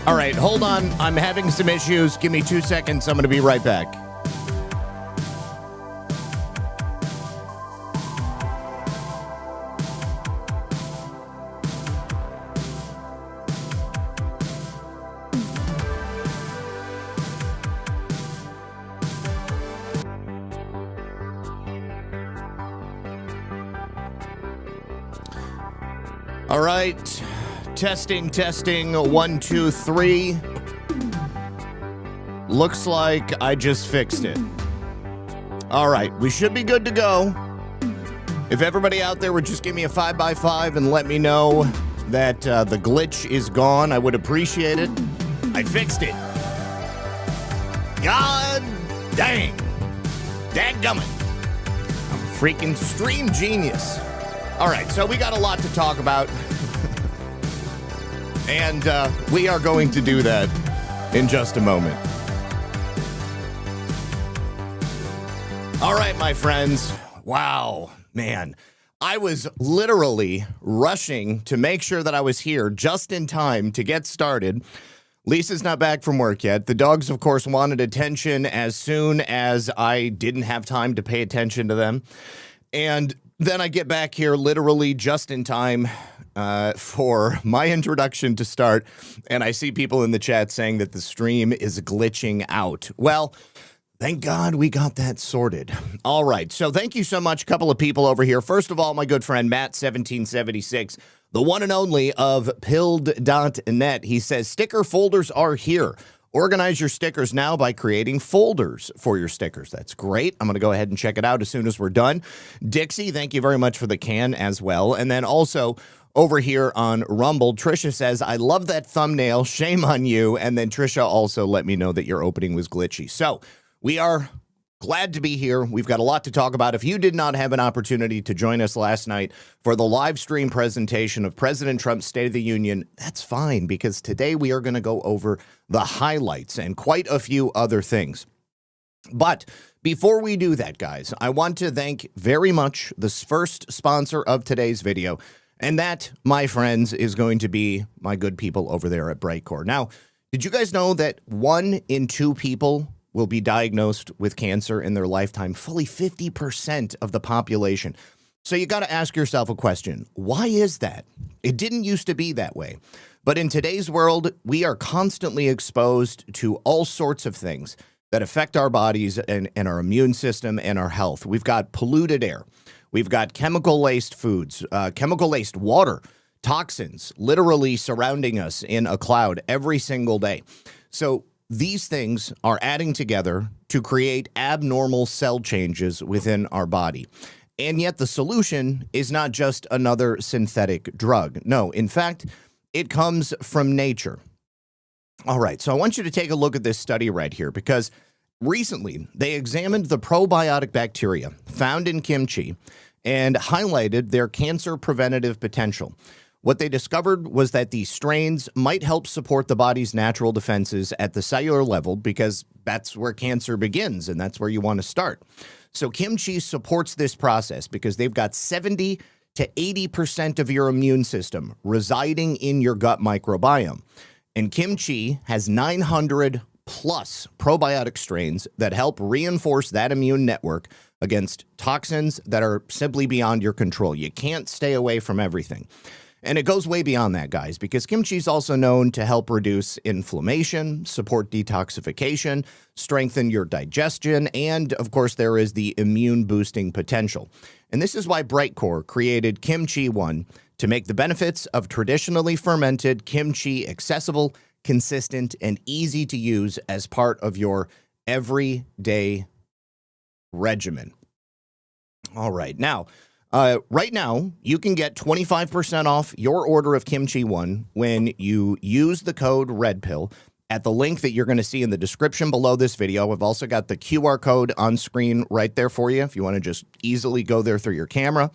All right, hold on. I'm having some issues. Give me 2 seconds. I'm going to be right back. All right. Testing, 1, 2, 3. Looks like I just fixed it. All right, we should be good to go. If everybody out there would just give me a 5x5 and let me know that the glitch is gone, I would appreciate it. I fixed it. God dang. Dadgummit. I'm a freaking stream genius. All right, so we got a lot to talk about. And we are going to do that in just a moment. All right, my friends. Wow, man. I was literally rushing to make sure that I was here just in time to get started. Lisa's not back from work yet. The dogs, of course, wanted attention as soon as I didn't have time to pay attention to them. And then I get back here literally just in time for my introduction to start, and I see people in the chat saying that the stream is glitching out. Well, thank God we got that sorted. All right, so thank you so much, couple of people over here. First of all, my good friend Matt1776, the one and only of pilled.net. He says, sticker folders are here. Organize your stickers now by creating folders for your stickers. That's great. I'm going to go ahead and check it out as soon as we're done. Dixie, thank you very much for the can as well. And then also over here on Rumble, Trisha says, I love that thumbnail. Shame on you. And then Trisha also let me know that your opening was glitchy. So we are glad to be here. We've got a lot to talk about. If you did not have an opportunity to join us last night for the live stream presentation of President Trump's State of the Union, that's fine, because today we are going to go over the highlights and quite a few other things. But before we do that, guys, I want to thank very much the first sponsor of today's video, and that, my friends, is going to be my good people over there at Brightcore. Now, did you guys know that 1 in 2 people will be diagnosed with cancer in their lifetime? Fully 50% of the population. So you got to ask yourself a question. Why is that? It didn't used to be that way. But in today's world, we are constantly exposed to all sorts of things that affect our bodies and our immune system and our health. We've got polluted air. We've got chemical-laced foods, chemical-laced water, toxins literally surrounding us in a cloud every single day. So these things are adding together to create abnormal cell changes within our body. And yet the solution is not just another synthetic drug. No, in fact, it comes from nature. All right, so I want you to take a look at this study right here, because recently they examined the probiotic bacteria found in kimchi and highlighted their cancer preventative potential. What they discovered was that these strains might help support the body's natural defenses at the cellular level, because that's where cancer begins and that's where you want to start. So kimchi supports this process because they've got 70 to 80% of your immune system residing in your gut microbiome. And kimchi has 900 plus probiotic strains that help reinforce that immune network against toxins that are simply beyond your control. You can't stay away from everything. And it goes way beyond that, guys, because kimchi is also known to help reduce inflammation, support detoxification, strengthen your digestion, and, of course, there is the immune-boosting potential. And this is why Brightcore created Kimchi 1 to make the benefits of traditionally fermented kimchi accessible, consistent, and easy to use as part of your everyday regimen. All right, now, right now, you can get 25% off your order of Kimchi 1 when you use the code REDPILL at the link that you're going to see in the description below this video. I've also got the QR code on screen right there for you if you want to just easily go there through your camera.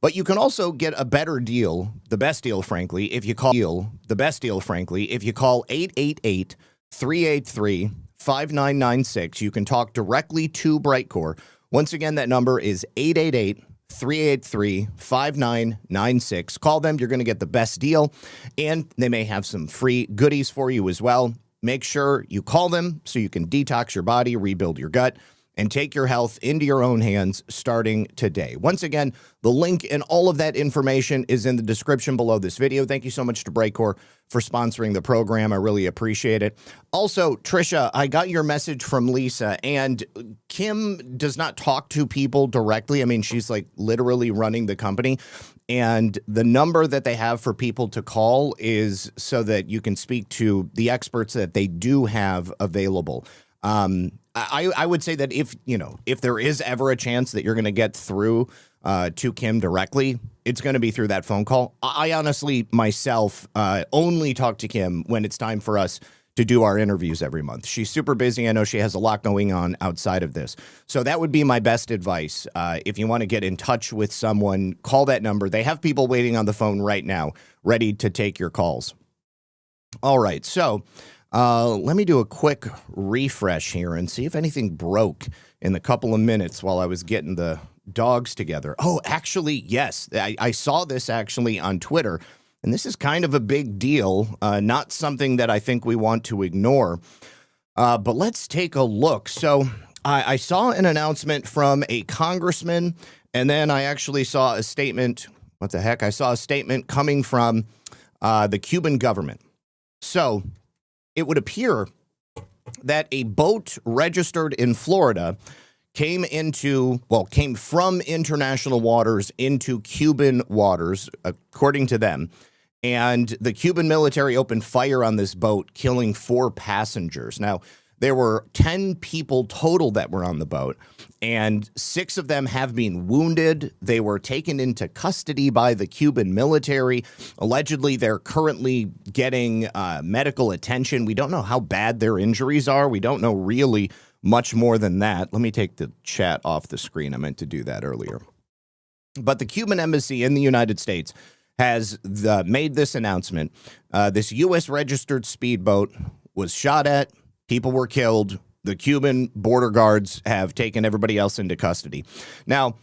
But you can also get a better deal, the best deal, frankly, if you call 888-383-5996. You can talk directly to Brightcore. Once again, that number is 888 888-383-5996. Call them. You're going to get the best deal, and they may have some free goodies for you as well. Make sure you call them so you can detox your body, rebuild your gut, and take your health into your own hands starting today. Once again, the link and all of that information is in the description below this video. Thank you so much to Brightcore for sponsoring the program. I really appreciate it. Also, Trisha, I got your message from Lisa, and Kim does not talk to people directly. I mean, she's like literally running the company. And the number that they have for people to call is so that you can speak to the experts that they do have available. I would say that if there is ever a chance that you're going to get through to Kim directly, it's going to be through that phone call. I honestly, myself, only talk to Kim when it's time for us to do our interviews every month. She's super busy. I know she has a lot going on outside of this. So that would be my best advice. If you want to get in touch with someone, call that number. They have people waiting on the phone right now, ready to take your calls. All right, so let me do a quick refresh here and see if anything broke in the couple of minutes while I was getting the dogs together. Oh, actually, yes. I saw this actually on Twitter, and this is kind of a big deal, not something that I think we want to ignore. But let's take a look. So I saw an announcement from a congressman, and then I actually saw a statement. What the heck? I saw a statement coming from the Cuban government. So it would appear that a boat registered in Florida came from international waters into Cuban waters, according to them. And the Cuban military opened fire on this boat, killing 4 passengers. Now, there were 10 people total that were on the boat, and 6 of them have been wounded. They were taken into custody by the Cuban military. Allegedly, they're currently getting medical attention. We don't know how bad their injuries are. We don't know really much more than that. Let me take the chat off the screen. I meant to do that earlier. But the Cuban embassy in the United States has made this announcement. This U.S.-registered speedboat was shot at. People were killed. The Cuban border guards have taken everybody else into custody. Now,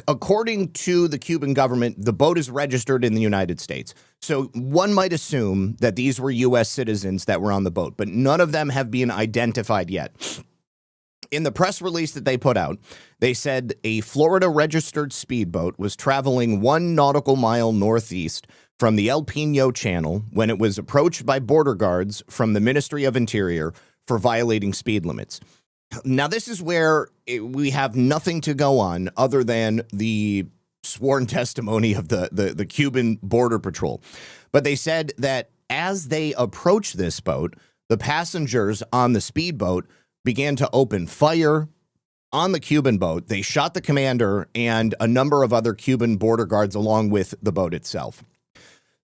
according to the Cuban government, the boat is registered in the United States. So one might assume that these were U.S. citizens that were on the boat, but none of them have been identified yet. In the press release that they put out, they said a Florida-registered speedboat was traveling 1 nautical mile northeast from the El Pino Channel when it was approached by border guards from the Ministry of Interior for violating speed limits. Now, this is where we have nothing to go on other than the sworn testimony of the Cuban Border Patrol. But they said that as they approached this boat, the passengers on the speedboat began to open fire on the Cuban boat. They shot the commander and a number of other Cuban border guards along with the boat itself.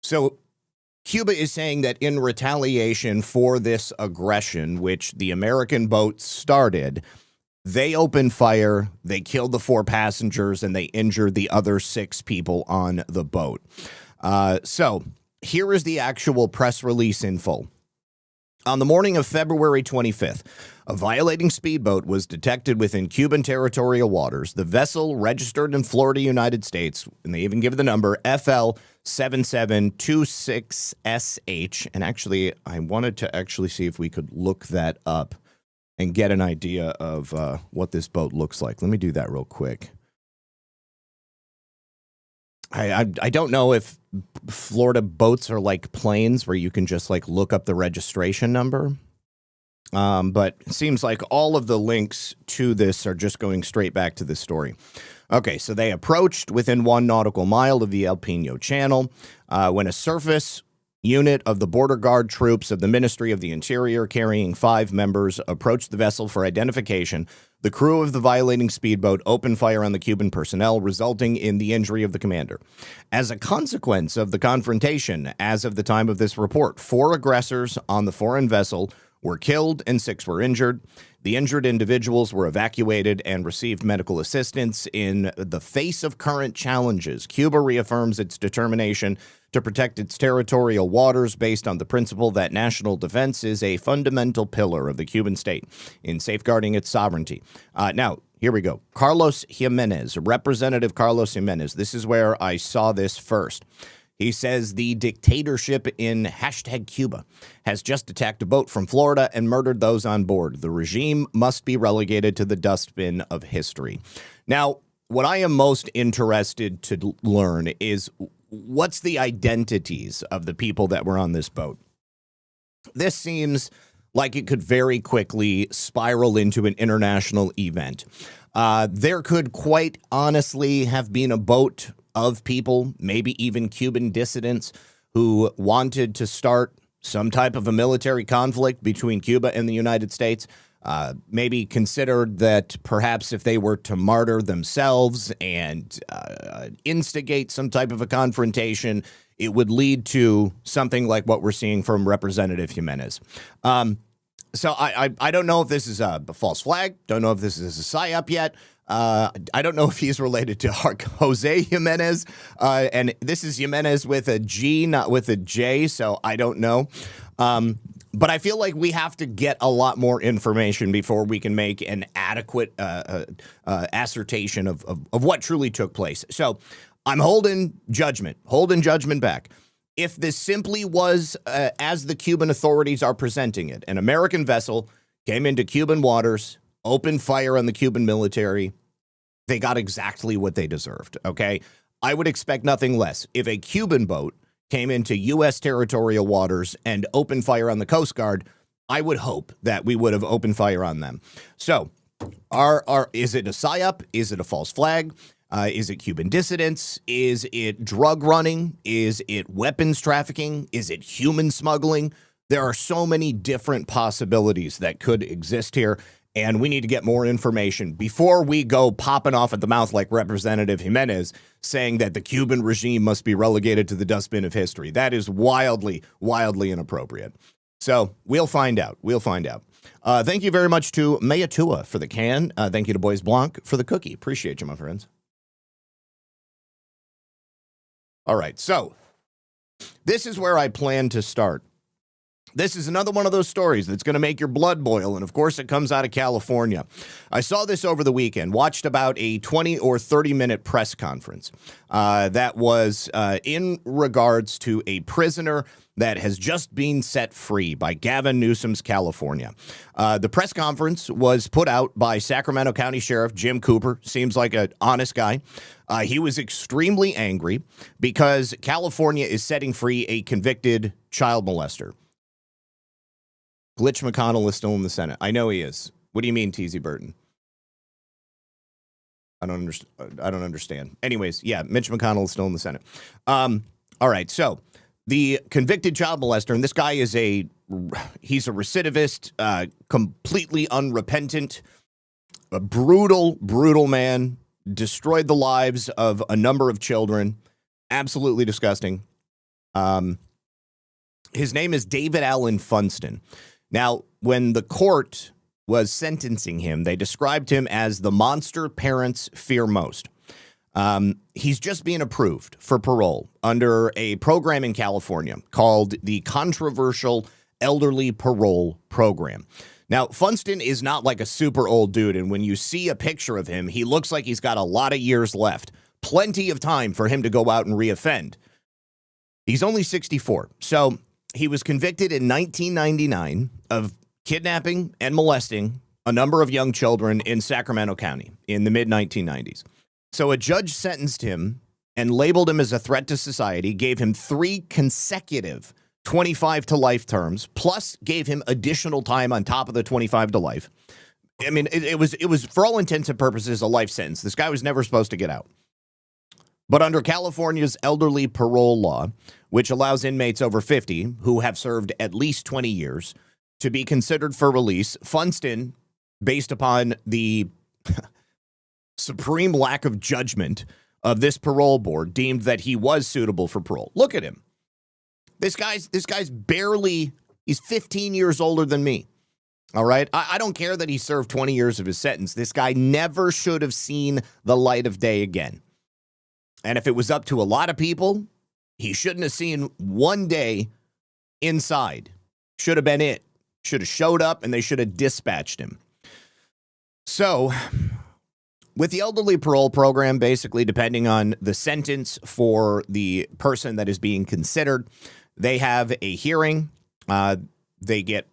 So Cuba is saying that in retaliation for this aggression, which the American boat started, they opened fire, they killed the 4 passengers, and they injured the other 6 people on the boat. So here is the actual press release in full. On the morning of February 25th, a violating speedboat was detected within Cuban territorial waters. The vessel registered in Florida, United States, and they even give the number FL7726SH. And actually, I wanted to actually see if we could look that up and get an idea of what this boat looks like. Let me do that real quick. I don't know if Florida boats are like planes where you can just like look up the registration number. But it seems like all of the links to this are just going straight back to this story. Okay, so they approached within 1 nautical mile of the El Pino Channel when a surface unit of the border guard troops of the Ministry of the Interior carrying 5 members approached the vessel for identification. The crew of the violating speedboat opened fire on the Cuban personnel, resulting in the injury of the commander. As a consequence of the confrontation, as of the time of this report, 4 aggressors on the foreign vessel were killed and 6 were injured. The injured individuals were evacuated and received medical assistance. In the face of current challenges, Cuba reaffirms its determination to protect its territorial waters based on the principle that national defense is a fundamental pillar of the Cuban state in safeguarding its sovereignty. Now, here we go. Carlos Jimenez, Representative Carlos Jimenez. This is where I saw this first. He says the dictatorship in #Cuba has just attacked a boat from Florida and murdered those on board. The regime must be relegated to the dustbin of history. Now, what I am most interested to learn is what's the identities of the people that were on this boat. This seems like it could very quickly spiral into an international event. There could quite honestly have been a boat of people, maybe even Cuban dissidents, who wanted to start some type of a military conflict between Cuba and the United States. Maybe considered that perhaps if they were to martyr themselves and instigate some type of a confrontation, it would lead to something like what we're seeing from Representative Jimenez. So I don't know if this is a false flag. Don't know if this is a psyop yet. I don't know if he's related to Jose Jimenez. And this is Jimenez with a G, not with a J, so I don't know. But I feel like we have to get a lot more information before we can make an adequate assertion of what truly took place. So I'm holding judgment back. If this simply was, as the Cuban authorities are presenting it, an American vessel came into Cuban waters, opened fire on the Cuban military, they got exactly what they deserved, okay? I would expect nothing less. If a Cuban boat came into U.S. territorial waters and opened fire on the Coast Guard, I would hope that we would have opened fire on them. So, is it a psyop? Is it a false flag? Is it Cuban dissidents? Is it drug running? Is it weapons trafficking? Is it human smuggling? There are so many different possibilities that could exist here, and we need to get more information before we go popping off at the mouth like Representative Jimenez saying that the Cuban regime must be relegated to the dustbin of history. That is wildly, wildly inappropriate. So we'll find out. Thank you very much to Mayatua for the can. Thank you to Boys Blanc for the cookie. Appreciate you, my friends. All right, so this is where I plan to start. This is another one of those stories that's going to make your blood boil, and of course it comes out of California. I saw this over the weekend, watched about a 20 or 30-minute press conference that was in regards to a prisoner that has just been set free by Gavin Newsom's California. The press conference was put out by Sacramento County Sheriff Jim Cooper. Seems like an honest guy. He was extremely angry because California is setting free a convicted child molester. Glitch McConnell is still in the Senate. I know he is. What do you mean, T.Z. Burton? I don't understand. Anyways, yeah, Mitch McConnell is still in the Senate. All right, so the convicted child molester, and this guy is he's a recidivist, completely unrepentant, a brutal, brutal man, destroyed the lives of a number of children. Absolutely disgusting. His name is David Allen Funston. Now, when the court was sentencing him, they described him as the monster parents fear most. He's just being approved for parole under a program in California called the Controversial Elderly Parole Program. Now, Funston is not like a super old dude, and when you see a picture of him, he looks like he's got a lot of years left. Plenty of time for him to go out and reoffend. He's only 64, so he was convicted in 1999 of kidnapping and molesting a number of young children in Sacramento County in the mid-1990s. So a judge sentenced him and labeled him as a threat to society, gave him 3 consecutive 25 to life terms, plus gave him additional time on top of the 25 to life. I mean, it was for all intents and purposes a life sentence. This guy was never supposed to get out. But under California's elderly parole law, which allows inmates over 50 who have served at least 20 years to be considered for release, Funston, based upon the supreme lack of judgment of this parole board, deemed that he was suitable for parole. Look at him. This guy's barely, he's 15 years older than me. All right. I don't care that he served 20 years of his sentence. This guy never should have seen the light of day again. And if it was up to a lot of people, he shouldn't have seen one day inside. Should have been it. Should have showed up and they should have dispatched him. So with the elderly parole program, basically, depending on the sentence for the person that is being considered, they have a hearing. They get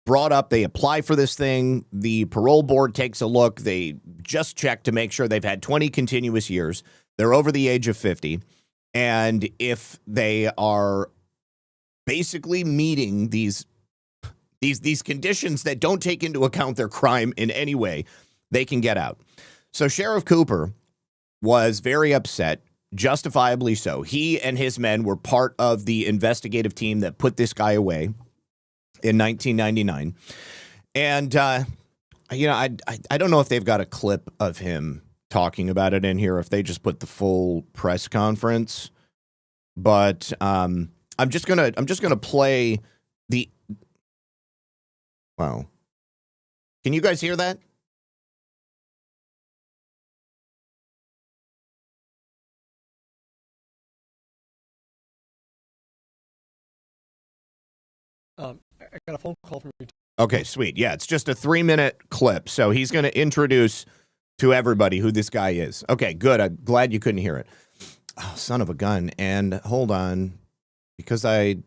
brought up. They apply for this thing. The parole board takes a look. They just check to make sure they've had 20 continuous years. They're over the age of 50. And if they are basically meeting these conditions that don't take into account their crime in any way, they can get out. So Sheriff Cooper was very upset, justifiably so. He and his men were part of the investigative team that put this guy away in 1999. And, I don't know if they've got a clip of him talking about it in here, if they just put the full press conference. But I'm just gonna play the. Wow. Can you guys hear that? I got a phone call from you. Okay, sweet. Yeah, it's just a 3-minute clip. So he's going to introduce to everybody who this guy is. Okay, good. I'm glad you couldn't hear it. Oh, son of a gun. And hold on, because I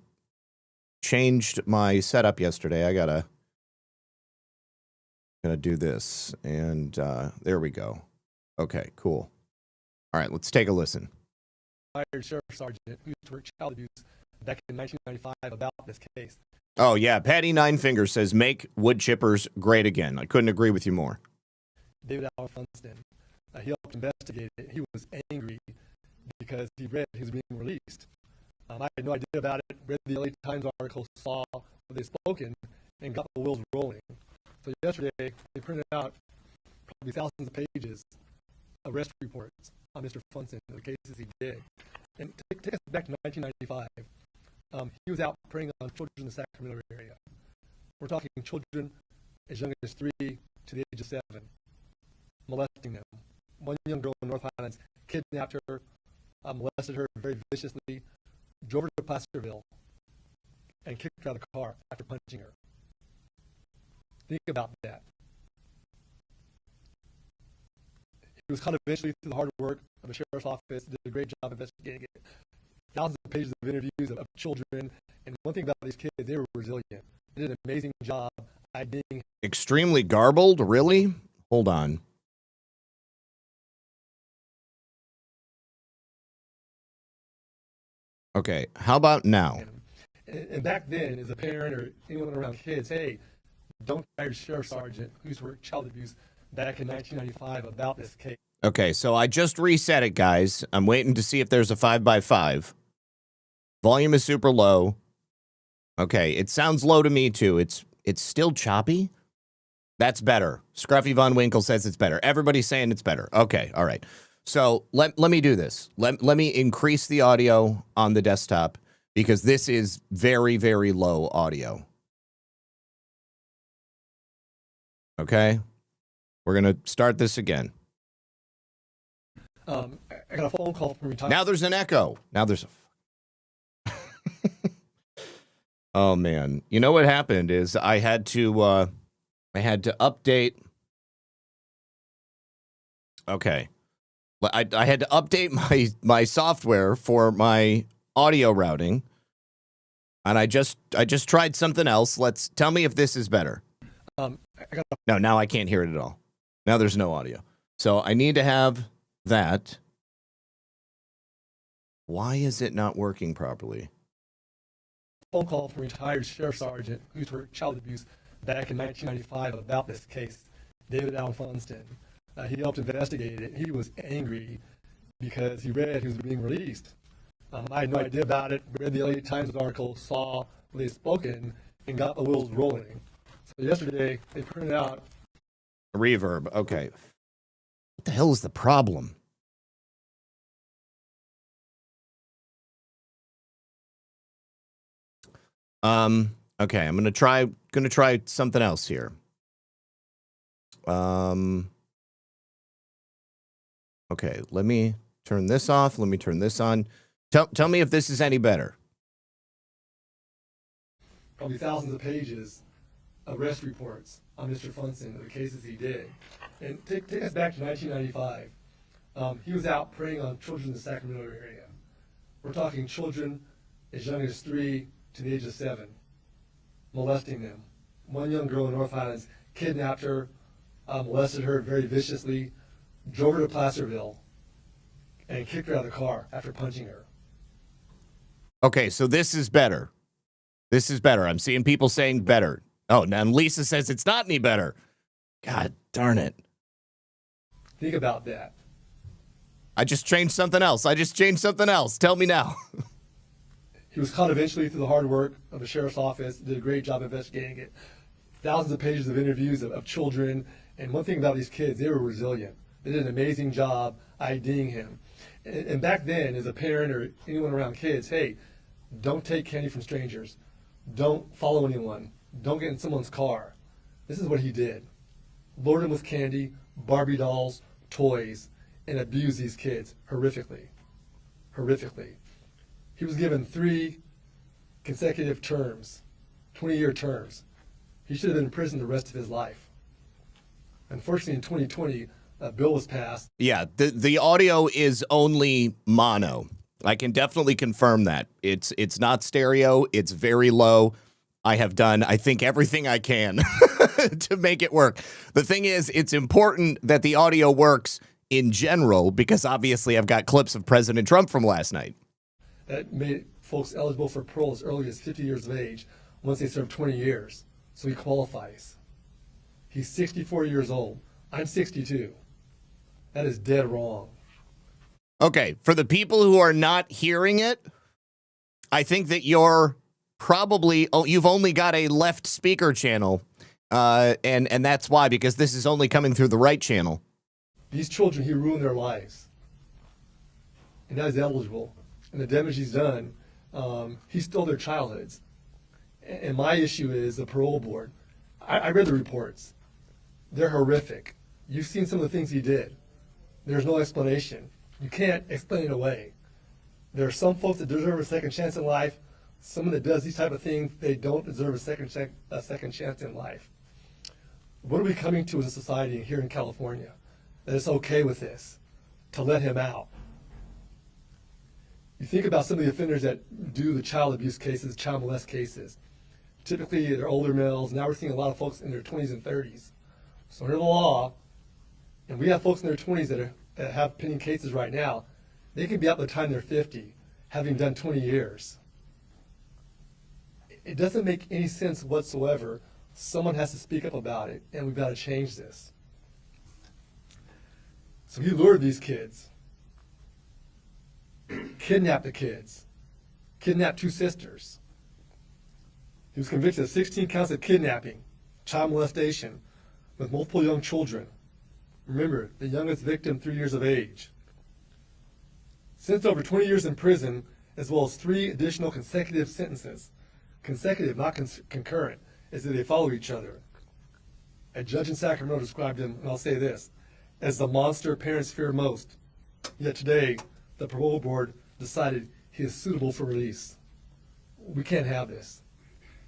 changed my setup yesterday, I gotta do this. And there we go. Okay, cool. All right, let's take a listen. Retired Sheriff Sergeant who used to work child abuse back in 1995 about this case. Oh, yeah. Patty Ninefinger says, make wood chippers great again. I couldn't agree with you more. David Allen Funston, he helped investigate it. He was angry because he read he was being released. I had no idea about it, read the LA Times article, saw what they spoken, and got the wheels rolling. So yesterday, they printed out probably thousands of pages of arrest reports on Mr. Funston, the cases he did. And take us back to 1995. He was out preying on children in the Sacramento area. We're talking children as young as 3 to the age of 7, molesting them. One young girl in North Highlands kidnapped her, molested her very viciously, drove her to Placerville, and kicked her out of the car after punching her. Think about that. He was caught eventually through the hard work of the sheriff's office, did a great job investigating it. Thousands of pages of interviews of children. And one thing about these kids, they were resilient. They did an amazing job IDing. Extremely garbled? Really? Hold on. Okay, how about now? And back then, as a parent or anyone around kids, hey, don't fire Sheriff Sergeant who used to work child abuse back in 1995 about this case. Okay, so I just reset it, guys. I'm waiting to see if there's a 5x5. Volume is super low. Okay, it sounds low to me, too. It's still choppy. That's better. Scruffy Von Winkle says it's better. Everybody's saying it's better. Okay, all right. So let me do this. Let me increase the audio on the desktop because this is very, very low audio. Okay? We're going to start this again. I got a phone call from retired. Now there's an echo. Now there's a... Oh, man. You know what happened is I had to update. Okay. I had to update my software for my audio routing. And I just tried something else. Tell me if this is better. No, now I can't hear it at all. Now there's no audio. So I need to have that. Why is it not working properly? Phone call from retired Sheriff Sergeant who used to work child abuse back in 1995 about this case, David Allen Funston. He helped investigate it. He was angry because he read he was being released. I had no idea about it, read the LA Times article, saw what they spoken, and got the wheels rolling. So yesterday, they printed out reverb. Okay. What the hell is the problem? Okay, I'm gonna try something else here. Okay, let me turn this off. Let me turn this on. Tell me if this is any better. Probably thousands of pages of arrest reports on Mr. Funson, the cases he did. And take us back to 1995. He was out preying on children in the Sacramento area. We're talking children as young as 3 to the age of 7, molesting them. One young girl in North Highlands kidnapped her, molested her very viciously, drove her to Placerville, and kicked her out of the car after punching her. Okay, so this is better. This is better. I'm seeing people saying better. Oh, now Lisa says it's not any better. God darn it. Think about that. I just changed something else. Tell me now. He was caught eventually through the hard work of the sheriff's office, did a great job investigating it. Thousands of pages of interviews of children. And one thing about these kids, they were resilient. They did an amazing job IDing him. And back then, as a parent or anyone around kids, hey, don't take candy from strangers. Don't follow anyone. Don't get in someone's car. This is what he did. Lured them with candy, Barbie dolls, toys, and abused these kids horrifically. Horrifically. He was given 3 consecutive terms, 20-year terms. He should have been in prison the rest of his life. Unfortunately, in 2020, a bill was passed. Yeah, the audio is only mono. I can definitely confirm that. It's not stereo. It's very low. I have done, I think, everything I can to make it work. The thing is, it's important that the audio works in general because obviously I've got clips of President Trump from last night. That made folks eligible for parole as early as 50 years of age once they serve 20 years. So he qualifies. He's 64 years old. I'm 62. That is dead wrong. Okay, for the people who are not hearing it, I think that you're probably, you've only got a left speaker channel, and that's why, because this is only coming through the right channel. These children, he ruined their lives. And now he's eligible. And the damage he's done, he stole their childhoods. And my issue is the parole board. I read the reports. They're horrific. You've seen some of the things he did. There's no explanation. You can't explain it away. There are some folks that deserve a second chance in life. Someone that does these type of things, they don't deserve a second chance in life. What are we coming to as a society here in California? That it's okay with this, to let him out. You think about some of the offenders that do the child abuse cases, child molest cases. Typically, they're older males. Now we're seeing a lot of folks in their 20s and 30s. So under the law, and we have folks in their 20s that have pending cases right now, they can be out by the time they're 50, having done 20 years. It doesn't make any sense whatsoever. Someone has to speak up about it, and we've got to change this. So he lured these kids, kidnapped the kids, kidnapped 2 sisters. He was convicted of 16 counts of kidnapping, child molestation, with multiple young children. Remember, the youngest victim, 3 years of age. Sentenced over 20 years in prison, as well as 3 additional consecutive sentences. Consecutive, not concurrent, as they follow each other. A judge in Sacramento described him, and I'll say this, as the monster parents fear most. Yet today, the parole board decided he is suitable for release. We can't have this.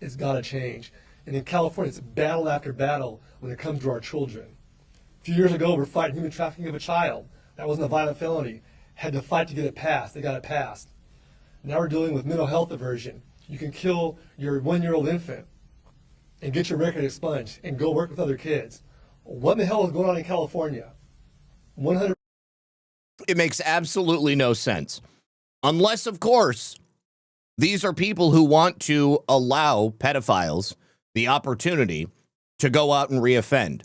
It's got to change. And in California, it's battle after battle when it comes to our children. A few years ago, we're fighting human trafficking of a child. That wasn't a violent felony. Had to fight to get it passed. They got it passed. Now we're dealing with mental health aversion. You can kill your 1-year-old infant and get your record expunged and go work with other kids. What the hell is going on in California? 100. It makes absolutely no sense. Unless, of course, these are people who want to allow pedophiles the opportunity to go out and reoffend.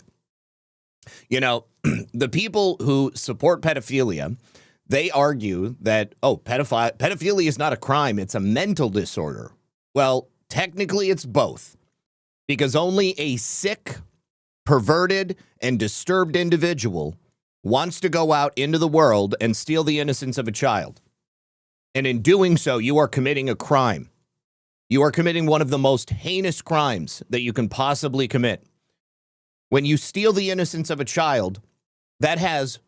You know, the people who support pedophilia, they argue that, pedophilia is not a crime, it's a mental disorder. Well, technically it's both, because only a sick, perverted, and disturbed individual wants to go out into the world and steal the innocence of a child. And in doing so, you are committing a crime. You are committing one of the most heinous crimes that you can possibly commit. When you steal the innocence of a child, that has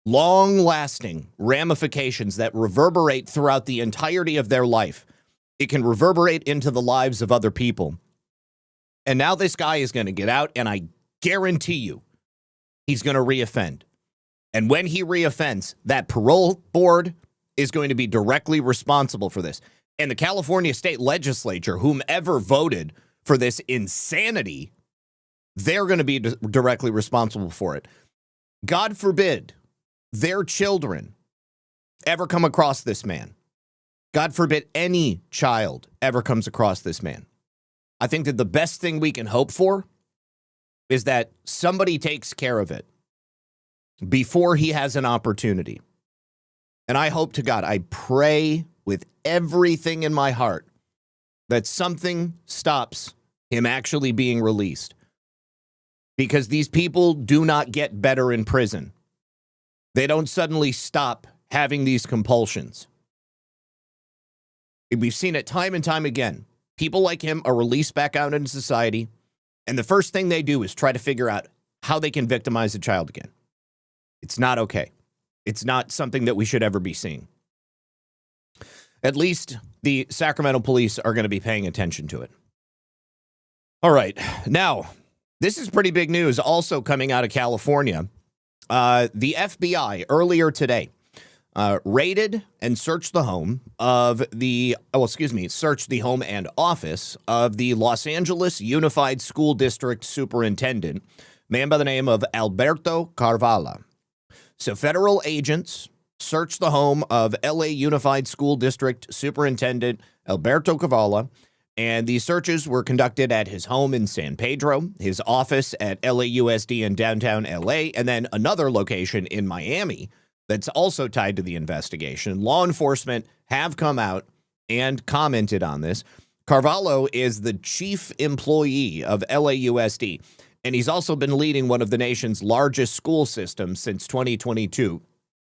long-lasting ramifications that reverberate throughout the entirety of their life. It can reverberate into the lives of other people. And now this guy is going to get out, and I guarantee you he's going to reoffend. And when he reoffends, that parole board is going to be directly responsible for this. And the California state legislature, whomever voted for this insanity, they're going to be directly responsible for it. God forbid their children ever come across this man. God forbid any child ever comes across this man. I think that the best thing we can hope for is that somebody takes care of it before he has an opportunity. And I hope to God, I pray with everything in my heart that something stops him actually being released. Because these people do not get better in prison. They don't suddenly stop having these compulsions. We've seen it time and time again. People like him are released back out into society, and the first thing they do is try to figure out how they can victimize a child again. It's not okay. It's not something that we should ever be seeing. At least the Sacramento police are going to be paying attention to it. All right. Now, this is pretty big news also coming out of California. The FBI earlier today raided and searched the home of searched the home and office of the Los Angeles Unified School District Superintendent, man by the name of Alberto Carvalho. So federal agents searched the home of LA Unified School District Superintendent Alberto Carvalho, and these searches were conducted at his home in San Pedro, his office at LAUSD in downtown LA, and then another location in Miami that's also tied to the investigation. Law enforcement have come out and commented on this. Carvalho is the chief employee of LAUSD, and he's also been leading one of the nation's largest school systems since 2022.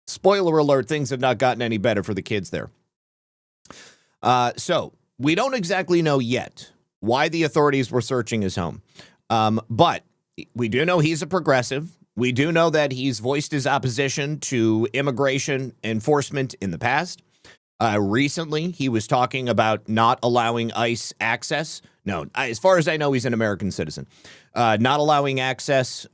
Spoiler alert, things have not gotten any better for the kids there. So we don't exactly know yet why the authorities were searching his home, but we do know he's a progressive. We do know that he's voiced his opposition to immigration enforcement in the past. Recently, he was talking about not allowing ICE access. No, as far as I know, he's an American citizen. Not allowing access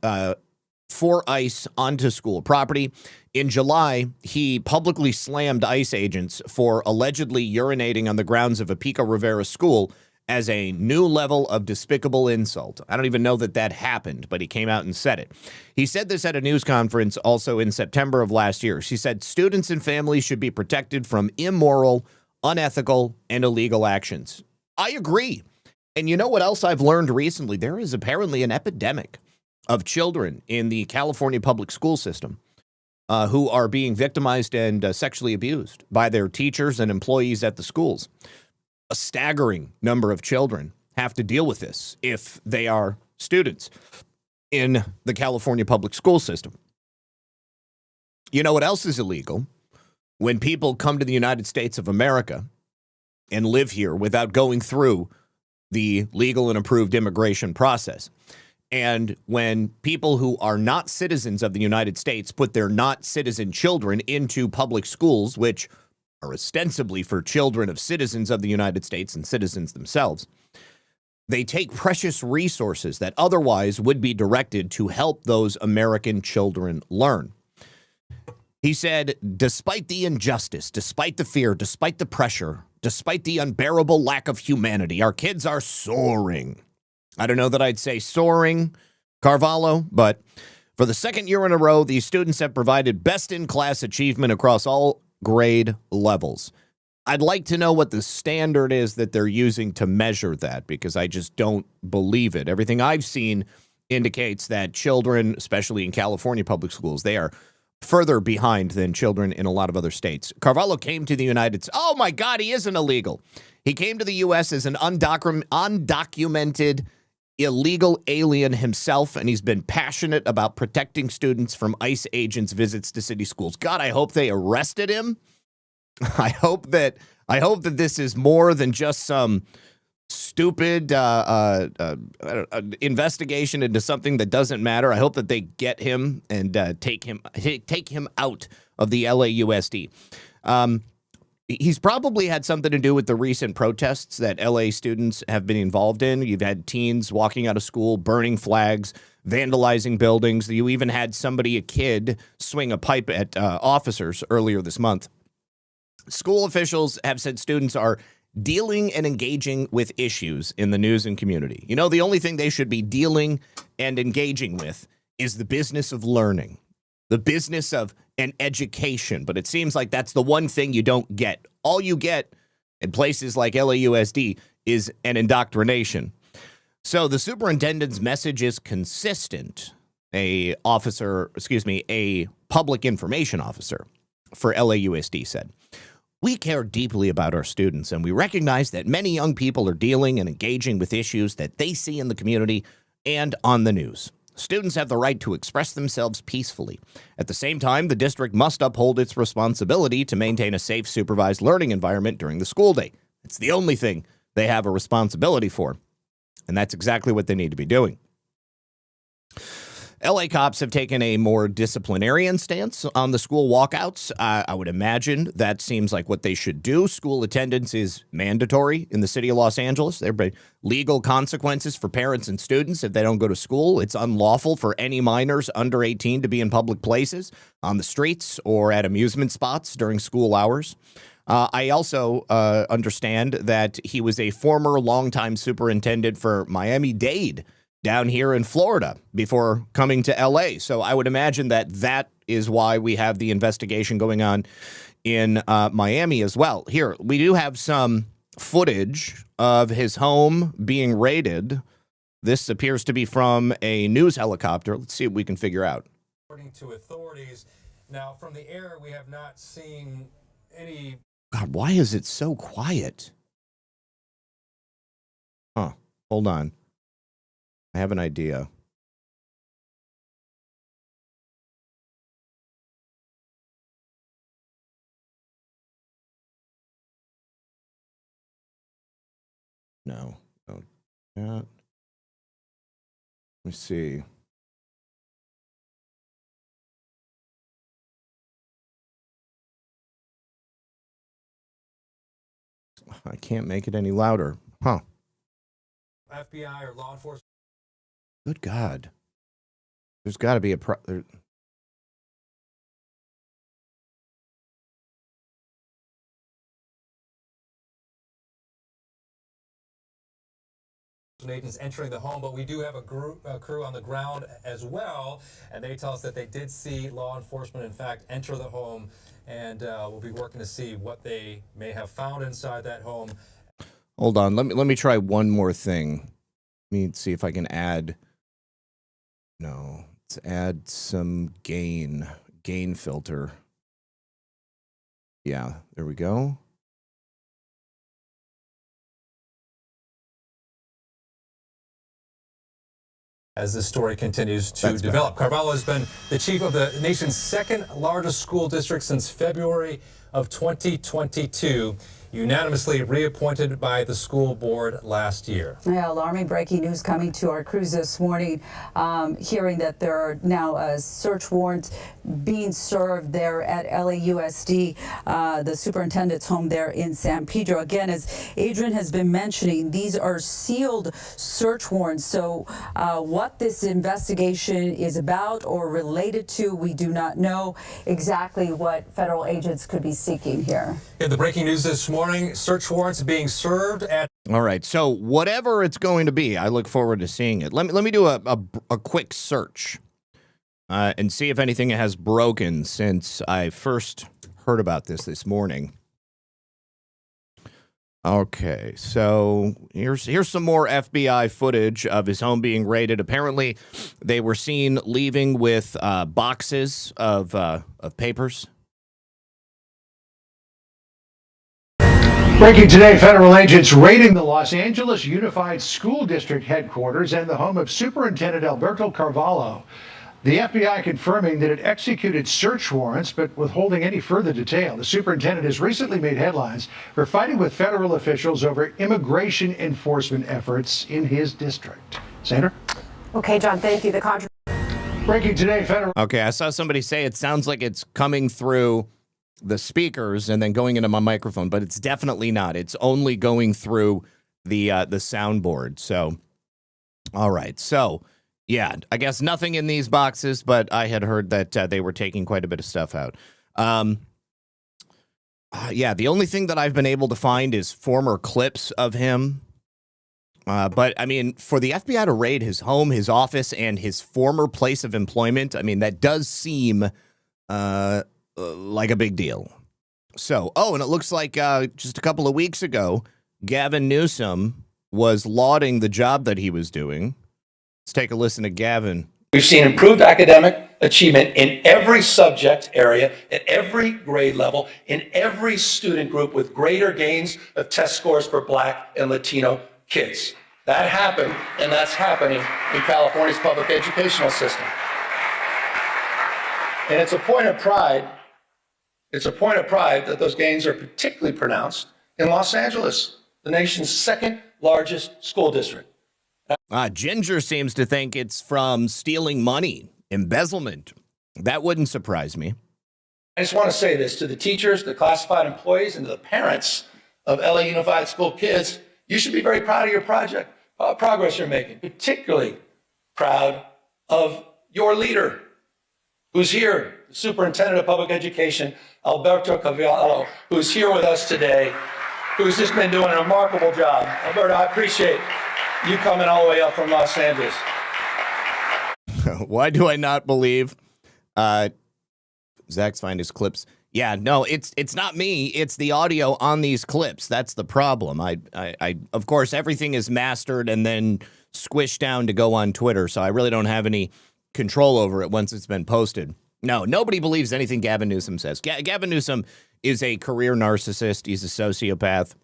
for ICE onto school property. In July, he publicly slammed ICE agents for allegedly urinating on the grounds of a Pkwy school as a new level of despicable insult. I don't even know that that happened, but he came out and said it. He said this at a news conference also in September of last year. She said, students and families should be protected from immoral, unethical, and illegal actions. I agree. And you know what else I've learned recently? There is apparently an epidemic of children in the California public school system who are being victimized and sexually abused by their teachers and employees at the schools. A staggering number of children have to deal with this if they are students in the California public school system. You know what else is illegal? When people come to the United States of America and live here without going through the legal and approved immigration process. And when people who are not citizens of the United States put their not citizen children into public schools, which are ostensibly for children of citizens of the United States and citizens themselves, they take precious resources that otherwise would be directed to help those American children learn. He said, despite the injustice, despite the fear, despite the pressure, despite the unbearable lack of humanity, our kids are soaring. I don't know that I'd say soaring, Carvalho, but for the second year in a row, these students have provided best-in-class achievement across all grade levels. I'd like to know what the standard is that they're using to measure that, because I just don't believe it. Everything I've seen indicates that children, especially in California public schools, they are further behind than children in a lot of other states. Carvalho came to the United States. Oh, my God, he isn't illegal. He came to the U.S. as an undocumented illegal alien himself, and he's been passionate about protecting students from ICE agents' visits to city schools. God, I hope they arrested him. I hope that this is more than just some stupid investigation into something that doesn't matter. I hope that they get him and take him out of the LAUSD. He's probably had something to do with the recent protests that LA students have been involved in. You've had teens walking out of school, burning flags, vandalizing buildings. You even had a kid, swing a pipe at officers earlier this month. School officials have said students are dealing and engaging with issues in the news and community. You know, the only thing they should be dealing and engaging with is the business of learning, the business of an education. But it seems like that's the one thing you don't get. All you get in places like LAUSD is an indoctrination. So the superintendent's message is consistent. A public information officer for LAUSD said, "We care deeply about our students, and we recognize that many young people are dealing and engaging with issues that they see in the community and on the news. Students have the right to express themselves peacefully. At the same time, the district must uphold its responsibility to maintain a safe, supervised learning environment during the school day. It's the only thing they have a responsibility for, and that's exactly what they need to be doing." LA cops have taken a more disciplinarian stance on the school walkouts. I would imagine that seems like what they should do. School attendance is mandatory in the city of Los Angeles. There are legal consequences for parents and students if they don't go to school. It's unlawful for any minors under 18 to be in public places, on the streets, or at amusement spots during school hours. I also understand that he was a former longtime superintendent for Miami-Dade down here in Florida before coming to LA. So I would imagine that is why we have the investigation going on in Miami as well. Here, we do have some footage of his home being raided. This appears to be from a news helicopter. Let's see what we can figure out. According to authorities, now from the air, we have not seen any. God, why is it so quiet? Huh, hold on. I have an idea. No. Oh, yeah. Let me see. I can't make it any louder. Huh. FBI or law enforcement. Good God. There's got to be a agents entering the home, but we do have a crew on the ground as well, and they tell us that they did see law enforcement, in fact, enter the home, and we'll be working to see what they may have found inside that home. Hold on. Let me try one more thing. Let me see if I can add. No, let's add some gain filter. Yeah, there we go. As this story continues to develop. Carvalho has been the chief of the nation's second largest school district since February of 2022, unanimously reappointed by the school board last year. Yeah, alarming breaking news coming to our crews this morning, hearing that there are now search warrants being served there at LAUSD, the superintendent's home there in San Pedro. Again, as Adrian has been mentioning, these are sealed search warrants. So what this investigation is about or related to, we do not know exactly what federal agents could be seeking here. In the breaking news this morning, search warrants being served at. All right, so whatever it's going to be, I look forward to seeing it. Let me do a quick search and see if anything has broken since I first heard about this morning. Okay, so here's some more FBI footage of his home being raided. Apparently, they were seen leaving with boxes of papers. Breaking today, federal agents raiding the Los Angeles Unified School District headquarters and the home of Superintendent Alberto Carvalho. The FBI confirming that it executed search warrants, but withholding any further detail. The superintendent has recently made headlines for fighting with federal officials over immigration enforcement efforts in his district. Sandra? Okay, John, thank you. The Breaking today, federal. Okay, I saw somebody say it sounds like it's coming through the speakers and then going into my microphone, but it's definitely not. It's only going through the soundboard. So, all right. So, yeah, I guess nothing in these boxes, but I had heard that they were taking quite a bit of stuff out. Yeah, the only thing that I've been able to find is former clips of him. But, I mean, for the FBI to raid his home, his office, and his former place of employment, I mean, that does seem like a big deal. So, oh, and it looks like just a couple of weeks ago, Gavin Newsom was lauding the job that he was doing. Let's take a listen to Gavin. We've seen improved academic achievement in every subject area, at every grade level, in every student group, with greater gains of test scores for Black and Latino kids. That happened, and that's happening in California's public educational system. And it's a point of pride. It's a point of pride that those gains are particularly pronounced in Los Angeles, the nation's second largest school district. Ginger seems to think it's from stealing money, embezzlement. That wouldn't surprise me. I just want to say this to the teachers, the classified employees, and to the parents of LA Unified School kids. You should be very proud of your project, progress you're making, particularly proud of your leader who's here, the Superintendent of Public Education, Alberto Cavallo, who's here with us today, who's just been doing a remarkable job. Alberto, I appreciate you coming all the way up from Los Angeles. Why do I not believe Zak's find his clips? Yeah, no, it's not me. It's the audio on these clips. That's the problem. I of course, everything is mastered and then squished down to go on Twitter, so I really don't have any control over it once it's been posted. No, nobody believes anything Gavin Newsom says. Gavin Newsom is a career narcissist. He's a sociopath.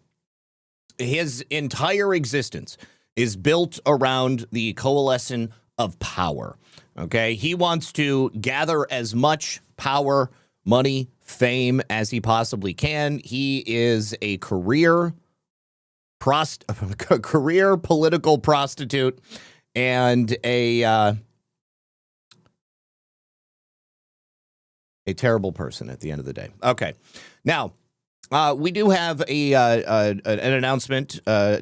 His entire existence is built around the coalescence of power. Okay, he wants to gather as much power, money, fame as he possibly can. He is a career political prostitute and a terrible person at the end of the day. Okay, now we do have an announcement, a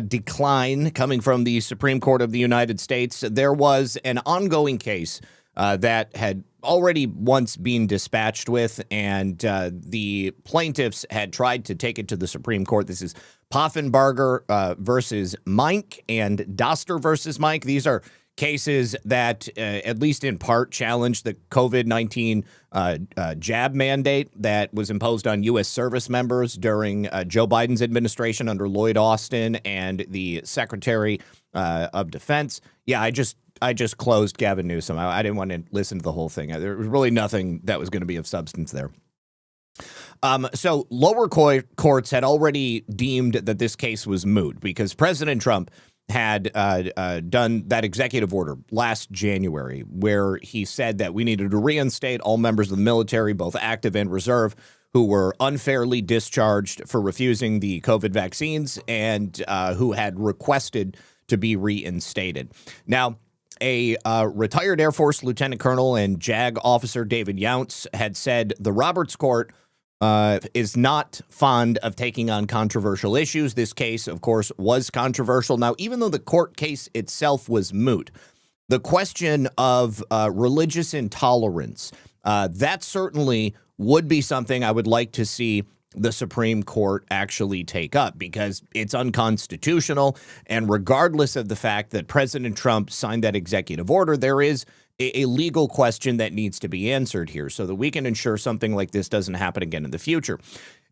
decline coming from the Supreme Court of the United States. There was an ongoing case that had already once been dispatched with, and the plaintiffs had tried to take it to the Supreme Court. This is Poffenbarger versus Mike and Doster versus Mike. These are cases that, at least in part, challenge the COVID-19 jab mandate that was imposed on U.S. service members during Joe Biden's administration under Lloyd Austin and the Secretary of Defense. Yeah, I just closed Gavin Newsom. I didn't want to listen to the whole thing. There was really nothing that was going to be of substance there. So lower courts had already deemed that this case was moot because President Trump had done that executive order last January where he said that we needed to reinstate all members of the military, both active and reserve, who were unfairly discharged for refusing the COVID vaccines and who had requested to be reinstated. Now, a retired Air Force Lieutenant Colonel and JAG officer David Younts had said the Roberts Court is not fond of taking on controversial issues. This case, of course, was controversial. Now, even though the court case itself was moot, the question of religious intolerance, that certainly would be something I would like to see the Supreme Court actually take up because it's unconstitutional. And regardless of the fact that President Trump signed that executive order, there is a legal question that needs to be answered here so that we can ensure something like this doesn't happen again in the future.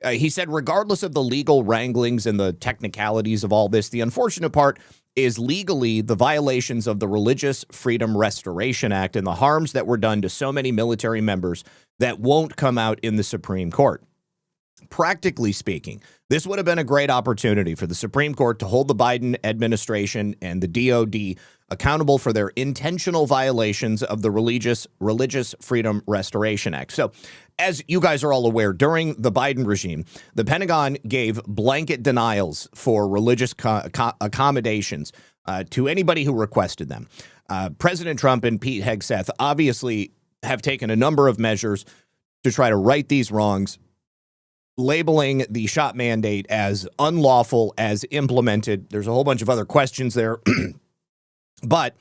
He said, regardless of the legal wranglings and the technicalities of all this, the unfortunate part is legally the violations of the Religious Freedom Restoration Act and the harms that were done to so many military members that won't come out in the Supreme Court. Practically speaking, this would have been a great opportunity for the Supreme Court to hold the Biden administration and the DOD accountable for their intentional violations of the Religious Freedom Restoration Act. So, as you guys are all aware, during the Biden regime, the Pentagon gave blanket denials for religious accommodations to anybody who requested them. President Trump and Pete Hegseth obviously have taken a number of measures to try to right these wrongs, labeling the shot mandate as unlawful as implemented. There's a whole bunch of other questions there. But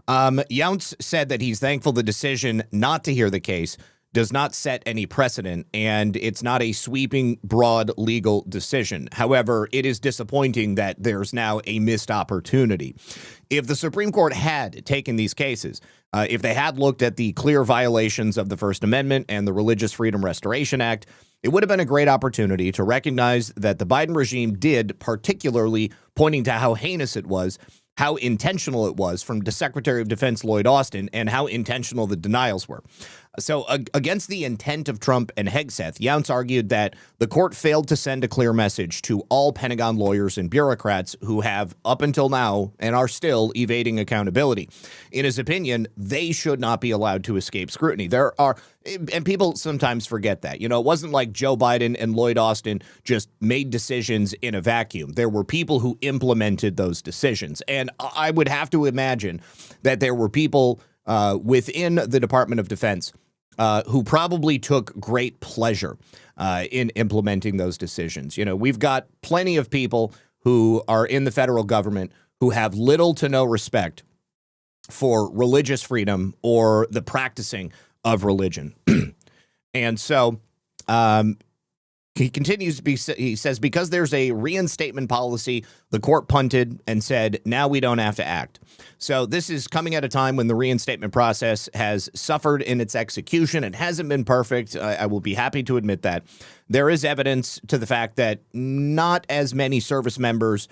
Younts said that he's thankful the decision not to hear the case does not set any precedent, and it's not a sweeping, broad legal decision. However, it is disappointing that there's now a missed opportunity. If the Supreme Court had taken these cases, if they had looked at the clear violations of the First Amendment and the Religious Freedom Restoration Act, it would have been a great opportunity to recognize that the Biden regime did, particularly pointing to how heinous it was, how intentional it was from the Secretary of Defense Lloyd Austin, and how intentional the denials were. So against the intent of Trump and Hegseth, Younts argued that the court failed to send a clear message to all Pentagon lawyers and bureaucrats who have, up until now, and are still evading accountability. In his opinion, they should not be allowed to escape scrutiny. There are, and people sometimes forget that, you know, it wasn't like Joe Biden and Lloyd Austin just made decisions in a vacuum. There were people who implemented those decisions. And I would have to imagine that there were people within the Department of Defense who probably took great pleasure in implementing those decisions. You know, we've got plenty of people who are in the federal government who have little to no respect for religious freedom or the practicing of religion. And so he continues to be, he says, because there's a reinstatement policy, the court punted and said, now we don't have to act. So this is coming at a time when the reinstatement process has suffered in its execution. It hasn't been perfect. I will be happy to admit that. There is evidence to the fact that not as many service members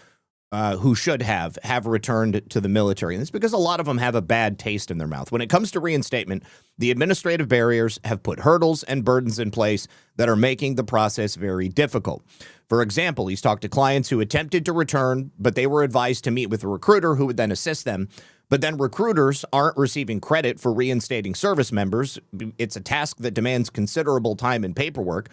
who should have returned to the military. And it's because a lot of them have a bad taste in their mouth. When it comes to reinstatement, the administrative barriers have put hurdles and burdens in place that are making the process very difficult. For example, he's talked to clients who attempted to return, but they were advised to meet with a recruiter who would then assist them. But then recruiters aren't receiving credit for reinstating service members. It's a task that demands considerable time and paperwork.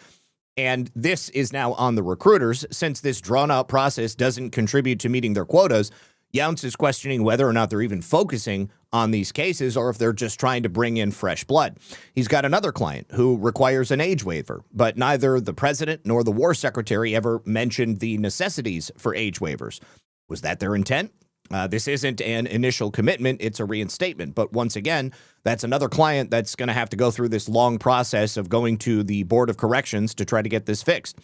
And this is now on the recruiters. Since this drawn-out process doesn't contribute to meeting their quotas, Younts is questioning whether or not they're even focusing on these cases or if they're just trying to bring in fresh blood. He's got another client who requires an age waiver, but neither the president nor the war secretary ever mentioned the necessities for age waivers. Was that their intent? This isn't an initial commitment, it's a reinstatement. But once again, that's another client that's going to have to go through this long process of going to the Board of Corrections to try to get this fixed.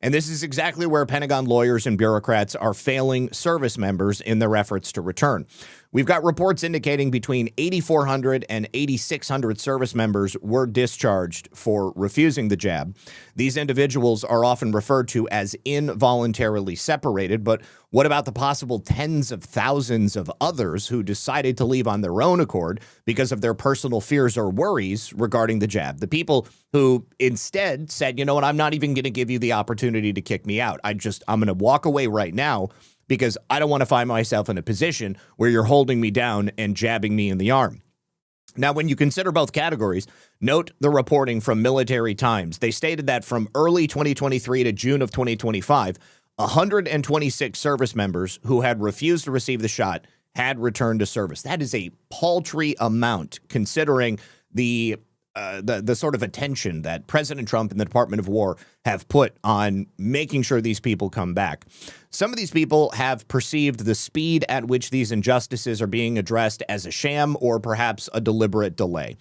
And this is exactly where Pentagon lawyers and bureaucrats are failing service members in their efforts to return. We've got reports indicating between 8,400 and 8,600 service members were discharged for refusing the jab. These individuals are often referred to as involuntarily separated, but what about the possible tens of thousands of others who decided to leave on their own accord because of their personal fears or worries regarding the jab? The people who instead said, you know what, I'm not even going to give you the opportunity to kick me out. I'm going to walk away right now because I don't want to find myself in a position where you're holding me down and jabbing me in the arm. Now, when you consider both categories, note the reporting from Military Times. They stated that from early 2023 to June of 2025, 126 service members who had refused to receive the shot had returned to service. That is a paltry amount considering the sort of attention that President Trump and the Department of War have put on making sure these people come back. Some of these people have perceived the speed at which these injustices are being addressed as a sham or perhaps a deliberate delay.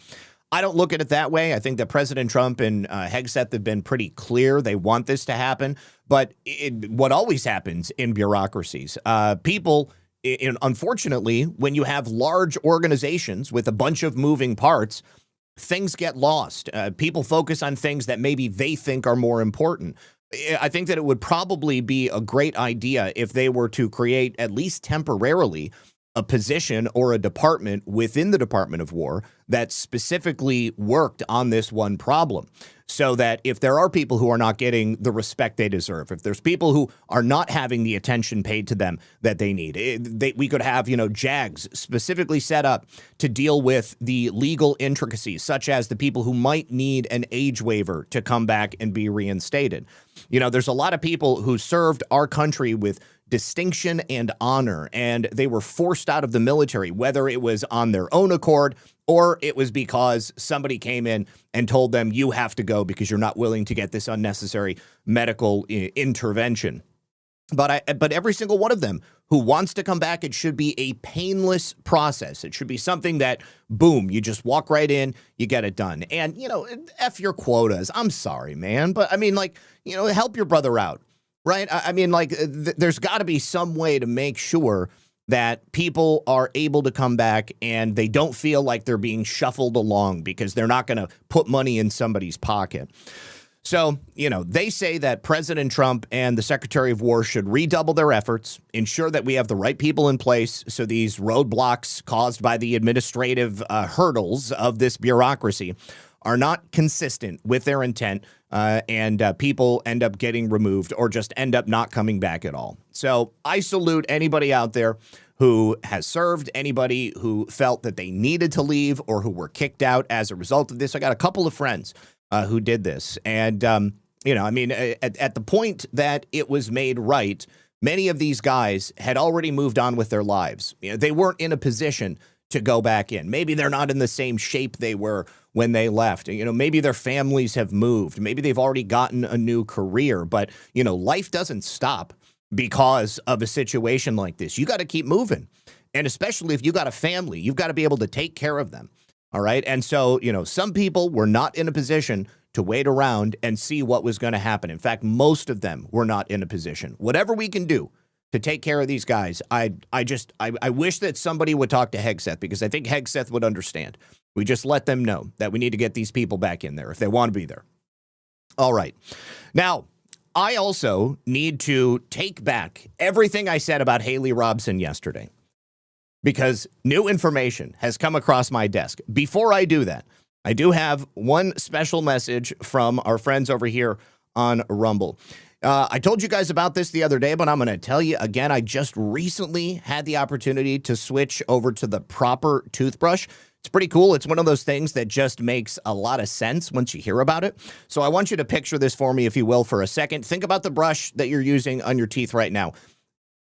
I don't look at it that way. I think that President Trump and Hegseth have been pretty clear. They want this to happen. But what always happens in bureaucracies, unfortunately, when you have large organizations with a bunch of moving parts, things get lost. People focus on things that maybe they think are more important. I think that it would probably be a great idea if they were to create, at least temporarily, a position or a department within the Department of War that specifically worked on this one problem. so that if there are people who are not getting the respect they deserve, if there's people who are not having the attention paid to them that they need, we could have, JAGs specifically set up to deal with the legal intricacies, such as the people who might need an age waiver to come back and be reinstated. There's a lot of people who served our country with distinction and honor, and they were forced out of the military, whether it was on their own accord or it was because somebody came in and told them, you have to go because you're not willing to get this unnecessary medical intervention. But every single one of them who wants to come back, it should be a painless process. It should be something that, boom, you just walk right in, you get it done. And, F your quotas. I'm sorry, man. But help your brother out, right? There's got to be some way to make sure that people are able to come back and they don't feel like they're being shuffled along because they're not going to put money in somebody's pocket. So, they say that President Trump and the Secretary of War should redouble their efforts, ensure that we have the right people in place so these roadblocks caused by the administrative hurdles of this bureaucracy are not consistent with their intent, and people end up getting removed or just end up not coming back at all. So I salute anybody out there who has served, anybody who felt that they needed to leave or who were kicked out as a result of this. I got a couple of friends who did this. And, at the point that it was made right, many of these guys had already moved on with their lives. They weren't in a position to go back in. Maybe they're not in the same shape they were when they left. Maybe their families have moved. Maybe they've already gotten a new career. But, life doesn't stop because of a situation like this. You got to keep moving. And especially if you got a family, you've got to be able to take care of them. All right. And so, some people were not in a position to wait around and see what was going to happen. In fact, most of them were not in a position. Whatever we can do to take care of these guys, I wish that somebody would talk to Hegseth, because I think Hegseth would understand. We just let them know that we need to get these people back in there if they want to be there. All right. Now, I also need to take back everything I said about Haley Robson yesterday, because new information has come across my desk. Before I do that, I do have one special message from our friends over here on Rumble. I told you guys about this the other day, but I'm going to tell you again. I just recently had the opportunity to switch over to the Proper toothbrush. It's pretty cool. It's one of those things that just makes a lot of sense once you hear about it. So I want you to picture this for me, if you will, for a second. Think about the brush that you're using on your teeth right now.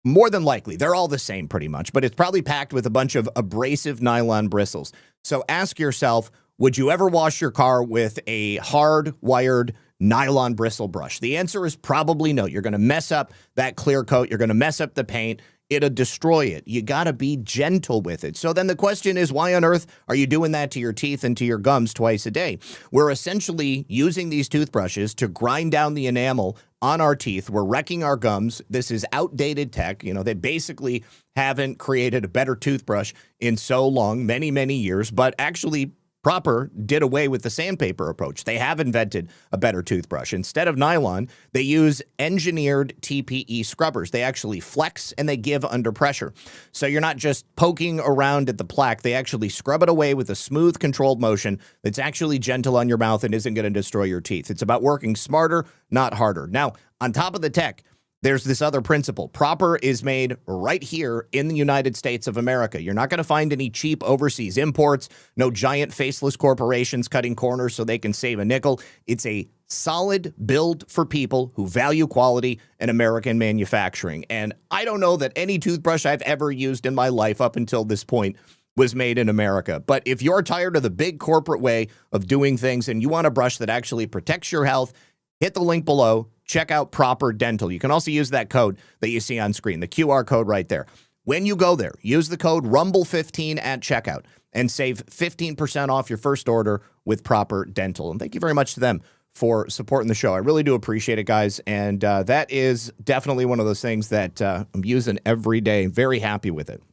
More than likely, they're all the same pretty much, but it's probably packed with a bunch of abrasive nylon bristles. So ask yourself, would you ever wash your car with a hard-wired nylon bristle brush? The answer is probably no. You're going to mess up that clear coat. You're going to mess up the paint. It'll destroy it. You got to be gentle with it. So then the question is, why on earth are you doing that to your teeth and to your gums twice a day? We're essentially using these toothbrushes to grind down the enamel on our teeth. We're wrecking our gums. This is outdated tech. They basically haven't created a better toothbrush in so long, many, many years, but actually Proper did away with the sandpaper approach. They have invented a better toothbrush. Instead of nylon, they use engineered TPE scrubbers. They actually flex and they give under pressure. So you're not just poking around at the plaque. They actually scrub it away with a smooth, controlled motion that's actually gentle on your mouth and isn't going to destroy your teeth. It's about working smarter, not harder. Now, on top of the tech, there's this other principle. Proper is made right here in the United States of America. You're not going to find any cheap overseas imports, no giant faceless corporations cutting corners so they can save a nickel. It's a solid build for people who value quality and American manufacturing. And I don't know that any toothbrush I've ever used in my life up until this point was made in America. But if you're tired of the big corporate way of doing things and you want a brush that actually protects your health, hit the link below. Check out Proper Dental. You can also use that code that you see on screen, the QR code right there. When you go there, use the code RUMBLE15 at checkout and save 15% off your first order with Proper Dental. And thank you very much to them for supporting the show. I really do appreciate it, guys. And that is definitely one of those things that I'm using every day. Very happy with it.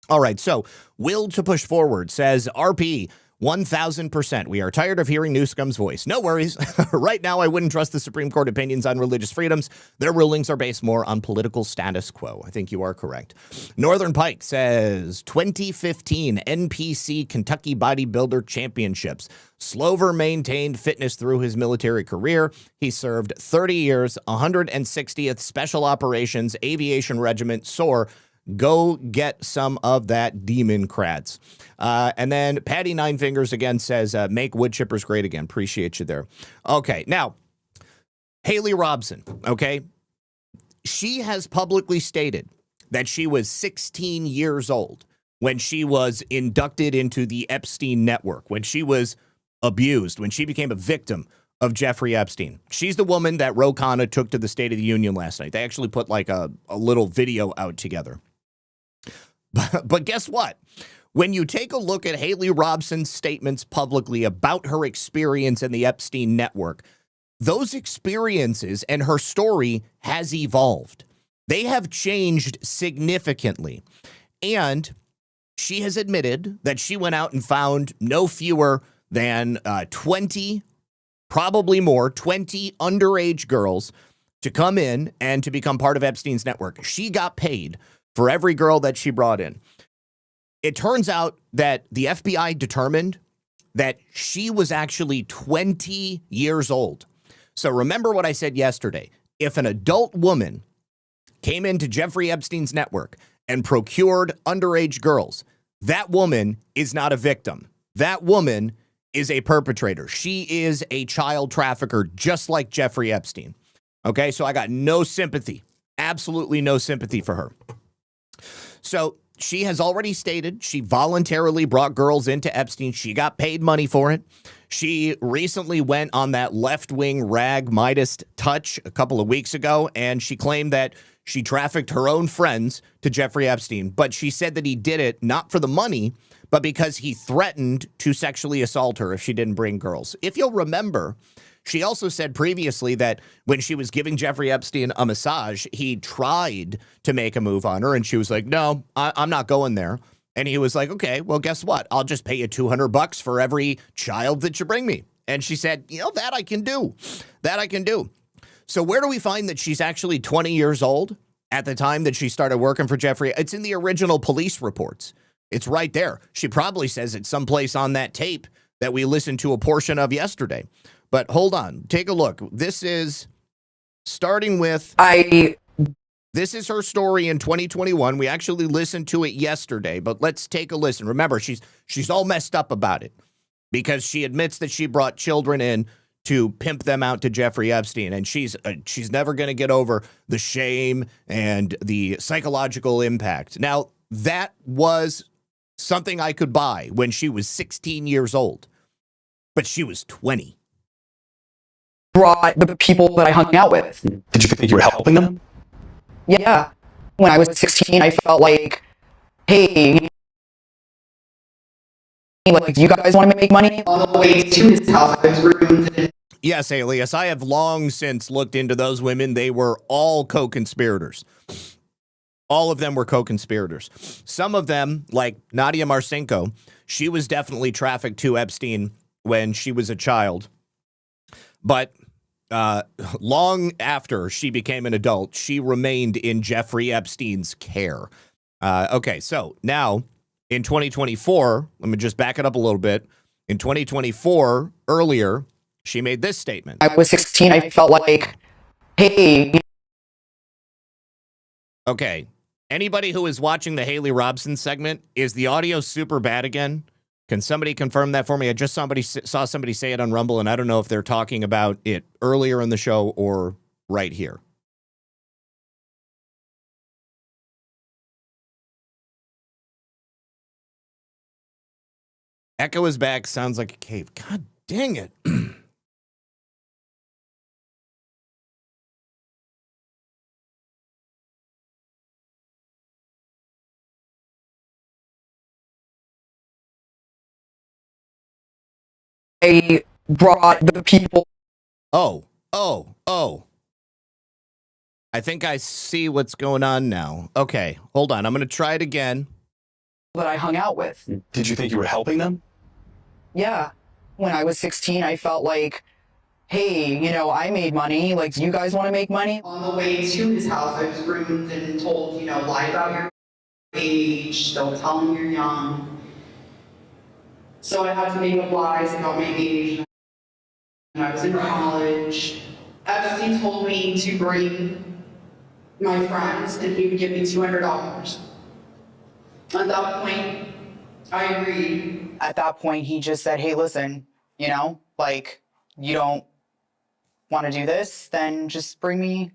All right. So Will to Push Forward says, RP, 1000%. We are tired of hearing Newsom's voice. No worries. Right now, I wouldn't trust the Supreme Court opinions on religious freedoms. Their rulings are based more on political status quo. I think you are correct. Northern Pike says 2015 NPC Kentucky Bodybuilder Championships. Slover maintained fitness through his military career. He served 30 years, 160th Special Operations Aviation Regiment, SOAR. Go get some of that demon crats. And then Patty Nine Fingers again says, make wood chippers great again. Appreciate you there. Okay, now, Haley Robson, okay? She has publicly stated that she was 16 years old when she was inducted into the Epstein network, when she was abused, when she became a victim of Jeffrey Epstein. She's the woman that Ro Khanna took to the State of the Union last night. They actually put like a little video out together. But guess what? When you take a look at Haley Robson's statements publicly about her experience in the Epstein network, those experiences and her story has evolved. They have changed significantly. And she has admitted that she went out and found no fewer than 20, probably more, 20 underage girls to come in and to become part of Epstein's network. She got paid for every girl that she brought in. It turns out that the FBI determined that she was actually 20 years old. So remember what I said yesterday. If an adult woman came into Jeffrey Epstein's network and procured underage girls, that woman is not a victim. That woman is a perpetrator. She is a child trafficker, just like Jeffrey Epstein. Okay, so I got no sympathy, absolutely no sympathy for her. So she has already stated she voluntarily brought girls into Epstein. She got paid money for it. She recently went on that left-wing rag Midas touch a couple of weeks ago, and she claimed that she trafficked her own friends to Jeffrey Epstein. But she said that he did it not for the money, but because he threatened to sexually assault her if she didn't bring girls. If you'll remember, she also said previously that when she was giving Jeffrey Epstein a massage, he tried to make a move on her, and she was like, no, I'm not going there. And he was like, okay, well, guess what? I'll just pay you $200 for every child that you bring me. And she said, you know, that I can do. That I can do. So where do we find that she's actually 20 years old at the time that she started working for Jeffrey? It's in the original police reports. It's right there. She probably says it's someplace on that tape that we listened to a portion of yesterday. But hold on, take a look. This is starting with, this is her story in 2021. We actually listened to it yesterday, but let's take a listen. Remember, she's all messed up about it because she admits that she brought children in to pimp them out to Jeffrey Epstein, and she's never going to get over the shame and the psychological impact. Now, that was something I could buy when she was 16 years old, but she was 20. Brought the people that I hung out with. Did you think you were helping them? Yeah. When I was 16, I felt like, hey, like, do you guys want to make money? On the way to his house, I was rude. Yes, Alias, I have long since looked into those women. They were all co-conspirators. All of them were co-conspirators. Some of them, like Nadia Marcinko, she was definitely trafficked to Epstein when she was a child. But long after she became an adult, she remained in Jeffrey Epstein's care. Okay, so now in 2024, let me just back it up a little bit. In 2024, earlier, she made this statement. I was 16, I felt like, hey. Okay, anybody who is watching the Haley Robson segment, is the audio super bad again? Can somebody confirm that for me? I just saw somebody say it on Rumble, and I don't know if they're talking about it earlier in the show or right here. Echo is back. Sounds like a cave. God dang it. I brought the people. Oh. I think I see what's going on now. Okay, hold on. I'm going to try it again. That I hung out with. Did you think you were helping them? yeah, when I was 16, I felt like, hey, you know, I made money. Like, do you guys want to make money? On the way to his house, I was groomed and told, you know, lie about your age, don't tell him you're young. So I had to make up lies about my age. When I was in college, Epstein told me to bring my friends and he would give me $200. At that point, I agreed. At that point, he just said, hey, listen, you know, like, you don't want to do this, then just bring me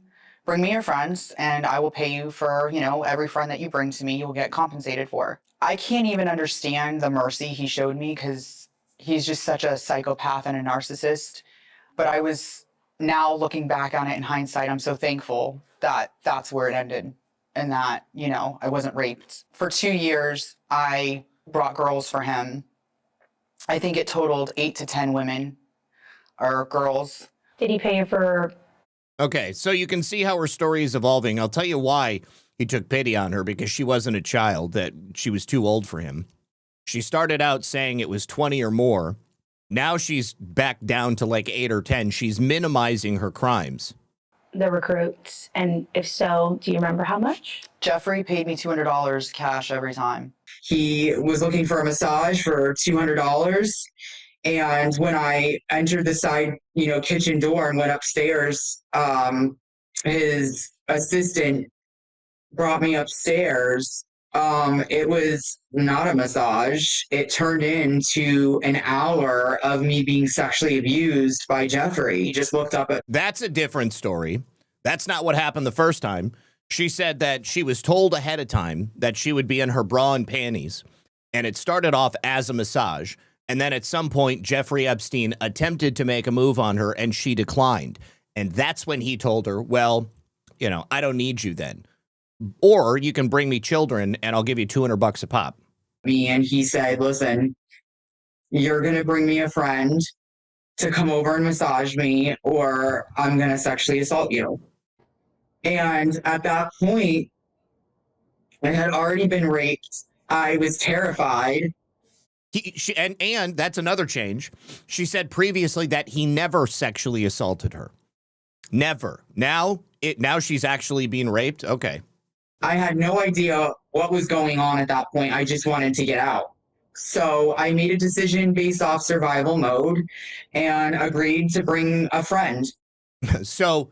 your friends and I will pay you for, you know, every friend that you bring to me, you will get compensated for. I can't even understand the mercy he showed me because he's just such a psychopath and a narcissist. But I was, now looking back on it in hindsight, I'm so thankful that that's where it ended and that, you know, I wasn't raped. For 2 years, I brought girls for him. I think it totaled 8 to 10 women or girls. Did he pay you for? Okay, so you can see how her story is evolving. I'll tell you why he took pity on her, because she wasn't a child, that she was too old for him. She started out saying it was 20 or more. Now she's back down to like 8 or 10. She's minimizing her crimes. The recruits, and if so, do you remember how much? Jeffrey paid me $200 cash every time. He was looking for a massage for $200. And when I entered the side, you know, kitchen door and went upstairs, his assistant brought me upstairs. It was not a massage. It turned into an hour of me being sexually abused by Jeffrey. He just looked up at. That's a different story. That's not what happened the first time. She said that she was told ahead of time that she would be in her bra and panties, and it started off as a massage. And then at some point, Jeffrey Epstein attempted to make a move on her, and she declined. And that's when he told her, well, you know, I don't need you then. Or you can bring me children, and I'll give you $200 a pop. And he said, listen, you're going to bring me a friend to come over and massage me, or I'm going to sexually assault you. And at that point, I had already been raped. I was terrified. And that's another change. She said previously that he never sexually assaulted her. Never. Now she's actually being raped. Okay. I had no idea what was going on at that point. I just wanted to get out. So I made a decision based off survival mode and agreed to bring a friend. So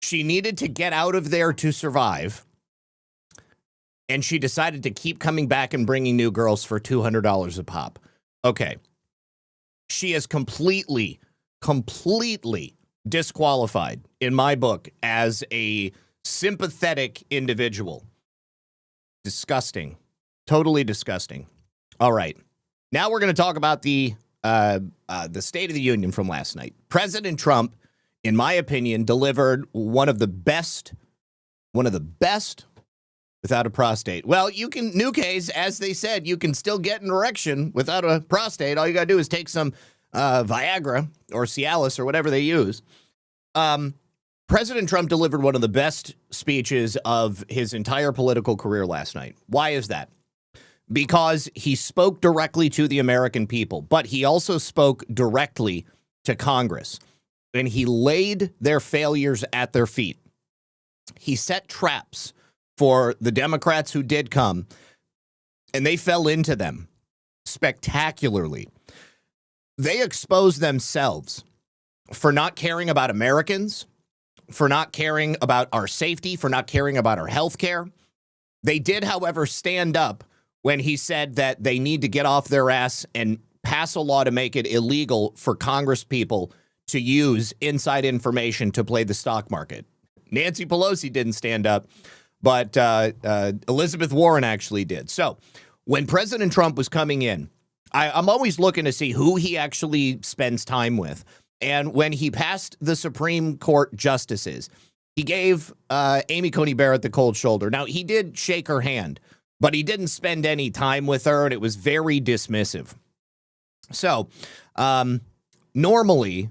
she needed to get out of there to survive. And she decided to keep coming back and bringing new girls for $200 a pop. Okay. She is completely disqualified, in my book, as a sympathetic individual. Disgusting. Totally disgusting. All right. Now we're going to talk about the State of the Union from last night. President Trump, in my opinion, delivered one of the best without a prostate. Well, you can, new case, as they said, you can still get an erection without a prostate. All you got to do is take some Viagra or Cialis or whatever they use. President Trump delivered one of the best speeches of his entire political career last night. Why is that? Because he spoke directly to the American people, but he also spoke directly to Congress, and he laid their failures at their feet. He set traps for the Democrats who did come, and they fell into them spectacularly. They exposed themselves for not caring about Americans, for not caring about our safety, for not caring about our health care. They did, however, stand up when he said that they need to get off their ass and pass a law to make it illegal for Congress people to use inside information to play the stock market. Nancy Pelosi didn't stand up, but Elizabeth Warren actually did. So when President Trump was coming in, I'm always looking to see who he actually spends time with. And when he passed the Supreme Court justices, he gave Amy Coney Barrett the cold shoulder. Now, he did shake her hand, but he didn't spend any time with her, and it was very dismissive. So normally,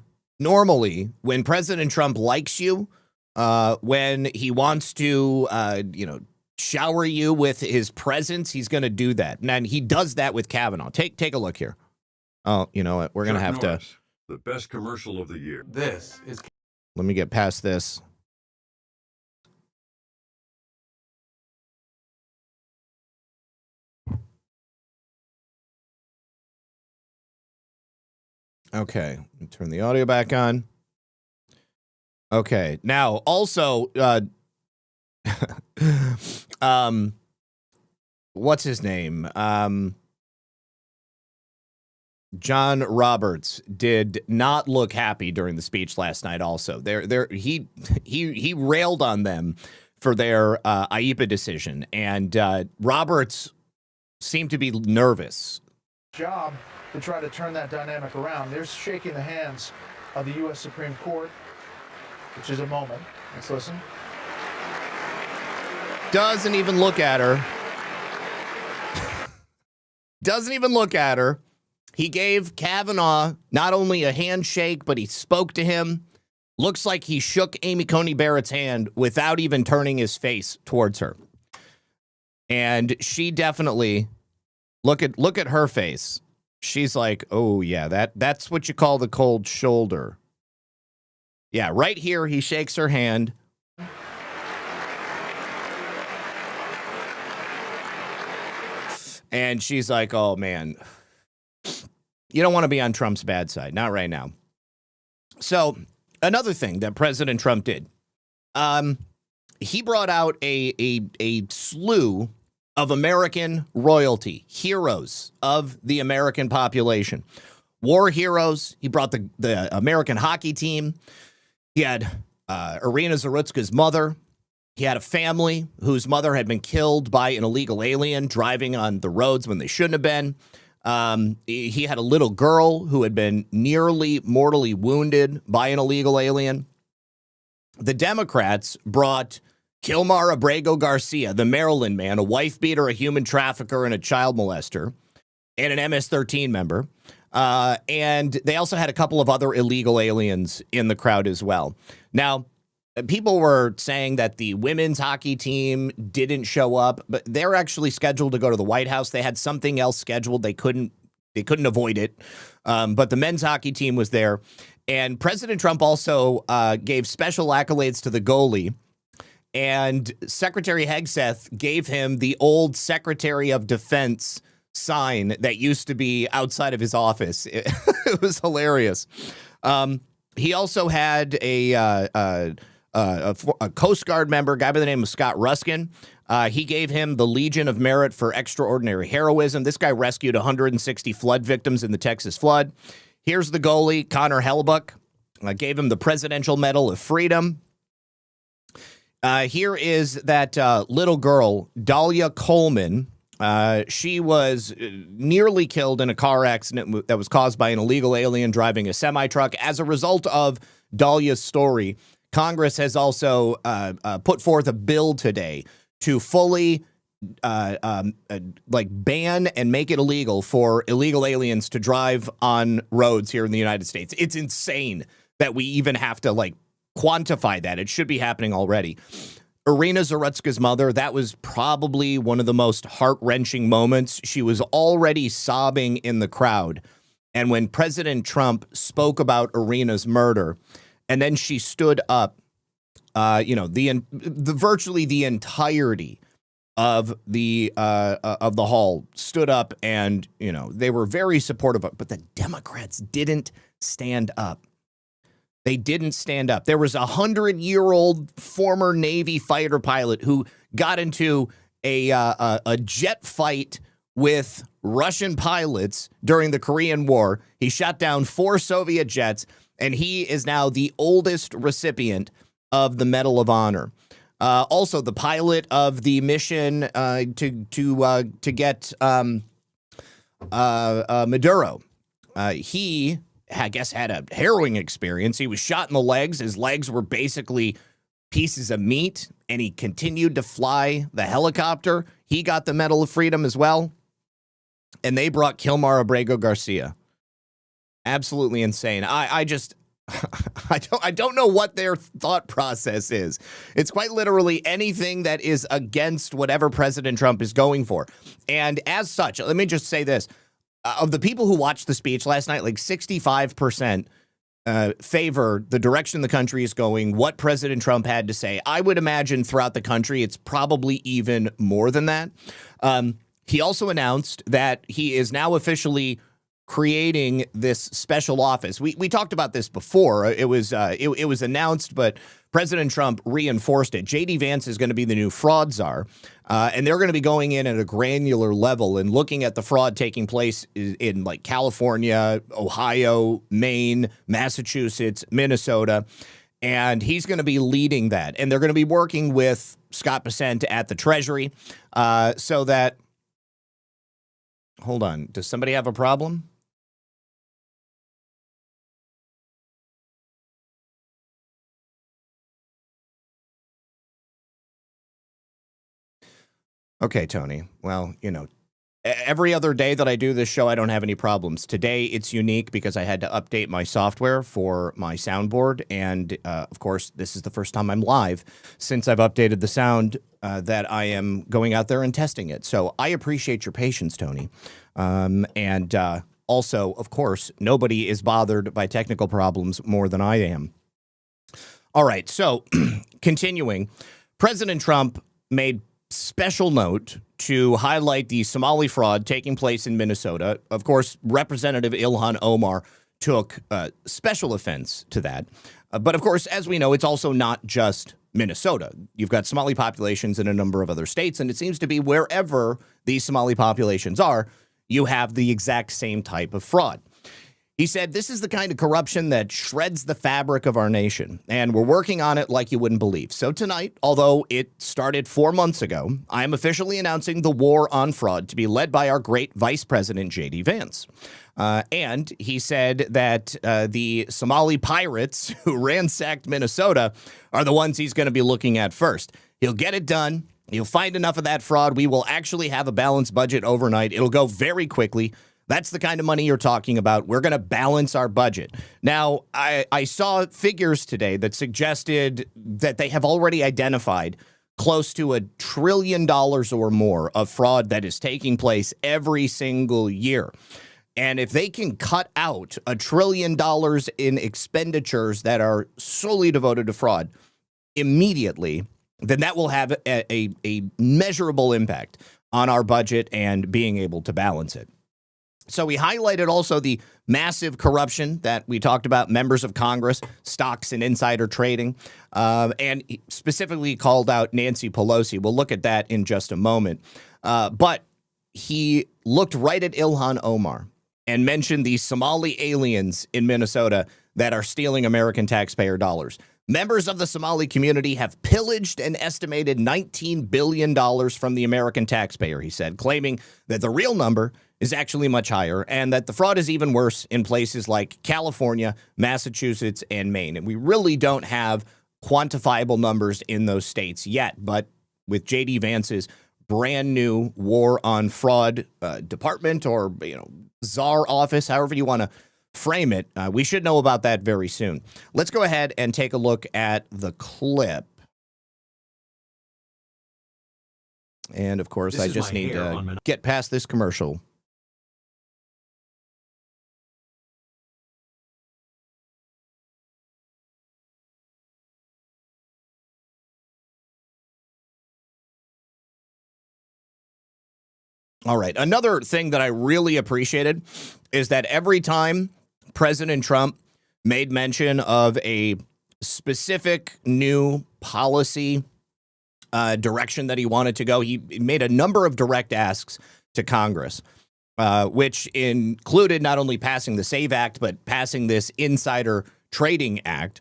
when President Trump likes you, when he wants to, shower you with his presence, he's going to do that. And he does that with Kavanaugh. Take a look here. Oh, you know what? We're going to have to. The best commercial of the year. This is. Let me get past this. Okay, turn the audio back on. Okay, now also, what's his name? John Roberts did not look happy during the speech last night. Also, he railed on them for their IEPA decision, and Roberts seemed to be nervous. Job to try to turn that dynamic around. They're shaking the hands of the U.S. Supreme Court, which is a moment. Let's listen. Doesn't even look at her. Doesn't even look at her. He gave Kavanaugh not only a handshake, but he spoke to him. Looks like he shook Amy Coney Barrett's hand without even turning his face towards her. And she definitely, look at her face. She's like, oh yeah, that's what you call the cold shoulder. Yeah, right here he shakes her hand. And she's like, oh man, you don't want to be on Trump's bad side. Not right now. So another thing that President Trump did, he brought out a slew of American royalty, heroes of the American population, war heroes. He brought the American hockey team. He had Irina Zarutska's mother. He had a family whose mother had been killed by an illegal alien driving on the roads when they shouldn't have been. He had a little girl who had been nearly mortally wounded by an illegal alien. The Democrats brought Kilmar Abrego Garcia, the Maryland man, a wife beater, a human trafficker, and a child molester, and an MS-13 member. And they also had a couple of other illegal aliens in the crowd as well. Now, people were saying that the women's hockey team didn't show up, but they're actually scheduled to go to the White House. They had something else scheduled. They couldn't avoid it. But the men's hockey team was there. And President Trump also gave special accolades to the goalie. And Secretary Hegseth gave him the old Secretary of Defense sign that used to be outside of his office. It was hilarious. He also had a Coast Guard member, a guy by the name of Scott Ruskin. He gave him the Legion of Merit for extraordinary heroism. This guy rescued 160 flood victims in the Texas flood. Here's the goalie, Connor Hellebuyck. Gave him the Presidential Medal of Freedom. Here is that little girl, Dahlia Coleman. She was nearly killed in a car accident that was caused by an illegal alien driving a semi-truck. As a result of Dahlia's story, Congress has also put forth a bill today to fully ban and make it illegal for illegal aliens to drive on roads here in the United States. It's insane that we even have to quantify that. It should be happening already. Irina Zarutska's mother, that was probably one of the most heart-wrenching moments. She was already sobbing in the crowd. And when President Trump spoke about Irina's murder, and then she stood up, virtually the entirety of the hall stood up, and they were very supportive of it, but the Democrats didn't stand up. They didn't stand up. There was a 100-year-old former Navy fighter pilot who got into a jet fight with Russian pilots during the Korean War. He shot down 4 Soviet jets, and he is now the oldest recipient of the Medal of Honor. Also, the pilot of the mission to get Maduro. He, I guess, had a harrowing experience. He was shot in the legs. His legs were basically pieces of meat, and he continued to fly the helicopter. He got the Medal of Freedom as well. And they brought Kilmar Abrego Garcia. Absolutely insane. I don't know what their thought process is. It's quite literally anything that is against whatever President Trump is going for. And as such, let me just say this. of the people who watched the speech last night, like 65% favor the direction the country is going, what President Trump had to say. I would imagine throughout the country, it's probably even more than that. He also announced that he is now officially creating this special office. We talked about this before. It was announced, but President Trump reinforced it. J.D. Vance is going to be the new fraud czar, and they're going to be going in at a granular level and looking at the fraud taking place in like California, Ohio, Maine, Massachusetts, Minnesota, and he's going to be leading that. And they're going to be working with Scott Bessent at the Treasury so that, hold on, does somebody have a problem? Okay, Tony. Well, you know, every other day that I do this show, I don't have any problems. Today, it's unique because I had to update my software for my soundboard. And, of course, this is the first time I'm live since I've updated the sound that I am going out there and testing it. So I appreciate your patience, Tony. And also, of course, nobody is bothered by technical problems more than I am. All right, so continuing, President Trump made special note to highlight the Somali fraud taking place in Minnesota. Of course, Representative Ilhan Omar took special offense to that. But of course, as we know, it's also not just Minnesota. You've got Somali populations in a number of other states, and it seems to be wherever these Somali populations are, you have the exact same type of fraud. He said, this is the kind of corruption that shreds the fabric of our nation, and we're working on it like you wouldn't believe. So tonight, although it started 4 months ago, I am officially announcing the war on fraud to be led by our great Vice President, J.D. Vance. And he said that the Somali pirates who ransacked Minnesota are the ones he's going to be looking at first. He'll get it done. He'll find enough of that fraud. We will actually have a balanced budget overnight. It'll go very quickly. That's the kind of money you're talking about. We're going to balance our budget. Now, I saw figures today that suggested that they have already identified close to $1 trillion or more of fraud that is taking place every single year. And if they can cut out $1 trillion in expenditures that are solely devoted to fraud immediately, then that will have a measurable impact on our budget and being able to balance it. So we highlighted also the massive corruption that we talked about, members of Congress, stocks and insider trading, and specifically called out Nancy Pelosi. We'll look at that in just a moment. But he looked right at Ilhan Omar and mentioned the Somali aliens in Minnesota that are stealing American taxpayer dollars. Members of the Somali community have pillaged an estimated $19 billion from the American taxpayer, he said, claiming that the real number is actually much higher and that the fraud is even worse in places like California, Massachusetts, and Maine. And we really don't have quantifiable numbers in those states yet. But with J.D. Vance's brand new war on fraud department or, czar office, however you want to frame it, we should know about that very soon. Let's go ahead and take a look at the clip. And of course, I just need to get past this commercial. All right. Another thing that I really appreciated is that every time President Trump made mention of a specific new policy direction that he wanted to go, he made a number of direct asks to Congress, which included not only passing the SAVE Act, but passing this Insider Trading Act.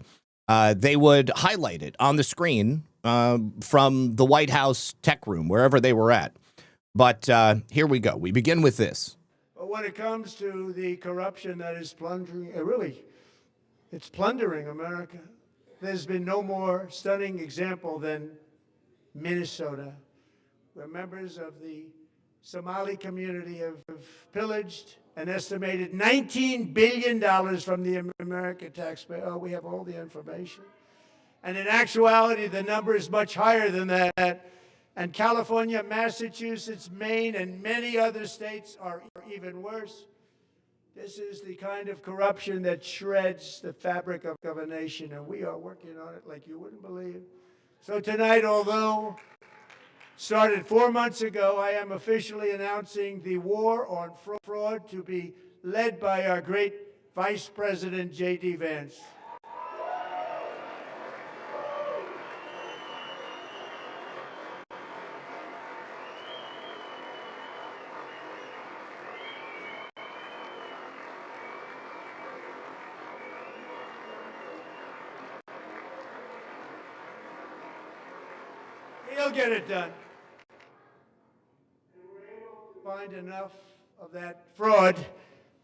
They would highlight it on the screen from the White House tech room, wherever they were at. But here we go. We begin with this. But when it comes to the corruption that is plundering, it's plundering America. There's been no more stunning example than Minnesota, where members of the Somali community have pillaged an estimated $19 billion from the American taxpayer. Oh, we have all the information. And in actuality, the number is much higher than that. And California, Massachusetts, Maine, and many other states are even worse. This is the kind of corruption that shreds the fabric of a nation, and we are working on it like you wouldn't believe. So tonight, although started 4 months ago, I am officially announcing the war on fraud to be led by our great Vice President J.D. Vance. He'll get it done. Find enough of that fraud,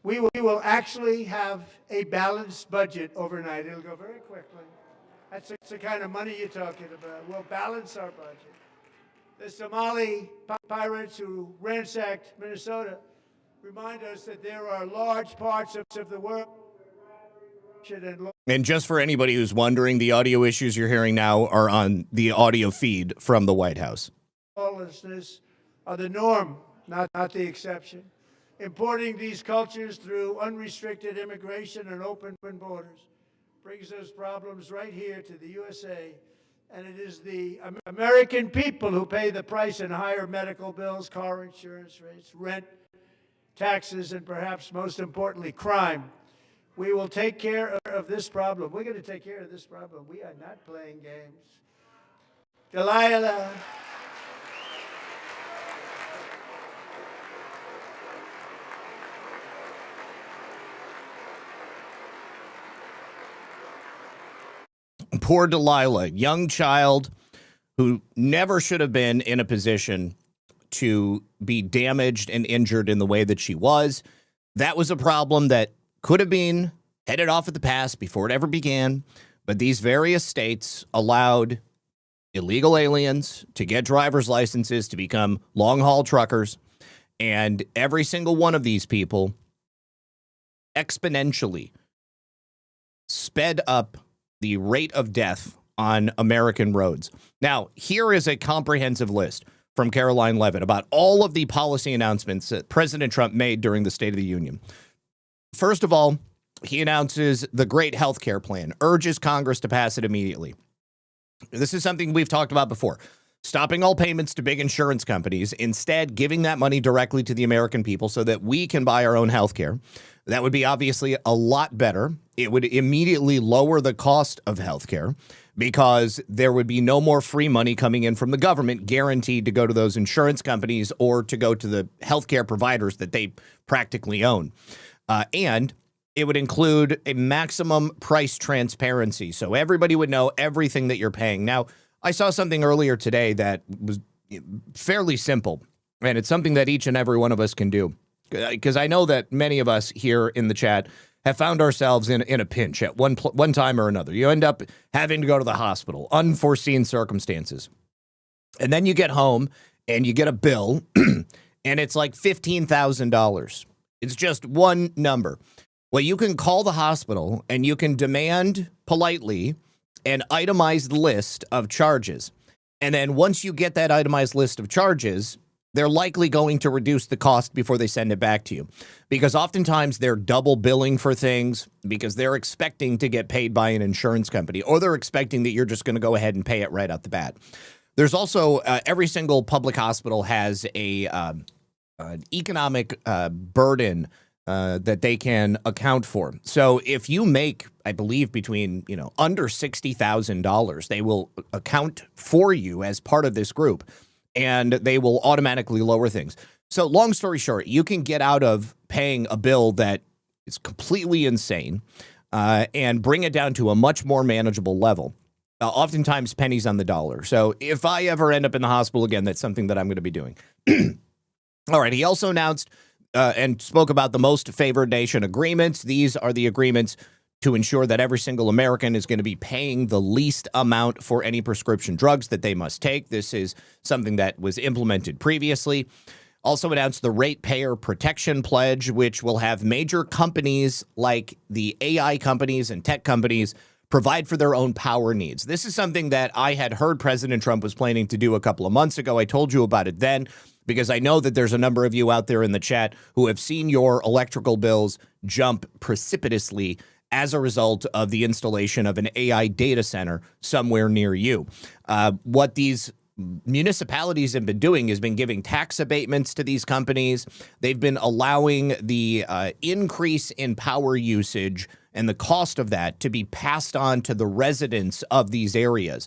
we will actually have a balanced budget overnight. It'll go very quickly. That's the kind of money you're talking about. We'll balance our budget. The Somali pirates who ransacked Minnesota remind us that there are large parts of the world. And just for anybody who's wondering, the audio issues you're hearing now are on the audio feed from the White House. Lawlessness are the norm, not the exception. Importing these cultures through unrestricted immigration and open borders brings those problems right here to the USA. And it is the American people who pay the price in higher medical bills, car insurance rates, rent, taxes, and perhaps most importantly, crime. We will take care of this problem. We're going to take care of this problem. We are not playing games. Delilah. Poor Delilah, young child who never should have been in a position to be damaged and injured in the way that she was. That was a problem that could have been headed off at the pass before it ever began, but these various states allowed illegal aliens to get driver's licenses to become long-haul truckers, and every single one of these people exponentially sped up the rate of death on American roads. Now, here is a comprehensive list from Caroline Levitt about all of the policy announcements that President Trump made during the State of the Union. First of all, he announces the great health care plan, urges Congress to pass it immediately. This is something we've talked about before. Stopping all payments to big insurance companies, instead giving that money directly to the American people so that we can buy our own health care. That would be obviously a lot better. It would immediately lower the cost of health care because there would be no more free money coming in from the government guaranteed to go to those insurance companies or to go to the healthcare providers that they practically own. And it would include a maximum price transparency, so everybody would know everything that you're paying. Now, I saw something earlier today that was fairly simple, and it's something that each and every one of us can do, because I know that many of us here in the chat have found ourselves in a pinch at one time or another. You end up having to go to the hospital, unforeseen circumstances, and then you get home and you get a bill, and it's like $15,000. It's just one number. Well, you can call the hospital and you can demand politely an itemized list of charges. And then once you get that itemized list of charges, they're likely going to reduce the cost before they send it back to you. Because oftentimes they're double billing for things because they're expecting to get paid by an insurance company, or they're expecting that you're just going to go ahead and pay it right out the bat. There's also every single public hospital has an economic burden that they can account for. So if you make, I believe, between, under $60,000, they will account for you as part of this group, and they will automatically lower things. So long story short, you can get out of paying a bill that is completely insane and bring it down to a much more manageable level. Oftentimes pennies on the dollar. So if I ever end up in the hospital again, that's something that I'm going to be doing. All right. He also announced and spoke about the most favored nation agreements. These are the agreements to ensure that every single American is going to be paying the least amount for any prescription drugs that they must take. This is something that was implemented previously. Also announced the Ratepayer Protection Pledge, which will have major companies like the AI companies and tech companies provide for their own power needs. This is something that I had heard President Trump was planning to do a couple of months ago. I told you about it then because I know that there's a number of you out there in the chat who have seen your electrical bills jump precipitously as a result of the installation of an AI data center somewhere near you. What these municipalities have been doing has been giving tax abatements to these companies. They've been allowing the increase in power usage and the cost of that to be passed on to the residents of these areas.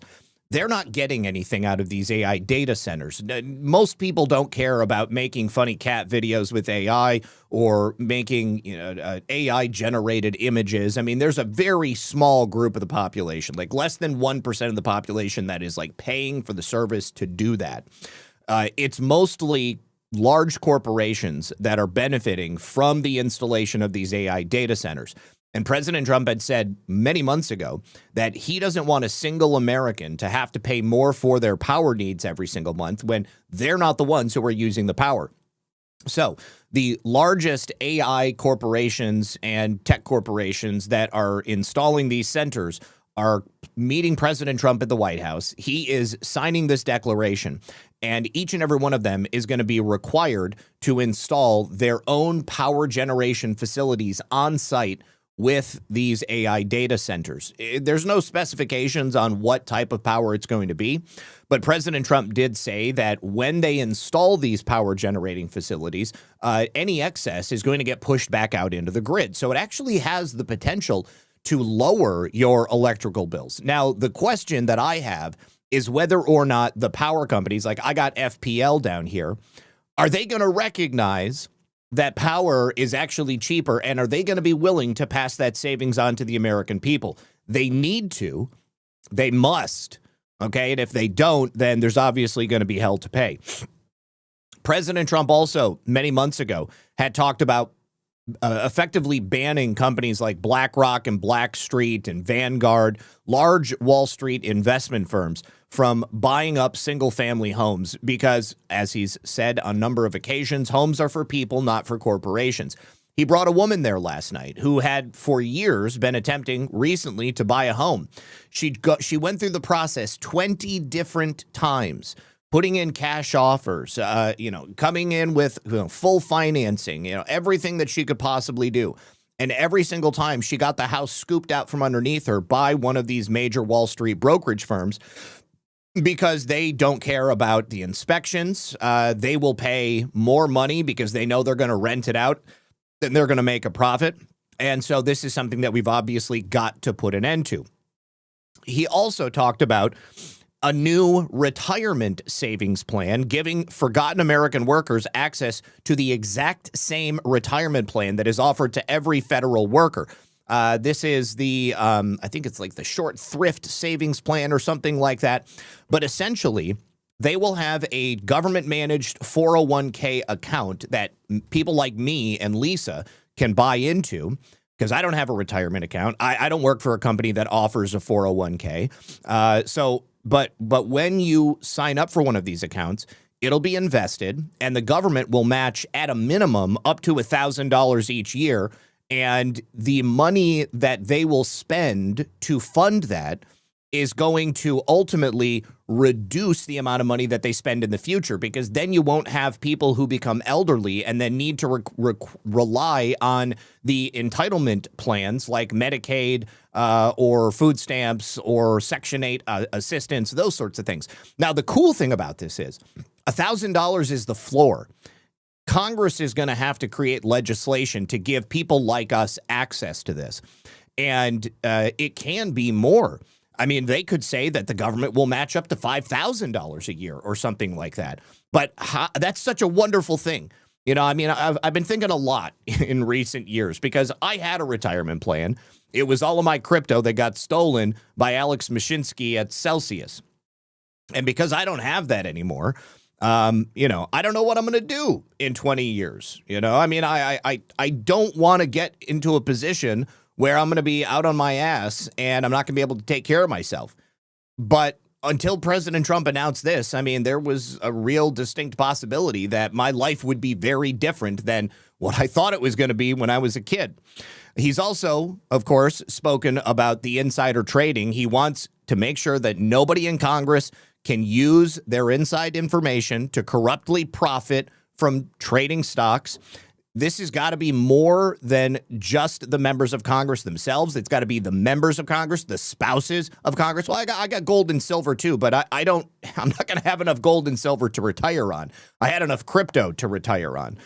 They're not getting anything out of these AI data centers. Most people don't care about making funny cat videos with AI or making AI-generated images. I mean, there's a very small group of the population, like less than 1% of the population that is like paying for the service to do that. It's mostly large corporations that are benefiting from the installation of these AI data centers. And President Trump had said many months ago that he doesn't want a single American to have to pay more for their power needs every single month when they're not the ones who are using the power. So the largest AI corporations and tech corporations that are installing these centers are meeting President Trump at the White House. He is signing this declaration, and each and every one of them is going to be required to install their own power generation facilities on site with these AI data centers. There's no specifications on what type of power it's going to be, but President Trump did say that when they install these power generating facilities, any excess is going to get pushed back out into the grid. So it actually has the potential to lower your electrical bills. Now, the question that I have is whether or not the power companies, like I got FPL down here, are they going to recognize that power is actually cheaper, and are they going to be willing to pass that savings on to the American people? They need to. They must. Okay? And if they don't, then there's obviously going to be hell to pay. President Trump also, many months ago, had talked about effectively banning companies like BlackRock and Blackstreet and Vanguard, large Wall Street investment firms, from buying up single-family homes because, as he's said on a number of occasions, homes are for people, not for corporations. He brought a woman there last night who had for years been attempting recently to buy a home. She went through the process 20 different times, putting in cash offers, coming in with full financing, everything that she could possibly do. And every single time she got the house scooped out from underneath her by one of these major Wall Street brokerage firms, because they don't care about the inspections. They will pay more money because they know they're going to rent it out, then they're going to make a profit. And so this is something that we've obviously got to put an end to. He also talked about a new retirement savings plan, giving forgotten American workers access to the exact same retirement plan that is offered to every federal worker. This is the, I think it's like the short thrift savings plan or something like that. But essentially, they will have a government-managed 401k account that people like me and Lisa can buy into, because I don't have a retirement account. I don't work for a company that offers a 401k. But when you sign up for one of these accounts, it'll be invested, and the government will match at a minimum up to $1,000 each year. And the money that they will spend to fund that is going to ultimately reduce the amount of money that they spend in the future, because then you won't have people who become elderly and then need to rely on the entitlement plans like Medicaid or food stamps or Section 8 assistance, those sorts of things. Now, the cool thing about this is $1,000 is the floor. Congress is going to have to create legislation to give people like us access to this. And it can be more. I mean, they could say that the government will match up to $5,000 a year or something like that. But that's such a wonderful thing. I mean, I've been thinking a lot in recent years because I had a retirement plan. It was all of my crypto that got stolen by Alex Mashinsky at Celsius. And because I don't have that anymore, I don't know what I'm going to do in 20 years. I mean, I don't want to get into a position where I'm going to be out on my ass and I'm not going to be able to take care of myself. But until President Trump announced this, I mean, there was a real distinct possibility that my life would be very different than what I thought it was going to be when I was a kid. He's also, of course, spoken about the insider trading. He wants to make sure that nobody in Congress can use their inside information to corruptly profit from trading stocks. This has got to be more than just the members of Congress themselves. It's got to be the members of Congress, the spouses of Congress. Well, I got gold and silver too, but I'm not going to have enough gold and silver to retire on. I had enough crypto to retire on.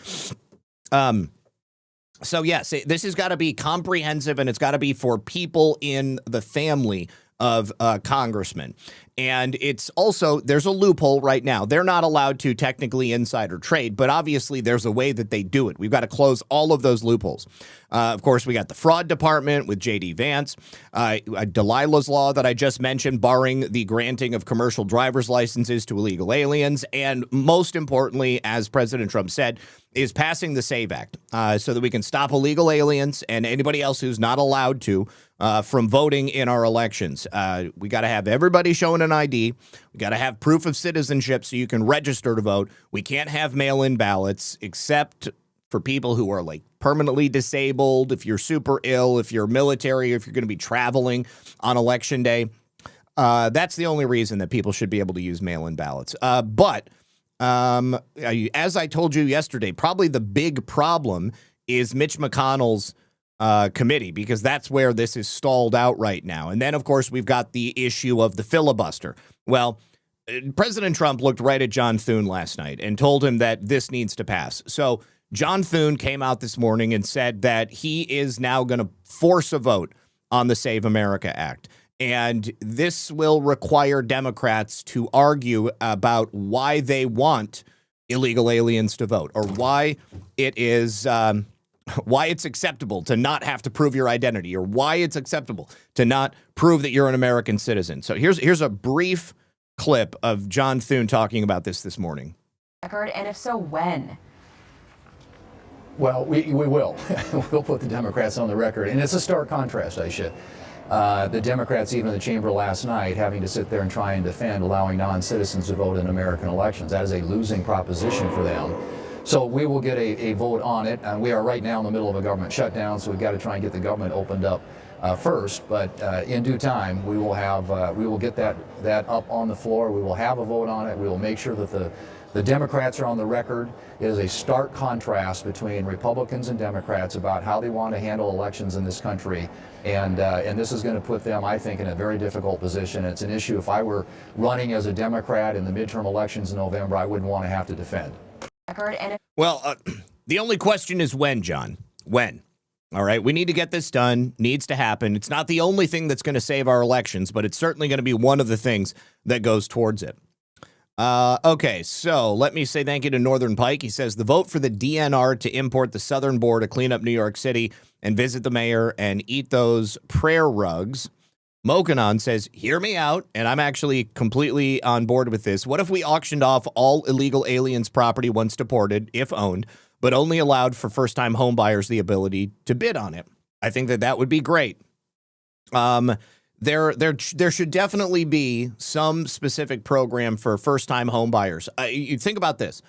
So yes, this has got to be comprehensive, and it's got to be for people in the family of congressmen. And it's also, there's a loophole right now. They're not allowed to technically insider trade, but obviously there's a way that they do it. We've got to close all of those loopholes. Of course, we got the fraud department with J.D. Vance, Delilah's law that I just mentioned, barring the granting of commercial driver's licenses to illegal aliens. And most importantly, as President Trump said, is passing the SAVE Act so that we can stop illegal aliens and anybody else who's not allowed to from voting in our elections. We got to have everybody showing an ID. We got to have proof of citizenship so you can register to vote. We can't have mail-in ballots except for people who are like permanently disabled, if you're super ill, if you're military, if you're going to be traveling on election day. That's the only reason that people should be able to use mail-in ballots. But as I told you yesterday, probably the big problem is Mitch McConnell's committee, because that's where this is stalled out right now. And then, of course, we've got the issue of the filibuster. Well, President Trump looked right at John Thune last night and told him that this needs to pass. So John Thune came out this morning and said that he is now going to force a vote on the Save America Act. And this will require Democrats to argue about why they want illegal aliens to vote, or why it is why it's acceptable to not have to prove your identity, or why it's acceptable to not prove that you're an American citizen. So here's a brief clip of John Thune talking about this morning. And if so, when? Well, we will. We'll put the Democrats on the record. And it's a stark contrast, Aisha. The Democrats, even in the chamber last night, having to sit there and try and defend allowing non-citizens to vote in American elections. That is a losing proposition for them. So we will get a vote on it. We are right now in the middle of a government shutdown, so we've got to try and get the government opened up first. But in due time, we will get that up on the floor. We will have a vote on it. We will make sure that the Democrats are on the record. It is a stark contrast between Republicans and Democrats about how they want to handle elections in this country. And this is going to put them, I think, in a very difficult position. It's an issue, if I were running as a Democrat in the midterm elections in November, I wouldn't want to have to defend. Well, the only question is when, John. When? All right, we need to get this done. Needs to happen. It's not the only thing that's going to save our elections, but it's certainly going to be one of the things that goes towards it. Okay, so let me say thank you to Northern Pike. He says the vote for the DNR to import the southern border to clean up New York City and visit the mayor and eat those prayer rugs. Mokanon says, hear me out, and I'm actually completely on board with this. What if we auctioned off all illegal aliens' property once deported, if owned, but only allowed for first-time homebuyers the ability to bid on it? I think that would be great. There should definitely be some specific program for first-time homebuyers. You think about this.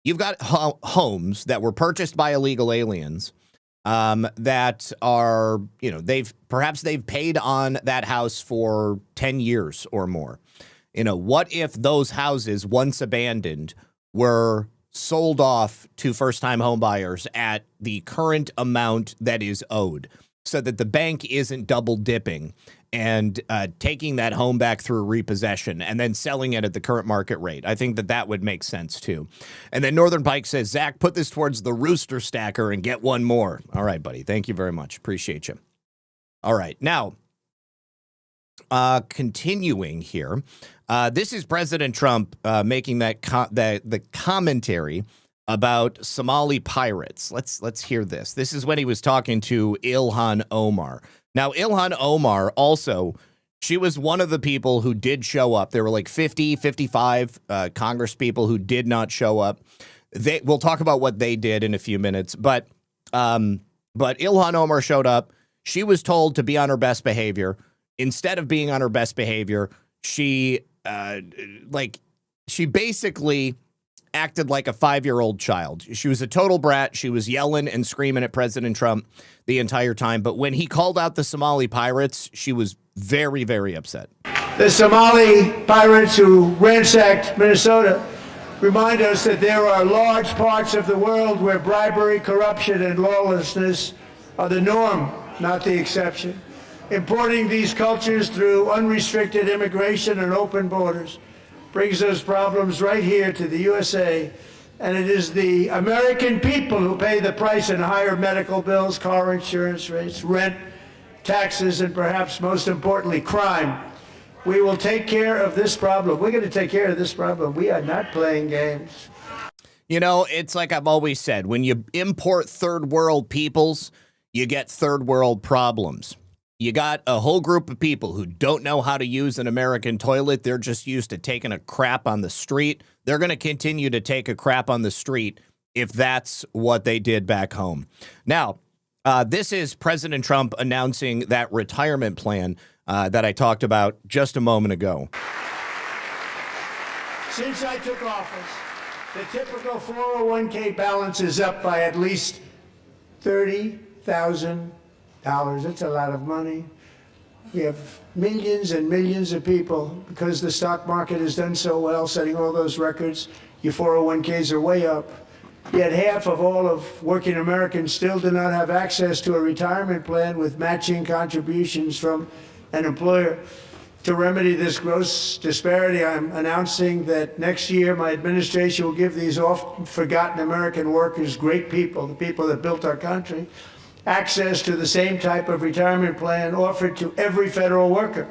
You've got homes that were purchased by illegal aliens that are, they've paid on that house for 10 years or more. What if those houses, once abandoned, were sold off to first-time homebuyers at the current amount that is owed, so that the bank isn't double dipping and taking that home back through repossession and then selling it at the current market rate? I think that would make sense too. And then Northern Pike says, Zach, put this towards the rooster stacker and get one more. All right, buddy. Thank you very much. Appreciate you. All right. Now, continuing here, this is President Trump making the commentary about Somali pirates. Let's hear this. This is when he was talking to Ilhan Omar. Now, Ilhan Omar also, she was one of the people who did show up. There were like 55 Congress people who did not show up. We'll talk about what they did in a few minutes. But Ilhan Omar showed up. She was told to be on her best behavior. Instead of being on her best behavior, she like she basically acted like a 5-year-old child. She was a total brat. She was yelling and screaming at President Trump the entire time. But when he called out the Somali pirates, she was very, very upset. The Somali pirates who ransacked Minnesota remind us that there are large parts of the world where bribery, corruption, and lawlessness are the norm, not the exception. Importing these cultures through unrestricted immigration and open borders brings those problems right here to the USA, and it is the American people who pay the price in higher medical bills, car insurance rates, rent, taxes, and perhaps most importantly, crime. We will take care of this problem. We're going to take care of this problem. We are not playing games. You know, it's like I've always said, when you import third world peoples, you get third world problems. You got a whole group of people who don't know how to use an American toilet. They're just used to taking a crap on the street. They're going to continue to take a crap on the street if that's what they did back home. Now, this is President Trump announcing that retirement plan that I talked about just a moment ago. Since I took office, the typical 401k balance is up by at least $30,000. That's a lot of money. We have millions and millions of people, because the stock market has done so well, setting all those records. Your 401ks are way up. Yet half of all of working Americans still do not have access to a retirement plan with matching contributions from an employer. To remedy this gross disparity, I'm announcing that next year my administration will give these oft-forgotten American workers, great people, the people that built our country, access to the same type of retirement plan offered to every federal worker.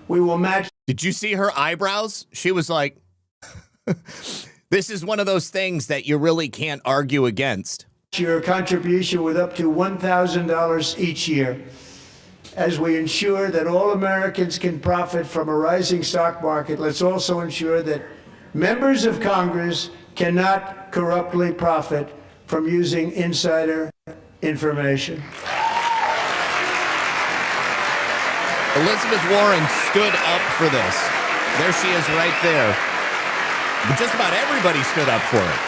We will match. Did you see her eyebrows? She was like, this is one of those things that you really can't argue against. Your contribution with up to $1,000 each year, as we ensure that all Americans can profit from a rising stock market. Let's also ensure that members of Congress cannot corruptly profit from using insider information. Elizabeth Warren stood up for this. There she is right there. But just about everybody stood up for it.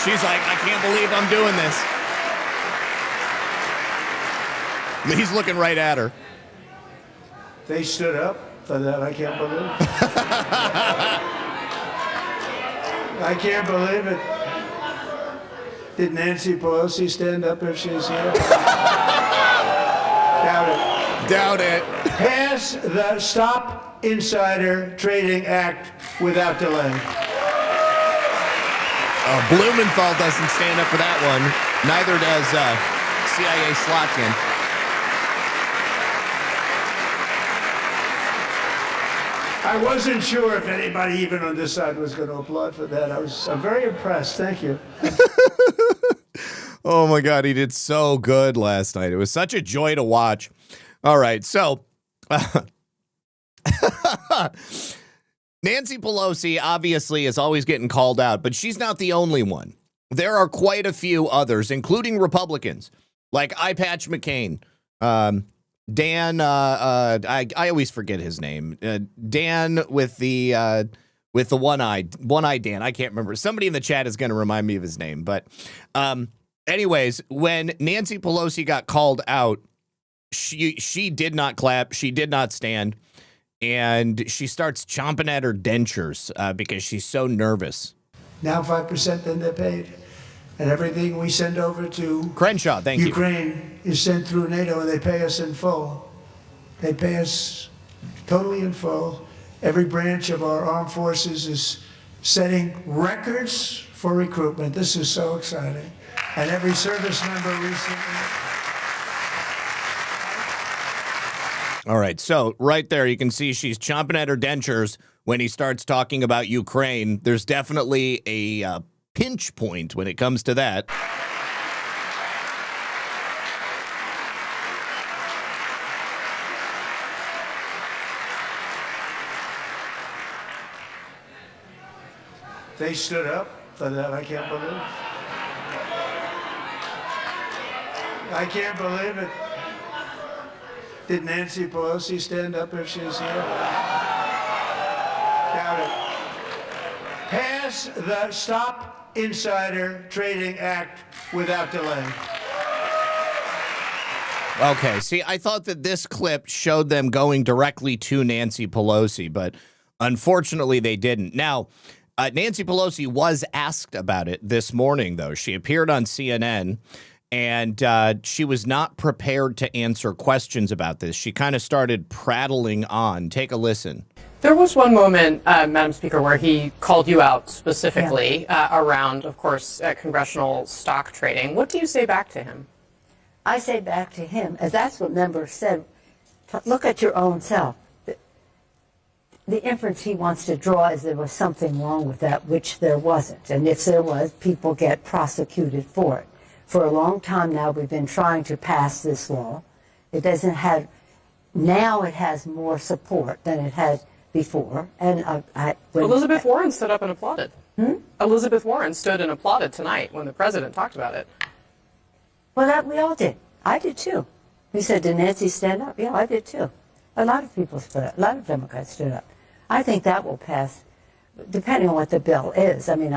She's like, I can't believe I'm doing this. He's looking right at her. They stood up for that. I can't believe it. I can't believe it. Did Nancy Pelosi stand up if she's here? Doubt it. Doubt it. Pass the Stop Insider Trading Act without delay. Blumenthal doesn't stand up for that one. Neither does CIA Slotkin. I wasn't sure if anybody even on this side was going to applaud for that. I'm very impressed. Thank you. Oh my God, he did so good last night. It was such a joy to watch. All right, so Nancy Pelosi obviously is always getting called out, but she's not the only one. There are quite a few others, including Republicans, like Eye Patch McCain, Dan, I always forget his name. Dan with the one eye Dan. I can't remember. Somebody in the chat is going to remind me of his name. But anyways, when Nancy Pelosi got called out, she did not clap. She did not stand. And she starts chomping at her dentures because she's so nervous. Now 5% then they're paid. And everything we send over to Crenshaw, thank you. Ukraine is sent through NATO, and they pay us in full. They pay us totally in full. Every branch of our armed forces is setting records for recruitment. This is so exciting. And every service member recently. All right, so right there you can see she's chomping at her dentures when he starts talking about Ukraine. There's definitely a pinch point when it comes to that. They stood up for that. I can't believe it. I can't believe it. Did Nancy Pelosi stand up if she's here? pass the Stop Insider Trading Act without delay. Okay, see, I thought that this clip showed them going directly to Nancy Pelosi, but unfortunately they didn't. Now, Nancy Pelosi was asked about it this morning, though. She appeared on CNN, and she was not prepared to answer questions about this. She kind of started prattling on. Take a listen. There was one moment, Madam Speaker, where he called you out specifically around, of course, congressional stock trading. What do you say back to him? I say back to him, as that's what members said, look at your own self. The inference he wants to draw is there was something wrong with that, which there wasn't. And if there was, people get prosecuted for it. For a long time now, we've been trying to pass this law. It doesn't have, now it has more support than it had before. And Elizabeth Warren stood up and applauded. Elizabeth Warren stood and applauded tonight when the president talked about it. Well, we all did. I did too. You said, did Nancy stand up? Yeah, I did too. A lot of people stood up. A lot of Democrats stood up. I think that will pass, depending on what the bill is. I mean,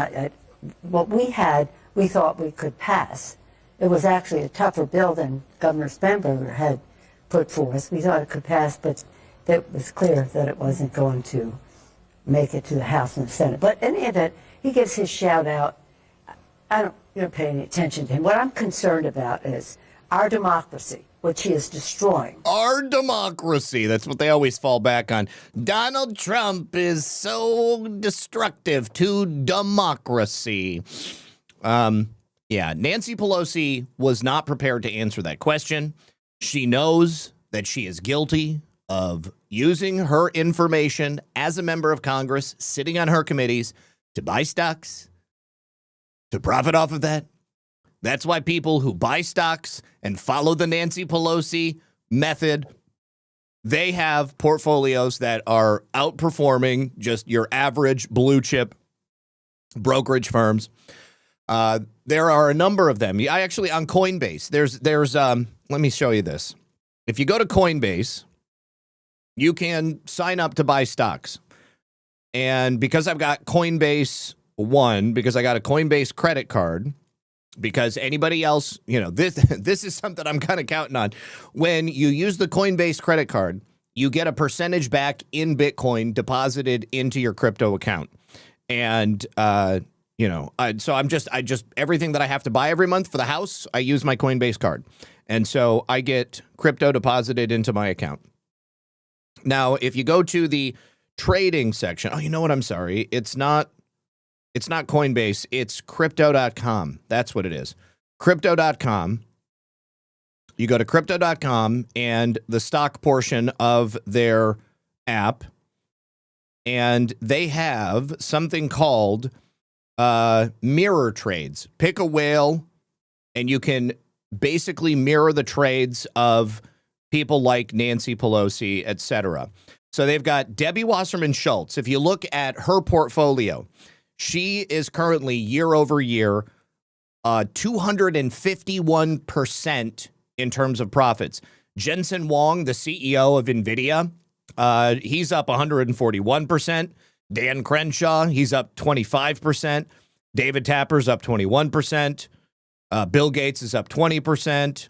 what we had, we thought we could pass. It was actually a tougher bill than Governor Spanberger had put forth. We thought it could pass, but it was clear that it wasn't going to make it to the House and the Senate. But in any event, he gives his shout out. I don't pay any attention to him. What I'm concerned about is our democracy, which he is destroying. Our democracy. That's what they always fall back on. Donald Trump is so destructive to democracy. Yeah, Nancy Pelosi was not prepared to answer that question. She knows that she is guilty of using her information as a member of Congress, sitting on her committees, to buy stocks, to profit off of that. That's why people who buy stocks and follow the Nancy Pelosi method, they have portfolios that are outperforming just your average blue chip brokerage firms. There are a number of them. I actually, on Coinbase, there's let me show you this. If you go to Coinbase, you can sign up to buy stocks. And because I've got Coinbase One, because I got a Coinbase credit card, because anybody else, this is something I'm kind of counting on. When you use the Coinbase credit card, you get a percentage back in Bitcoin deposited into your crypto account. And, so I just everything that I have to buy every month for the house, I use my Coinbase card. And so I get crypto deposited into my account. Now, if you go to the trading section, oh, you know what? I'm sorry. It's not Coinbase. It's crypto.com. That's what it is. Crypto.com. You go to crypto.com and the stock portion of their app, and they have something called mirror trades. Pick a whale, and you can basically mirror the trades of people like Nancy Pelosi, etc. So they've got Debbie Wasserman Schultz. If you look at her portfolio, she is currently year over year 251% in terms of profits. Jensen Huang, the CEO of NVIDIA, he's up 141%. Dan Crenshaw, he's up 25%. David Tapper's up 21%. Bill Gates is up 20%.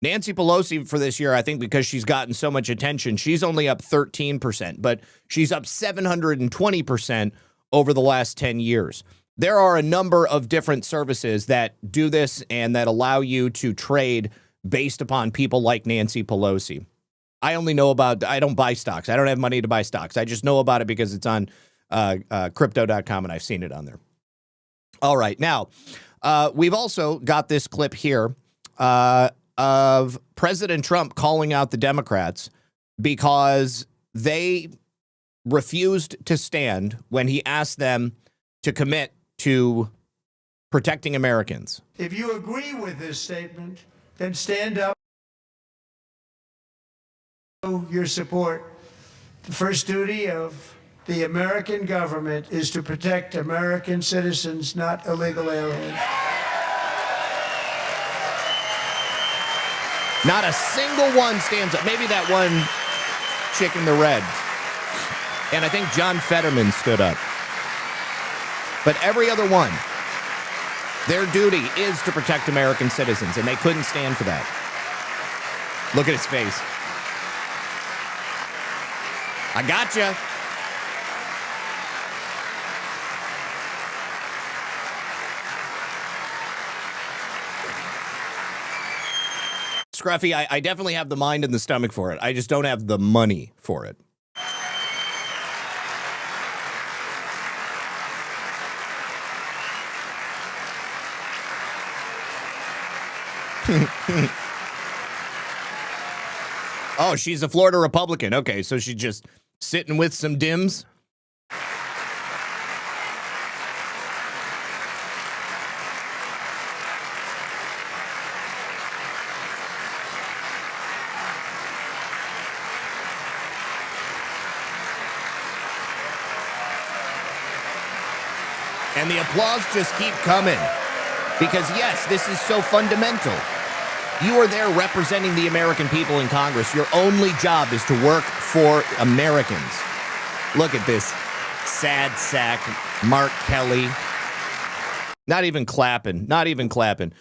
Nancy Pelosi for this year, I think because she's gotten so much attention, she's only up 13%, but she's up 720% over the last 10 years. There are a number of different services that do this and that allow you to trade based upon people like Nancy Pelosi. I don't buy stocks. I don't have money to buy stocks. I just know about it because it's on crypto.com and I've seen it on there. All right. Now, we've also got this clip here of President Trump calling out the Democrats because they refused to stand when he asked them to commit to protecting Americans. If you agree with this statement, then stand up. Your support. The first duty of the American government is to protect American citizens, not illegal aliens. Not a single one stands up. Maybe that one chick in the red. And I think John Fetterman stood up. But every other one, their duty is to protect American citizens, and they couldn't stand for that. Look at his face. I gotcha. Scruffy, I definitely have the mind and the stomach for it. I just don't have the money for it. Oh, she's a Florida Republican. Okay, so she's just sitting with some Dims. And the applause just keep coming. Because, yes, this is so fundamental. You are there representing the American people in Congress. Your only job is to work for Americans. Look at this sad sack, Mark Kelly. Not even clapping. Not even clapping.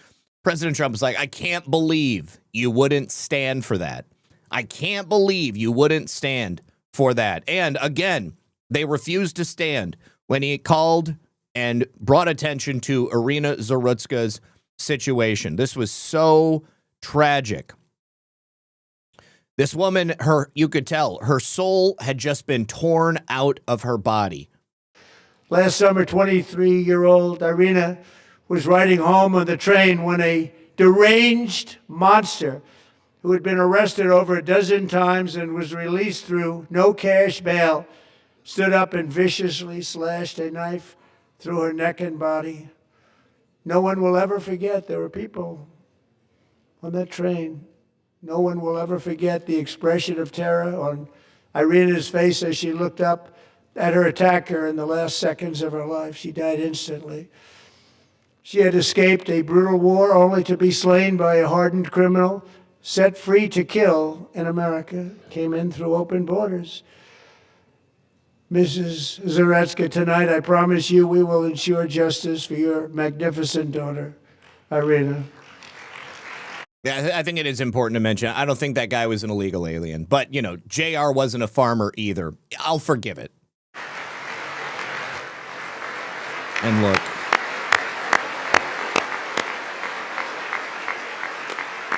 President Trump was like, I can't believe you wouldn't stand for that. I can't believe you wouldn't stand for that. And again, they refused to stand when he called and brought attention to Irina Zarutska's situation. This was so tragic. This woman, you could tell, her soul had just been torn out of her body. Last summer, 23-year-old Irina was riding home on the train when a deranged monster who had been arrested over a dozen times and was released through no cash bail stood up and viciously slashed a knife through her neck and body. No one will ever forget there were people on that train. No one will ever forget the expression of terror on Irina's face as she looked up at her attacker in the last seconds of her life. She died instantly. She had escaped a brutal war only to be slain by a hardened criminal set free to kill in America. Came in through open borders. Mrs. Zarutska, tonight I promise you we will ensure justice for your magnificent daughter, Irina. Yeah, I think it is important to mention, I don't think that guy was an illegal alien. But, you know, JR wasn't a farmer either. I'll forgive it. And look.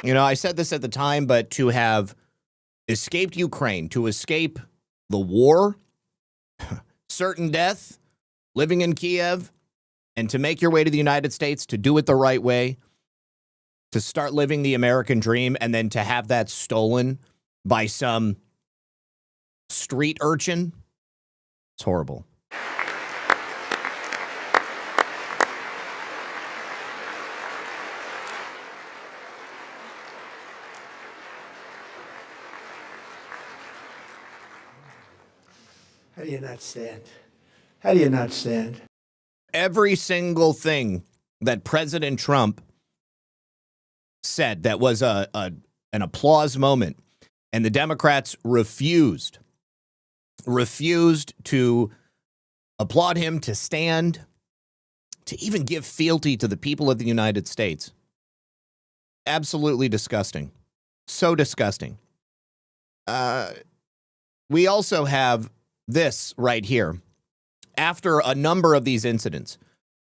You know, I said this at the time, but to have escaped Ukraine, to escape the war, certain death, living in Kiev, and to make your way to the United States, to do it the right way, to start living the American dream, and then to have that stolen by some street urchin, it's horrible. How do you not stand? How do you not stand? Every single thing that President Trump said that was an applause moment, and the Democrats refused to applaud him, to stand, to even give fealty to the people of the United States. Absolutely disgusting. So disgusting. We also have this right here. After a number of these incidents,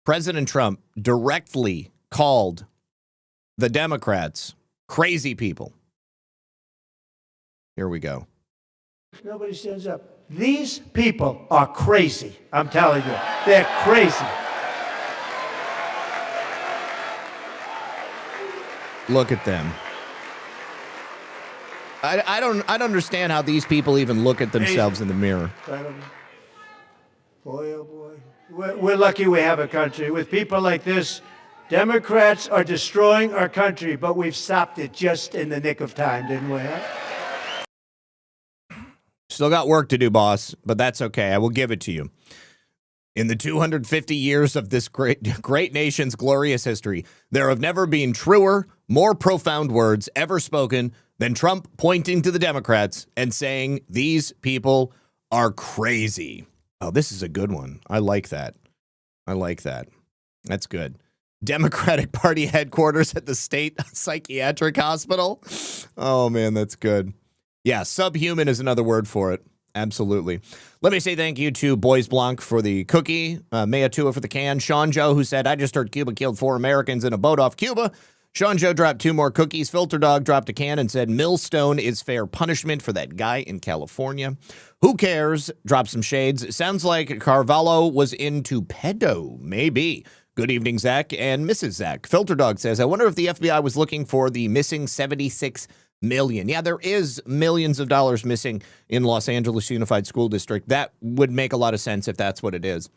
President Trump directly called the Democrats crazy people. Here we go. Nobody stands up. These people are crazy. I'm telling you, they're crazy. Look at them. I don't understand how these people even look at themselves in the mirror. Boy, oh boy. We're lucky we have a country. With people like this, Democrats are destroying our country, but we've stopped it just in the nick of time, didn't we? Huh? Still got work to do, boss, but that's okay. I will give it to you. In the 250 years of this great nation's glorious history, there have never been truer, more profound words ever spoken than Trump pointing to the Democrats and saying, these people are crazy. Oh, this is a good one. I like that. I like that. That's good. Democratic Party headquarters at the state psychiatric hospital. Oh, man, that's good. Yeah, subhuman is another word for it. Absolutely. Let me say thank you to Boys Blanc for the cookie, Mea Tua for the can, Sean Joe, who said, I just heard Cuba killed 4 Americans in a boat off Cuba. Sean Joe dropped 2 more cookies. Filter Dog dropped a can and said, millstone is fair punishment for that guy in California. Who cares? Drop some shades. Sounds like Carvalho was into pedo. Maybe. Good evening, Zach and Mrs. Zach. Filter Dog says, I wonder if the FBI was looking for the missing 76 million. Yeah, there is millions of dollars missing in Los Angeles Unified School District. That would make a lot of sense if that's what it is.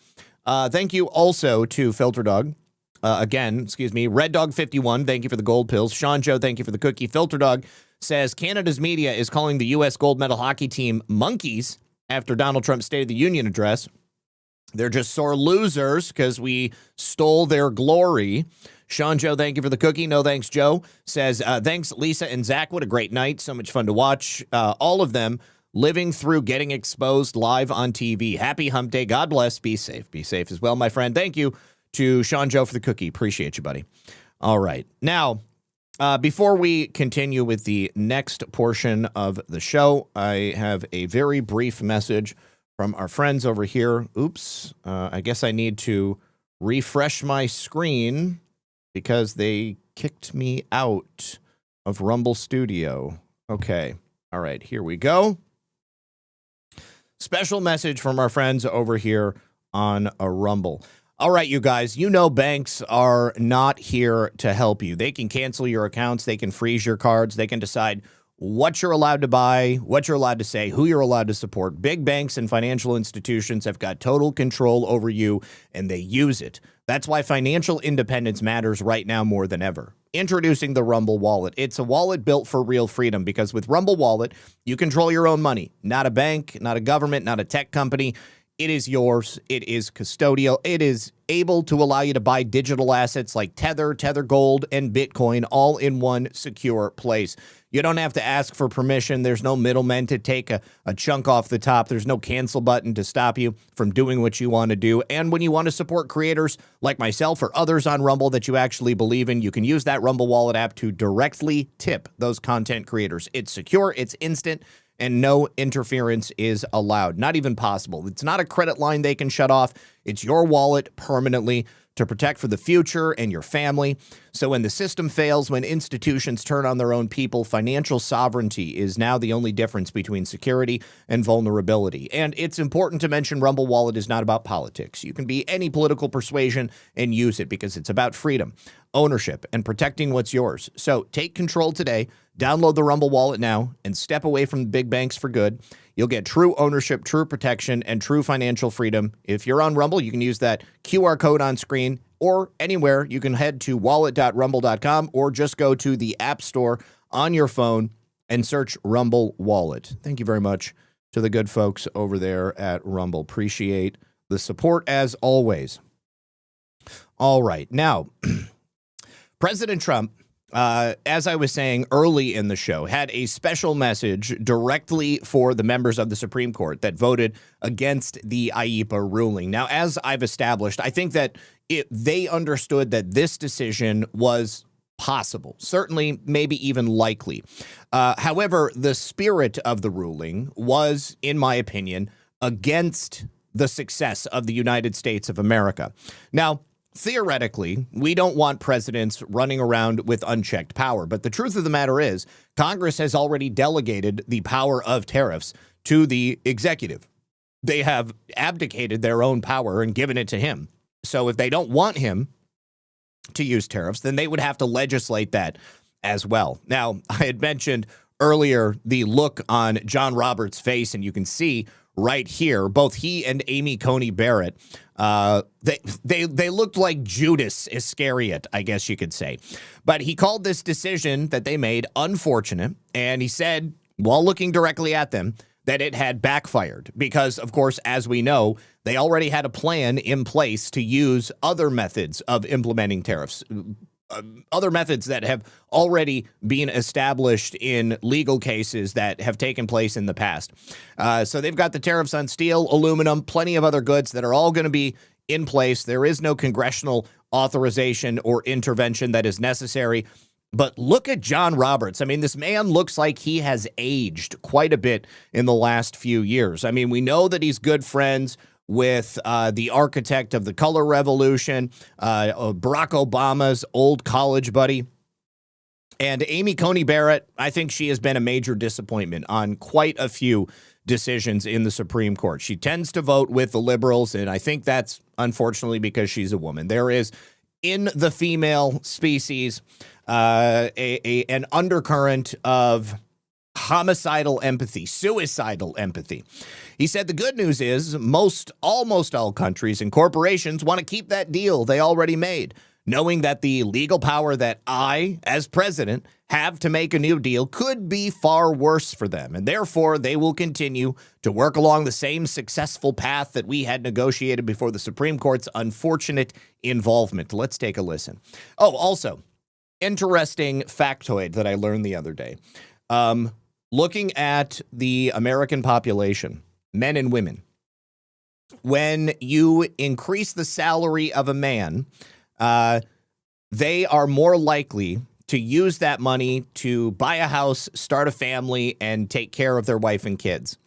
Thank you also to Filter Dog. Red Dog 51, thank you for the gold pills. Sean Joe, thank you for the cookie. Filter Dog says Canada's media is calling the U.S. gold medal hockey team monkeys after Donald Trump's State of the Union address. They're just sore losers because we stole their glory. Sean Joe, thank you for the cookie. No thanks, Joe. Says, thanks, Lisa and Zach. What a great night. So much fun to watch. All of them living through getting exposed live on TV. Happy hump day. God bless. Be safe. Be safe as well, my friend. Thank you to Sean Joe for the cookie. Appreciate you, buddy. All right. Now, before we continue with the next portion of the show, I have a very brief message from our friends over here. Oops. I guess I need to refresh my screen because they kicked me out of Rumble Studio. Okay. All right. Here we go. Special message from our friends over here on a Rumble. All right, you guys, you know banks are not here to help you. They can cancel your accounts. They can freeze your cards. They can decide what you're allowed to buy, what you're allowed to say, who you're allowed to support. Big banks and financial institutions have got total control over you, and they use it. That's why financial independence matters right now more than ever. Introducing the Rumble Wallet. It's a wallet built for real freedom because with Rumble Wallet, you control your own money. Not a bank, not a government, not a tech company. It is yours. It is custodial. It is able to allow you to buy digital assets like Tether, Tether Gold, and Bitcoin all in one secure place. You don't have to ask for permission. There's no middlemen to take a chunk off the top. There's no cancel button to stop you from doing what you want to do. And when you want to support creators like myself or others on Rumble that you actually believe in, you can use that Rumble Wallet app to directly tip those content creators. It's secure, it's instant, and no interference is allowed. Not even possible. It's not a credit line they can shut off. It's your wallet permanently to protect for the future and your family. So when the system fails, when institutions turn on their own people, financial sovereignty is now the only difference between security and vulnerability. And it's important to mention Rumble Wallet is not about politics. You can be any political persuasion and use it because it's about freedom, ownership, and protecting what's yours. So take control today. Download the Rumble Wallet now and step away from the big banks for good. You'll get true ownership, true protection, and true financial freedom. If you're on Rumble, you can use that QR code on screen or anywhere. You can head to wallet.rumble.com or just go to the App Store on your phone and search Rumble Wallet. Thank you very much to the good folks over there at Rumble. Appreciate the support as always. All right. Now, President Trump, as I was saying early in the show, had a special message directly for the members of the Supreme Court that voted against the IEPA ruling. Now, as I've established, I think that they understood that this decision was possible, certainly, maybe even likely. However, the spirit of the ruling was, in my opinion, against the success of the United States of America. Now, theoretically, we don't want presidents running around with unchecked power. But the truth of the matter is, Congress has already delegated the power of tariffs to the executive. They have abdicated their own power and given it to him. So if they don't want him to use tariffs, then they would have to legislate that as well. Now, I had mentioned earlier the look on John Roberts' face, and you can see right here, both he and Amy Coney Barrett, they looked like Judas Iscariot, I guess you could say. But he called this decision that they made unfortunate, and he said, while looking directly at them, that it had backfired because, of course, as we know, they already had a plan in place to use other methods of implementing tariffs, other methods that have already been established in legal cases that have taken place in the past. So they've got the tariffs on steel, aluminum, plenty of other goods that are all going to be in place. There is no congressional authorization or intervention that is necessary. But look at John Roberts. I mean, this man looks like he has aged quite a bit in the last few years. I mean, we know that he's good friends with the architect of the color revolution, Barack Obama's old college buddy. And Amy Coney Barrett, I think she has been a major disappointment on quite a few decisions in the Supreme Court. She tends to vote with the liberals, and I think that's unfortunately because she's a woman. There is, in the female species, an undercurrent of homicidal empathy, suicidal empathy. He said the good news is almost all countries and corporations want to keep that deal they already made, knowing that the legal power that I, as president, have to make a new deal could be far worse for them, and therefore they will continue to work along the same successful path that we had negotiated before the Supreme Court's unfortunate involvement. Let's take a listen. Oh, also, interesting factoid that I learned the other day. Looking at the American population, men and women, when you increase the salary of a man, they are more likely to use that money to buy a house, start a family, and take care of their wife and kids.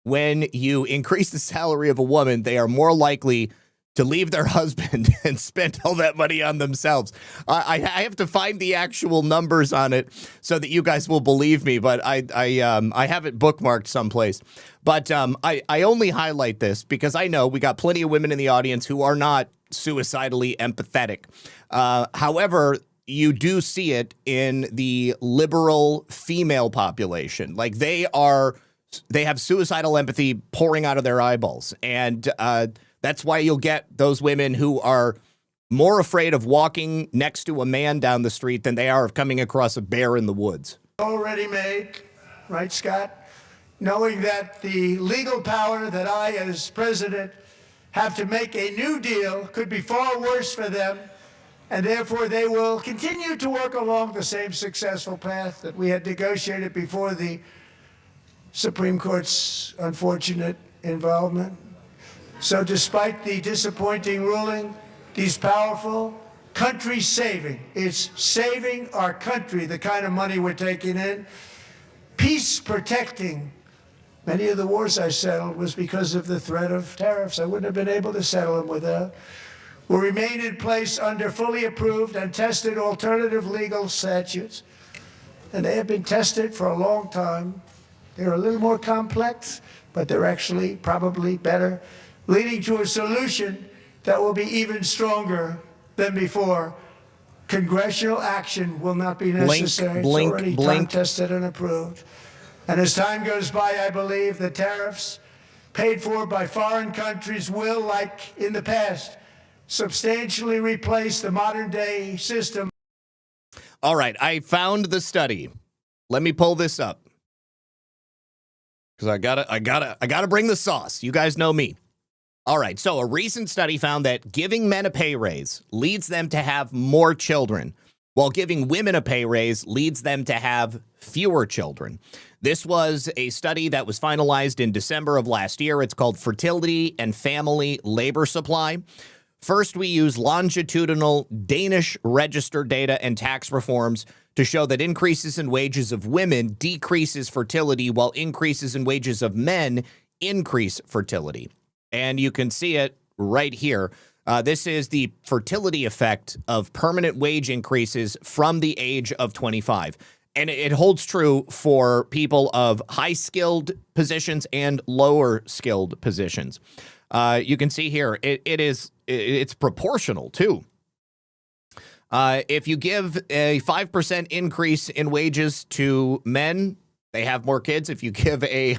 When you increase the salary of a woman, they are more likely to leave their husband and spend all that money on themselves. I have to find the actual numbers on it so that you guys will believe me, but I have it bookmarked someplace. But I only highlight this because I know we got plenty of women in the audience who are not suicidally empathetic. However, you do see it in the liberal female population. Like they have suicidal empathy pouring out of their eyeballs. And that's why you'll get those women who are more afraid of walking next to a man down the street than they are of coming across a bear in the woods. Already made, right, Scott? Knowing that the legal power that I, as president, have to make a new deal could be far worse for them, and therefore they will continue to work along the same successful path that we had negotiated before the Supreme Court's unfortunate involvement. So despite the disappointing ruling, these powerful, country-saving, it's saving our country, the kind of money we're taking in, peace-protecting. Many of the wars I settled was because of the threat of tariffs. I wouldn't have been able to settle them without. Will remain in place under fully approved and tested alternative legal statutes. And they have been tested for a long time. They're a little more complex, but they're actually probably better, leading to a solution that will be even stronger than before. Congressional action will not be necessary. It's already time-tested and approved. And as time goes by, I believe the tariffs paid for by foreign countries will, like in the past, substantially replace the modern-day system. All right, I found the study. Let me pull this up because I gotta bring the sauce. You guys know me. All right, so a recent study found that giving men a pay raise leads them to have more children, while giving women a pay raise leads them to have fewer children. This was a study that was finalized in December of last year. It's called Fertility and Family Labor Supply. First, we use longitudinal Danish register data and tax reforms to show that increases in wages of women decreases fertility, while increases in wages of men increase fertility. And you can see it right here. This is the fertility effect of permanent wage increases from the age of 25. And it holds true for people of high-skilled positions and lower-skilled positions. You can see here, it's proportional, too. If you give a 5% increase in wages to men, they have more kids. If you give a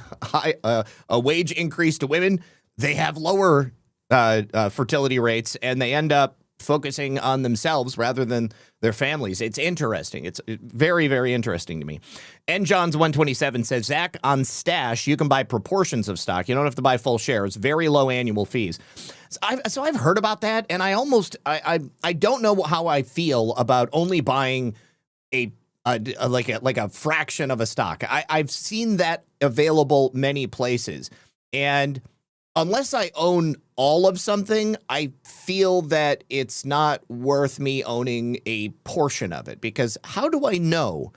wage increase to women, they have lower fertility rates, and they end up focusing on themselves rather than their families. It's interesting. It's very, very interesting to me. And John's 127 says, Zach, on Stash, you can buy proportions of stock. You don't have to buy full shares. Very low annual fees. So I've heard about that, and I don't know how I feel about only buying like a fraction of a stock. I've seen that available many places, and unless I own all of something, I feel that it's not worth me owning a portion of it, because how do I know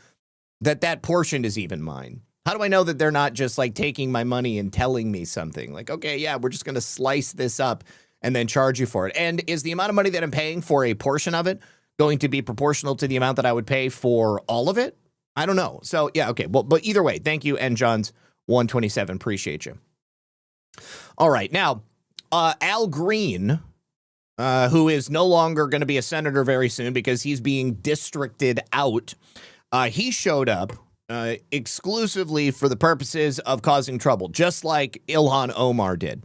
that that portion is even mine? How do I know that they're not just like taking my money and telling me something like, okay, yeah, we're just going to slice this up and then charge you for it? And is the amount of money that I'm paying for a portion of it going to be proportional to the amount that I would pay for all of it? I don't know. So yeah, okay. Well, but either way, thank you, N. Johns 127. Appreciate you. All right. Now, Al Green, who is no longer going to be a senator very soon because he's being districted out, he showed up exclusively for the purposes of causing trouble, just like Ilhan Omar did.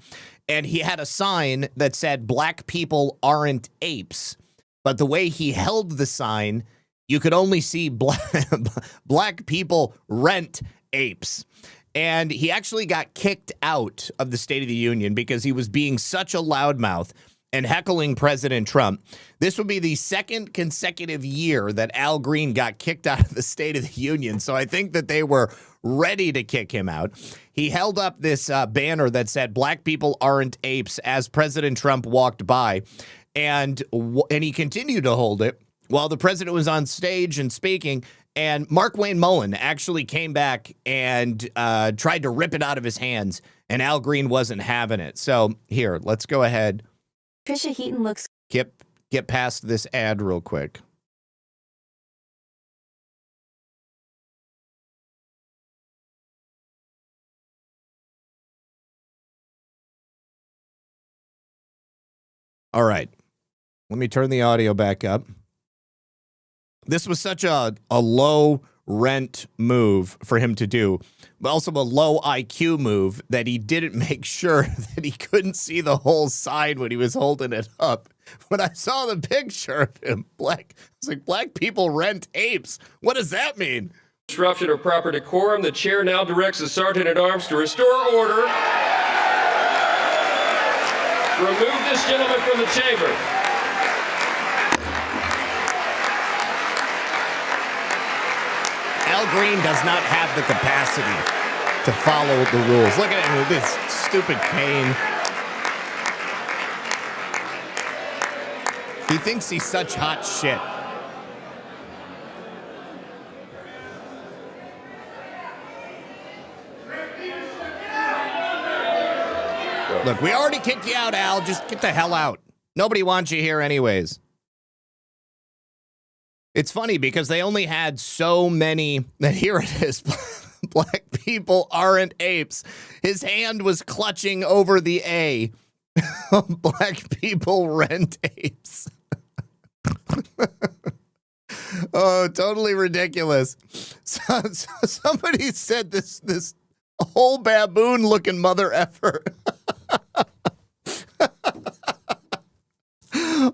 And he had a sign that said, "Black people aren't apes." But the way he held the sign, you could only see black people rent apes. And he actually got kicked out of the State of the Union because he was being such a loudmouth and heckling President Trump. This would be the second consecutive year that Al Green got kicked out of the State of the Union. So I think that they were ready to kick him out. He held up this banner that said, "Black people aren't apes," as President Trump walked by. And he continued to hold it while the president was on stage and speaking. And Mark Wayne Mullen actually came back and tried to rip it out of his hands. And Al Green wasn't having it. So here, let's go ahead. Trisha Heaton looks... Get past this ad real quick. All right. Let me turn the audio back up. This was such a low rent move for him to do, but also a low IQ move that he didn't make sure that he couldn't see the whole side when he was holding it up. When I saw the picture of him, I was like, "Black people rent apes." What does that mean? Disruption of proper decorum. The chair now directs the sergeant at arms to restore order. Remove this gentleman from the chamber. Al Green does not have the capacity to follow the rules. Look at him with this stupid cane. He thinks he's such hot shit. Look, we already kicked you out, Al. Just get the hell out. Nobody wants you here anyways. It's funny because they only had so many. Here it is. Black people aren't apes. His hand was clutching over the A. Black people rent apes. Oh, totally ridiculous. So somebody said this whole baboon-looking mother effer.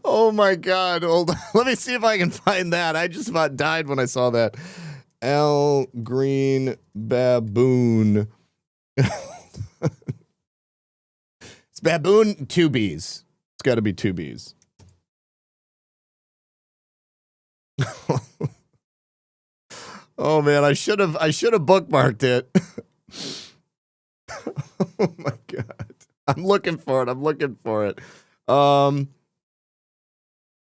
Oh my God. Hold on. Let me see if I can find that. I just about died when I saw that. Al Green baboon. It's baboon, 2 B's. It's got to be 2 B's. Oh man, I should have bookmarked it. Oh my God. I'm looking for it.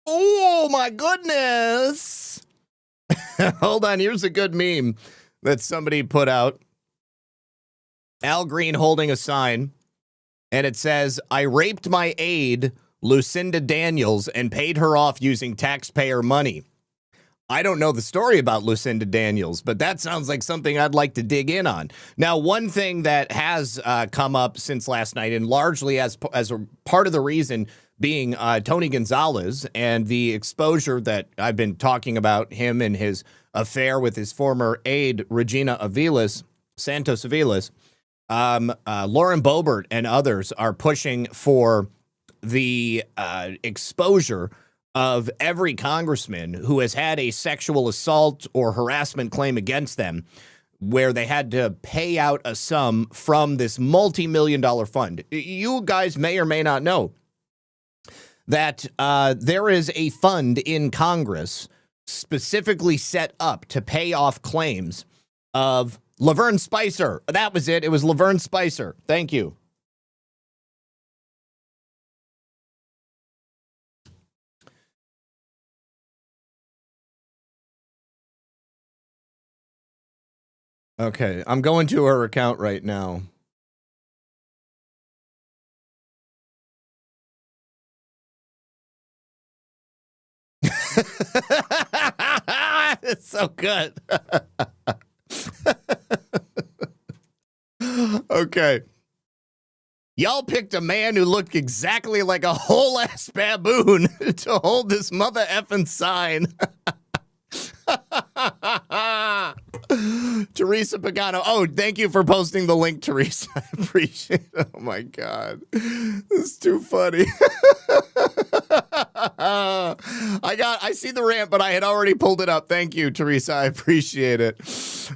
Oh my goodness. Hold on, here's a good meme that somebody put out. Al Green holding a sign, and it says, "I raped my aide, Lucinda Daniels, and paid her off using taxpayer money." I don't know the story about Lucinda Daniels, but that sounds like something I'd like to dig in on. Now, one thing that has come up since last night, and largely as a part of the reason being Tony Gonzalez and the exposure that I've been talking about him and his affair with his former aide, Regina Santos Aviles, Lauren Boebert and others are pushing for the exposure of every congressman who has had a sexual assault or harassment claim against them, where they had to pay out a sum from this multi-million-dollar fund. You guys may or may not know that there is a fund in Congress specifically set up to pay off claims of Laverne Spicer. That was it. It was Laverne Spicer. Thank you. Okay, I'm going to her account right now. It's so good. Okay. Y'all picked a man who looked exactly like a whole ass baboon to hold this mother effing sign. Teresa Pagano. Oh, thank you for posting the link, Teresa. I appreciate it. Oh my God. This is too funny. I see the rant, but I had already pulled it up. Thank you, Teresa. I appreciate it.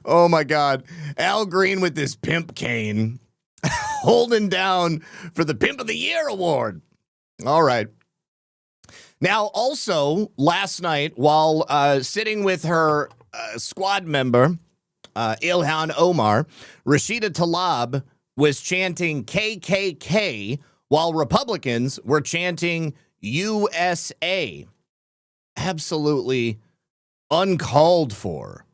Oh my God. Al Green with this pimp cane. Holding down for the Pimp of the Year award. All right. Now, also, last night, while sitting with her squad member, Ilhan Omar, Rashida Tlaib was chanting KKK while Republicans were chanting USA. Absolutely uncalled for.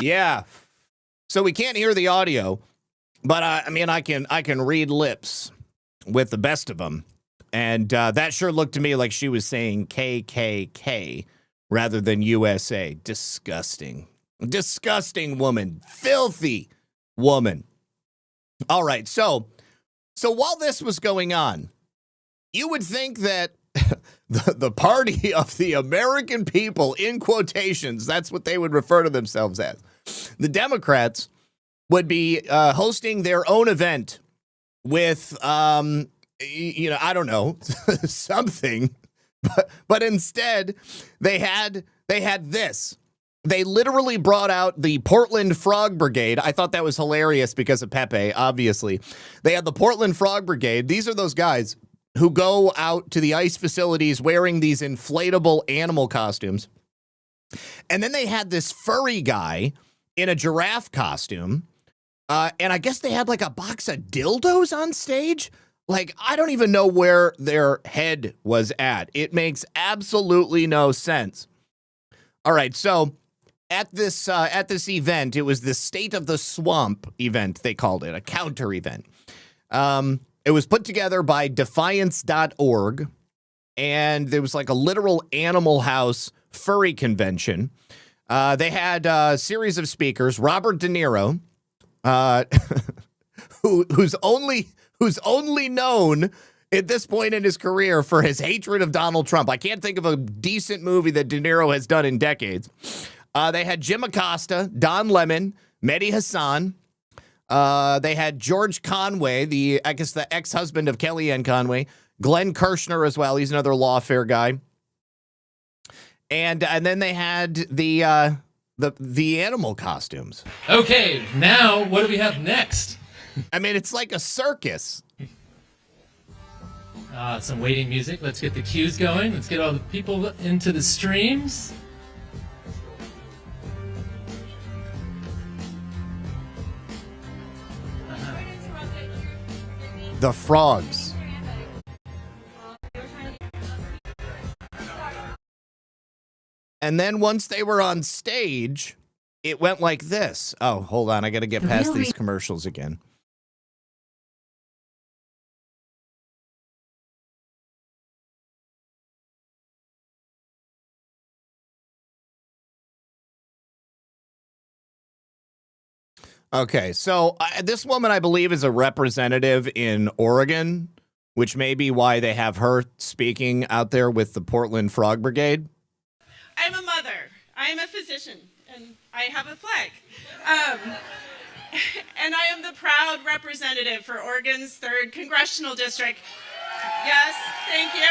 Yeah. So we can't hear the audio, but I mean, I can read lips with the best of them. And that sure looked to me like she was saying KKK rather than USA. Disgusting. Disgusting woman. Filthy woman. All right. So while this was going on, you would think that the party of the American people, in quotations, that's what they would refer to themselves as. The Democrats would be hosting their own event with, I don't know, something. But instead, they had this. They literally brought out the Portland Frog Brigade. I thought that was hilarious because of Pepe, obviously. They had the Portland Frog Brigade. These are those guys who go out to the ice facilities wearing these inflatable animal costumes. And then they had this furry guy in a giraffe costume. And I guess they had like a box of dildos on stage. Like, I don't even know where their head was at. It makes absolutely no sense. All right, so at this event, it was the State of the Swamp event, they called it, a counter event. It was put together by Defiance.org, and there was like a literal Animal House furry convention. They had a series of speakers. Robert De Niro, who's only known at this point in his career for his hatred of Donald Trump. I can't think of a decent movie that De Niro has done in decades. They had Jim Acosta, Don Lemon, Mehdi Hassan. They had George Conway, the ex-husband of Kellyanne Conway. Glenn Kirshner as well. He's another lawfare guy. And then they had the animal costumes. Okay, now what do we have next? I mean, it's like a circus. Some waiting music. Let's get the cues going. Let's get all the people into the streams. The frogs. And then once they were on stage, it went like this. Oh, hold on. I got to get past these commercials again. Okay, so this woman, I believe, is a representative in Oregon, which may be why they have her speaking out there with the Portland Frog Brigade. I'm a mother. I'm a physician, and I have a flag. And I am the proud representative for Oregon's 3rd Congressional District. Yes, thank you.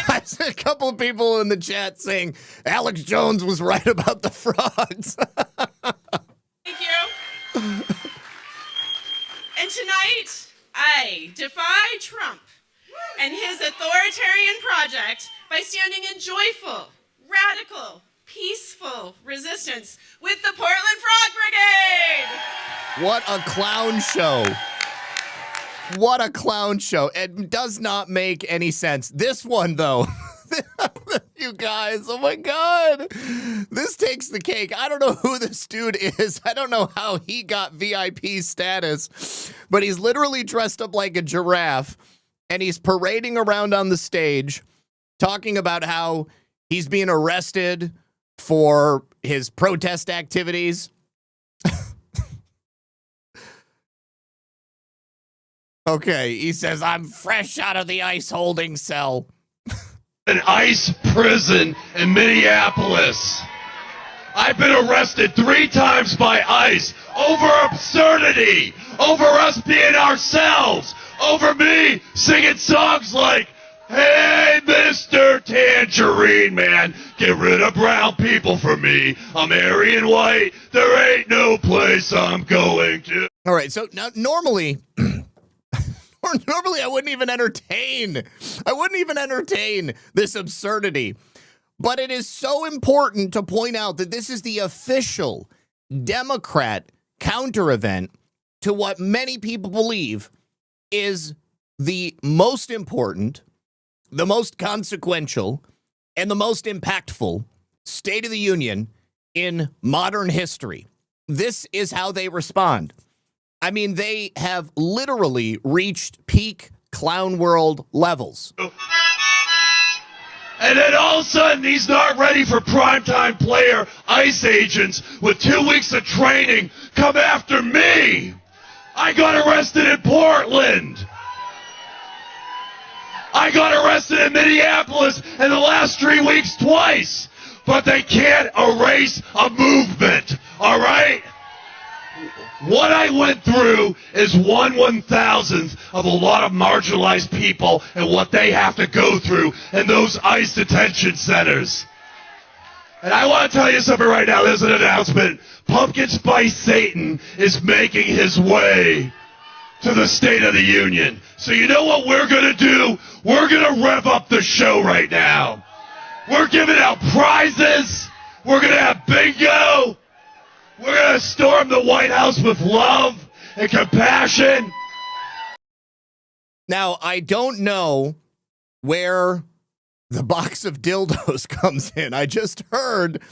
I see a couple of people in the chat saying Alex Jones was right about the frogs. Thank you. And tonight, I defy Trump and his authoritarian project by standing in joyful, radical, peaceful resistance with the Portland Frog Brigade. What a clown show. What a clown show. It does not make any sense. This one, though, you guys, oh my God. This takes the cake. I don't know who this dude is. I don't know how he got VIP status, but he's literally dressed up like a giraffe, and he's parading around on the stage talking about how he's being arrested for his protest activities. Okay, he says, I'm fresh out of the ICE holding cell. An ICE prison in Minneapolis. I've been arrested 3 times by ICE over absurdity, over us being ourselves, over me singing songs like, hey, Mr. Tangerine Man, get rid of brown people for me. I'm Aryan white. There ain't no place I'm going to. All right, so now normally I wouldn't even entertain this absurdity. But it is so important to point out that this is the official Democrat counter event to what many people believe is the most important, the most consequential, and the most impactful State of the Union in modern history. This is how they respond. I mean, they have literally reached peak clown world levels. And then all of a sudden, he's not ready for primetime player ICE agents with 2 weeks of training come after me. I got arrested in Portland. I got arrested in Minneapolis in the last 3 weeks twice. But they can't erase a movement, all right? What I went through is 1/1000th of a lot of marginalized people and what they have to go through in those ICE detention centers. And I want to tell you something right now. There's an announcement. Pumpkin Spice Satan is making his way to the State of the Union. So you know what we're going to do? We're going to rev up the show right now. We're giving out prizes. We're going to have bingo. We're going to storm the White House with love and compassion. Now, I don't know where the box of dildos comes in. I just heard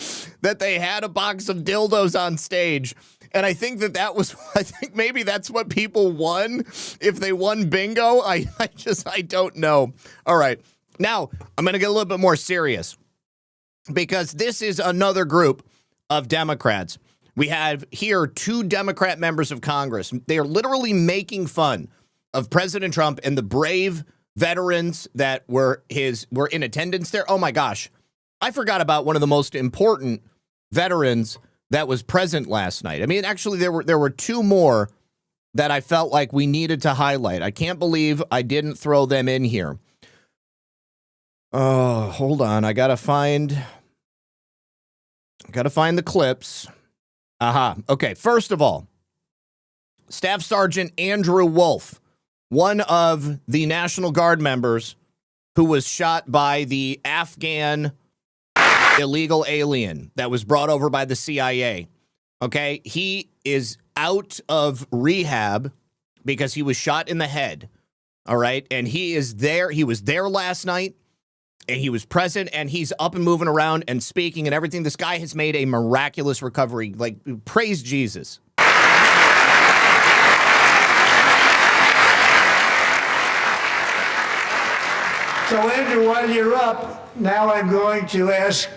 that they had a box of dildos on stage. And I think I think maybe that's what people won if they won bingo. I don't know. All right. Now, I'm going to get a little bit more serious because this is another group of Democrats. We have here 2 Democrat members of Congress. They are literally making fun of President Trump and the brave veterans that were in attendance there. Oh my gosh. I forgot about one of the most important veterans that was present last night. I mean, actually there were 2 more that I felt like we needed to highlight. I can't believe I didn't throw them in here. Oh, hold on. I got to find the clips. Okay, first of all, Staff Sergeant Andrew Wolf, one of the National Guard members who was shot by the Afghan illegal alien that was brought over by the CIA. Okay, he is out of rehab because he was shot in the head. All right, and he is there. He was there last night. And he was present, and he's up and moving around and speaking and everything. This guy has made a miraculous recovery. Like, praise Jesus. So, Andrew, while you're up, now I'm going to ask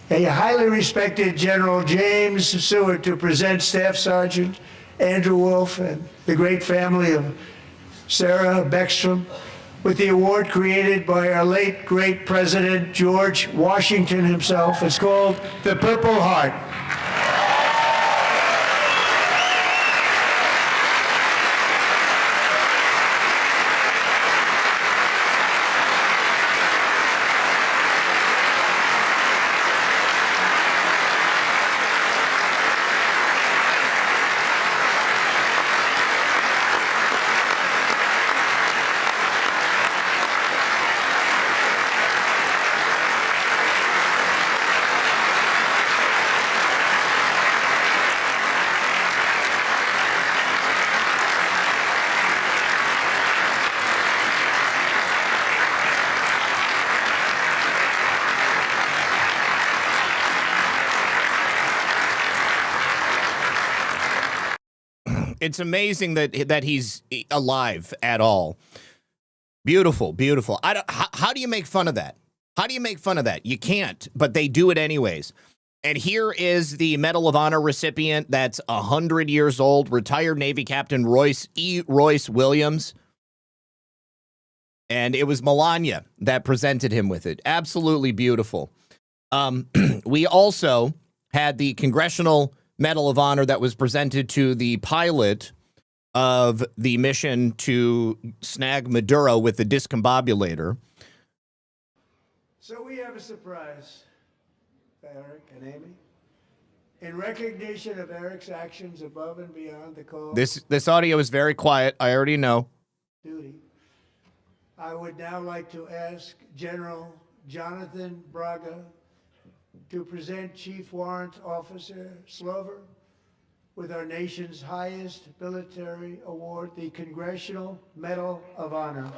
a highly respected General James Seward to present Staff Sergeant Andrew Wolf and the great family of Sarah Beckstrom with the award created by our late great President George Washington himself. It's called the Purple Heart. It's amazing that he's alive at all. Beautiful, beautiful. How do you make fun of that? How do you make fun of that? You can't, but they do it anyways. And here is the Medal of Honor recipient that's 100 years old, retired Navy Captain Royce Williams. And it was Melania that presented him with it. Absolutely beautiful. We also had the Congressional Medal of Honor that was presented to the pilot of the mission to snag Maduro with the discombobulator. So we have a surprise for Eric and Amy. In recognition of Eric's actions above and beyond the call. This audio is very quiet. I already know. Duty. I would now like to ask General Jonathan Braga to present Chief Warrant Officer Slover with our nation's highest military award, the Congressional Medal of Honor.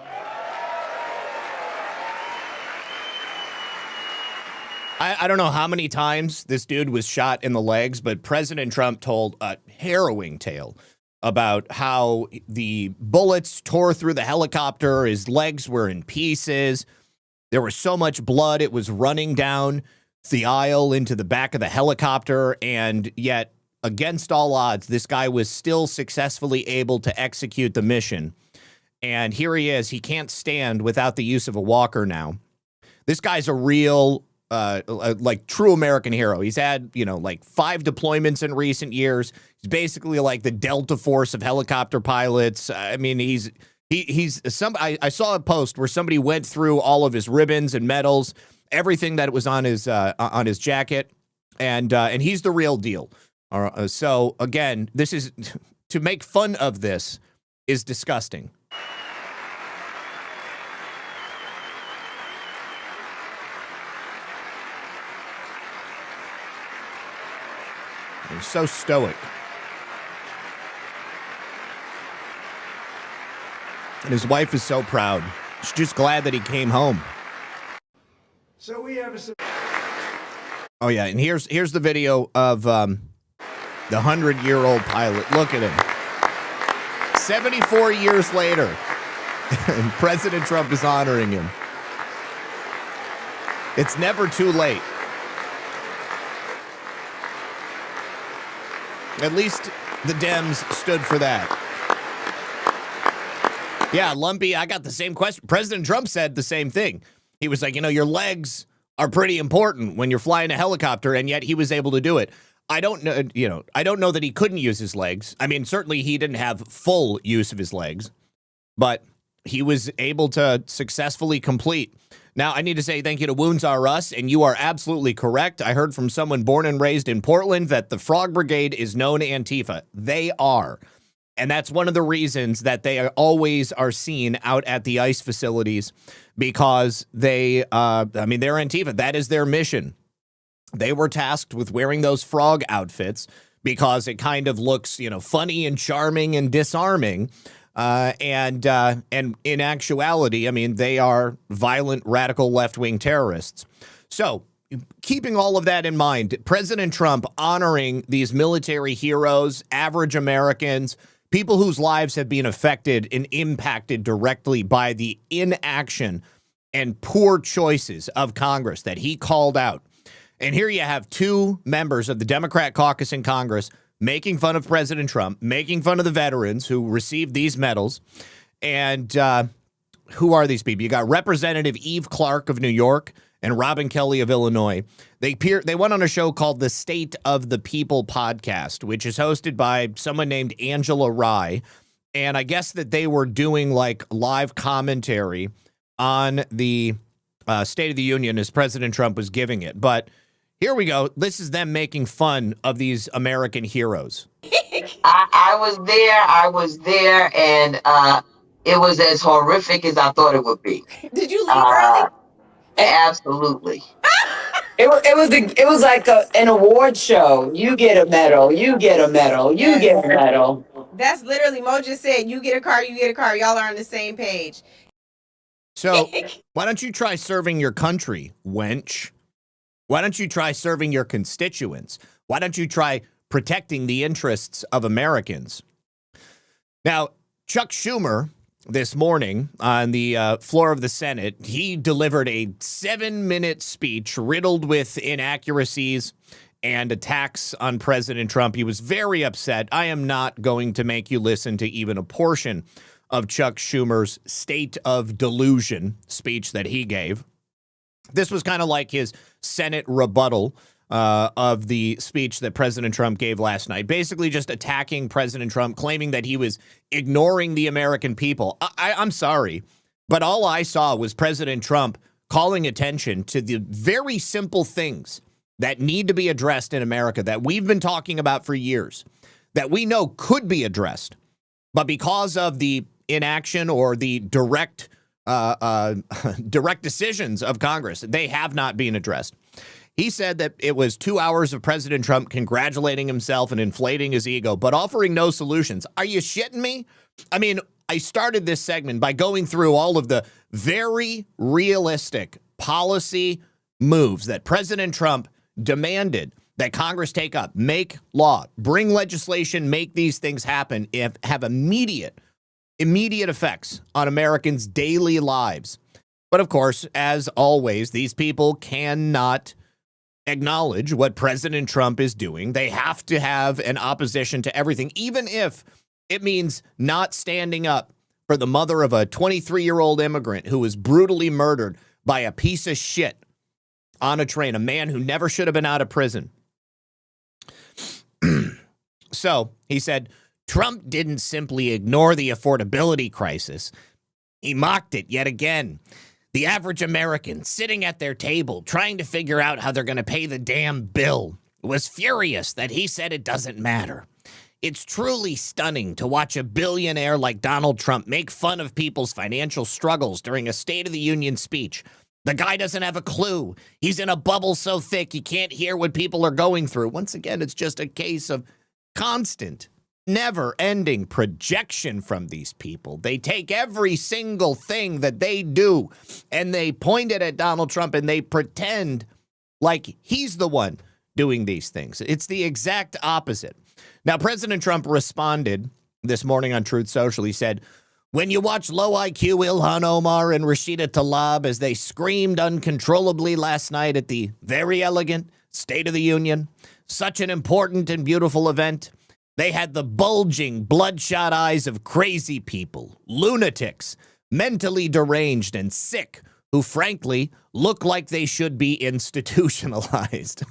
I don't know how many times this dude was shot in the legs, but President Trump told a harrowing tale about how the bullets tore through the helicopter. His legs were in pieces. There was so much blood. It was running down the aisle into the back of the helicopter. And yet, against all odds, this guy was still successfully able to execute the mission. And here he is. He can't stand without the use of a walker now. This guy's a real, like, true American hero. He's had, like 5 deployments in recent years. He's basically like the Delta Force of helicopter pilots. I mean, he's I saw a post where somebody went through all of his ribbons and medals, everything that was on his jacket, and he's the real deal. So again, this is to make fun of this is disgusting. They're so stoic. And his wife is so proud. She's just glad that he came home. So we have a... Oh, yeah, and here's the video of the 100-year-old pilot. Look at him. 74 years later, and President Trump is honoring him. It's never too late. At least the Dems stood for that. Yeah, Lumpy, I got the same question. President Trump said the same thing. He was like, your legs are pretty important when you're flying a helicopter, and yet he was able to do it. I don't know, I don't know that he couldn't use his legs. I mean, certainly he didn't have full use of his legs, but he was able to successfully complete. Now, I need to say thank you to Wounds R Us, and you are absolutely correct. I heard from someone born and raised in Portland that the Frog Brigade is known Antifa. They are. And that's one of the reasons that they always are seen out at the ICE facilities, because they're Antifa. That is their mission. They were tasked with wearing those frog outfits because it kind of looks, funny and charming and disarming. And in actuality, I mean, they are violent, radical left-wing terrorists. So keeping all of that in mind, President Trump honoring these military heroes, average Americans, people whose lives have been affected and impacted directly by the inaction and poor choices of Congress that he called out. And here you have 2 members of the Democrat caucus in Congress making fun of President Trump, making fun of the veterans who received these medals. And who are these people? You got Representative Eve Clark of New York and Robin Kelly of Illinois. They went on a show called the State of the People podcast, which is hosted by someone named Angela Rye. And I guess that they were doing like live commentary on the State of the Union as President Trump was giving it. But here we go. This is them making fun of these American heroes. I was there, and it was as horrific as I thought it would be. Did you leave early? Absolutely. It was like an award show. You get a medal. You get a medal. You get a medal. That's literally, Mo just said, you get a car, you get a car. Y'all are on the same page. So why don't you try serving your country, wench? Why don't you try serving your constituents? Why don't you try protecting the interests of Americans? Now, Chuck Schumer, this morning on the floor of the Senate, he delivered a 7-minute speech riddled with inaccuracies and attacks on President Trump. He was very upset. I am not going to make you listen to even a portion of Chuck Schumer's State of Delusion speech that he gave. This was kind of like his Senate rebuttal of the speech that President Trump gave last night, basically just attacking President Trump, claiming that he was ignoring the American people. I'm sorry, but all I saw was President Trump calling attention to the very simple things that need to be addressed in America that we've been talking about for years, that we know could be addressed, but because of the inaction or the direct decisions of Congress, they have not been addressed. He said that it was 2 hours of President Trump congratulating himself and inflating his ego, but offering no solutions. Are you shitting me? I mean, I started this segment by going through all of the very realistic policy moves that President Trump demanded that Congress take up, make law, bring legislation, make these things happen, have immediate effects on Americans' daily lives. But of course, as always, these people cannot acknowledge what President Trump is doing. They have to have an opposition to everything, even if it means not standing up for the mother of a 23-year-old immigrant who was brutally murdered by a piece of shit on a train, a man who never should have been out of prison. So he said, Trump didn't simply ignore the affordability crisis. He mocked it yet again. The average American sitting at their table trying to figure out how they're going to pay the damn bill was furious that he said it doesn't matter. It's truly stunning to watch a billionaire like Donald Trump make fun of people's financial struggles during a State of the Union speech. The guy doesn't have a clue. He's in a bubble so thick he can't hear what people are going through. Once again, it's just a case of constant, never-ending projection from these people. They take every single thing that they do and they point it at Donald Trump and they pretend like he's the one doing these things. It's the exact opposite. Now, President Trump responded this morning on Truth Social. He said, when you watch low IQ Ilhan Omar and Rashida Tlaib as they screamed uncontrollably last night at the very elegant State of the Union, such an important and beautiful event, they had the bulging, bloodshot eyes of crazy people, lunatics, mentally deranged and sick, who frankly look like they should be institutionalized.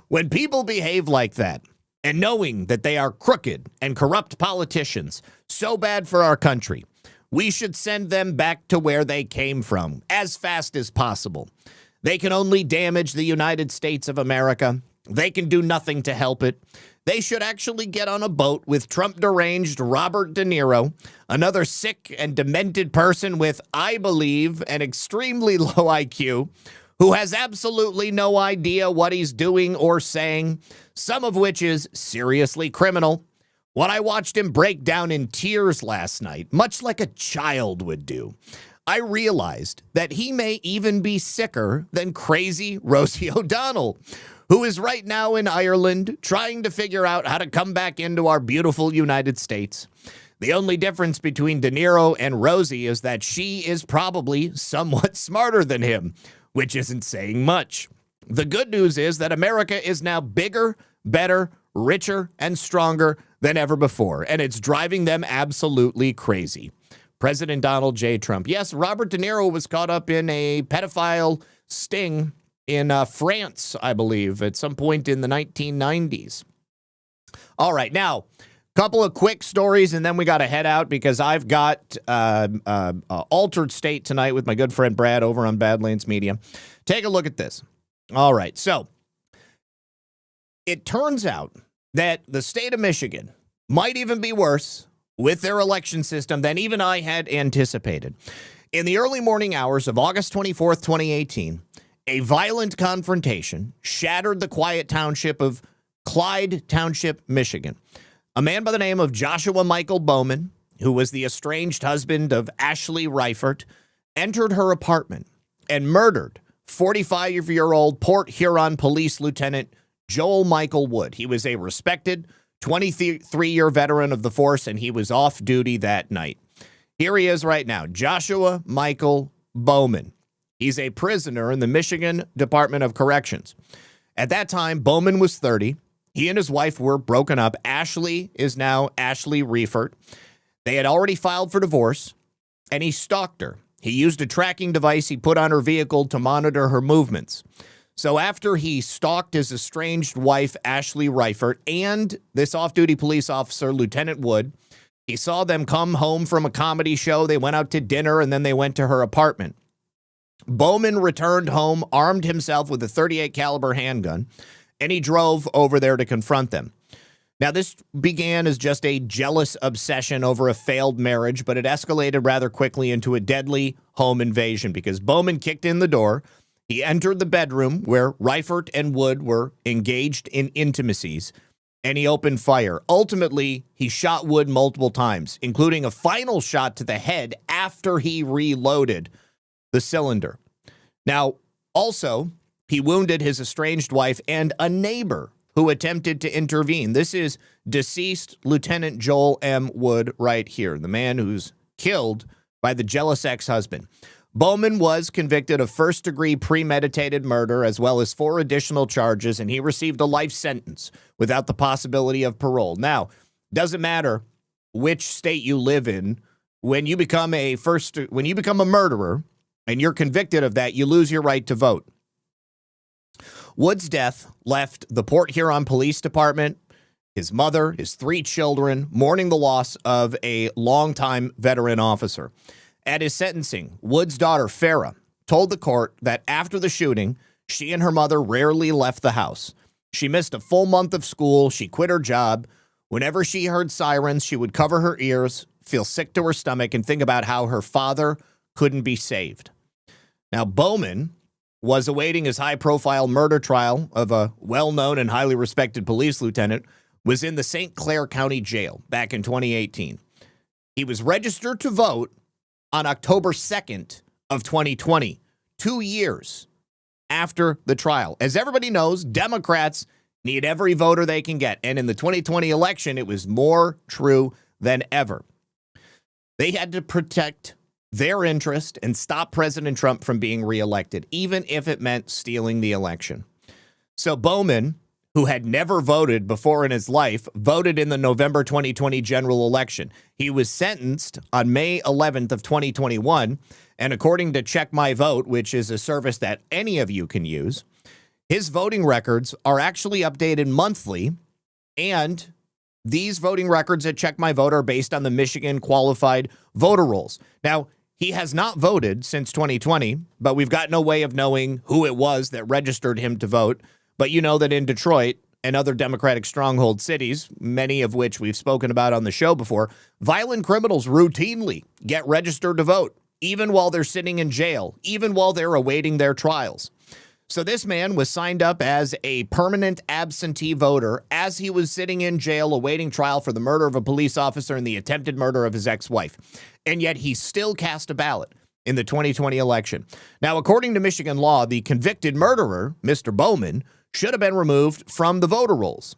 When people behave like that, and knowing that they are crooked and corrupt politicians, so bad for our country, we should send them back to where they came from as fast as possible. They can only damage the United States of America. They can do nothing to help it. They should actually get on a boat with Trump-deranged Robert De Niro, another sick and demented person with, I believe, an extremely low IQ, who has absolutely no idea what he's doing or saying, some of which is seriously criminal. When I watched him break down in tears last night, much like a child would do, I realized that he may even be sicker than crazy Rosie O'Donnell, who is right now in Ireland trying to figure out how to come back into our beautiful United States. The only difference between De Niro and Rosie is that she is probably somewhat smarter than him, which isn't saying much. The good news is that America is now bigger, better, richer, and stronger than ever before, and it's driving them absolutely crazy. President Donald J. Trump. Yes, Robert De Niro was caught up in a pedophile sting in France, I believe, at some point in the 1990s. All right, now, couple of quick stories, and then we got to head out because I've got Altered State tonight with my good friend Brad over on Badlands Media. Take a look at this. All right, so it turns out that the state of Michigan might even be worse with their election system than even I had anticipated. In the early morning hours of August 24th, 2018, a violent confrontation shattered the quiet township of Clyde Township, Michigan. A man by the name of Joshua Michael Bowman, who was the estranged husband of Ashley Reifert, entered her apartment and murdered 45-year-old Port Huron Police Lieutenant Joel Michael Wood. He was a respected 23-year veteran of the force, and he was off duty that night. Here he is right now, Joshua Michael Bowman. He's a prisoner in the Michigan Department of Corrections. At that time, Bowman was 30. He and his wife were broken up. Ashley is now Ashley Riefert. They had already filed for divorce, and he stalked her. He used a tracking device he put on her vehicle to monitor her movements. So after he stalked his estranged wife, Ashley Riefert, and this off-duty police officer, Lieutenant Wood, he saw them come home from a comedy show. They went out to dinner, and then they went to her apartment. Bowman returned home, armed himself with a .38 caliber handgun, and he drove over there to confront them. Now, this began as just a jealous obsession over a failed marriage, but it escalated rather quickly into a deadly home invasion because Bowman kicked in the door. He entered the bedroom where Riefert and Wood were engaged in intimacies, and he opened fire. Ultimately, he shot Wood multiple times, including a final shot to the head after he reloaded the cylinder. Now, also, he wounded his estranged wife and a neighbor who attempted to intervene. This is deceased Lieutenant Joel M. Wood right here, the man who's killed by the jealous ex-husband. Bowman was convicted of first-degree premeditated murder as well as 4 additional charges, and he received a life sentence without the possibility of parole. Now, doesn't matter which state you live in, when you become a murderer and you're convicted of that, you lose your right to vote. Wood's death left the Port Huron Police Department, his mother, his 3 children, mourning the loss of a longtime veteran officer. At his sentencing, Wood's daughter, Farah, told the court that after the shooting, she and her mother rarely left the house. She missed a full month of school. She quit her job. Whenever she heard sirens, she would cover her ears, feel sick to her stomach, and think about how her father couldn't be saved. Now, Bowman was awaiting his high-profile murder trial of a well-known and highly respected police lieutenant, was in the St. Clair County Jail back in 2018. He was registered to vote on October 2nd of 2020, 2 years after the trial. As everybody knows, Democrats need every voter they can get, and in the 2020 election, it was more true than ever. They had to protect their interest and stop President Trump from being reelected, even if it meant stealing the election. So Bowman, who had never voted before in his life, voted in the November 2020 general election. He was sentenced on May 11th of 2021, and according to Check My Vote, which is a service that any of you can use, his voting records are actually updated monthly, and these voting records at Check My Vote are based on the Michigan qualified voter rolls. Now, he has not voted since 2020, but we've got no way of knowing who it was that registered him to vote. But you know that in Detroit and other Democratic stronghold cities, many of which we've spoken about on the show before, violent criminals routinely get registered to vote, even while they're sitting in jail, even while they're awaiting their trials. So this man was signed up as a permanent absentee voter as he was sitting in jail awaiting trial for the murder of a police officer and the attempted murder of his ex-wife. And yet he still cast a ballot in the 2020 election. Now, according to Michigan law, the convicted murderer, Mr. Bowman, should have been removed from the voter rolls.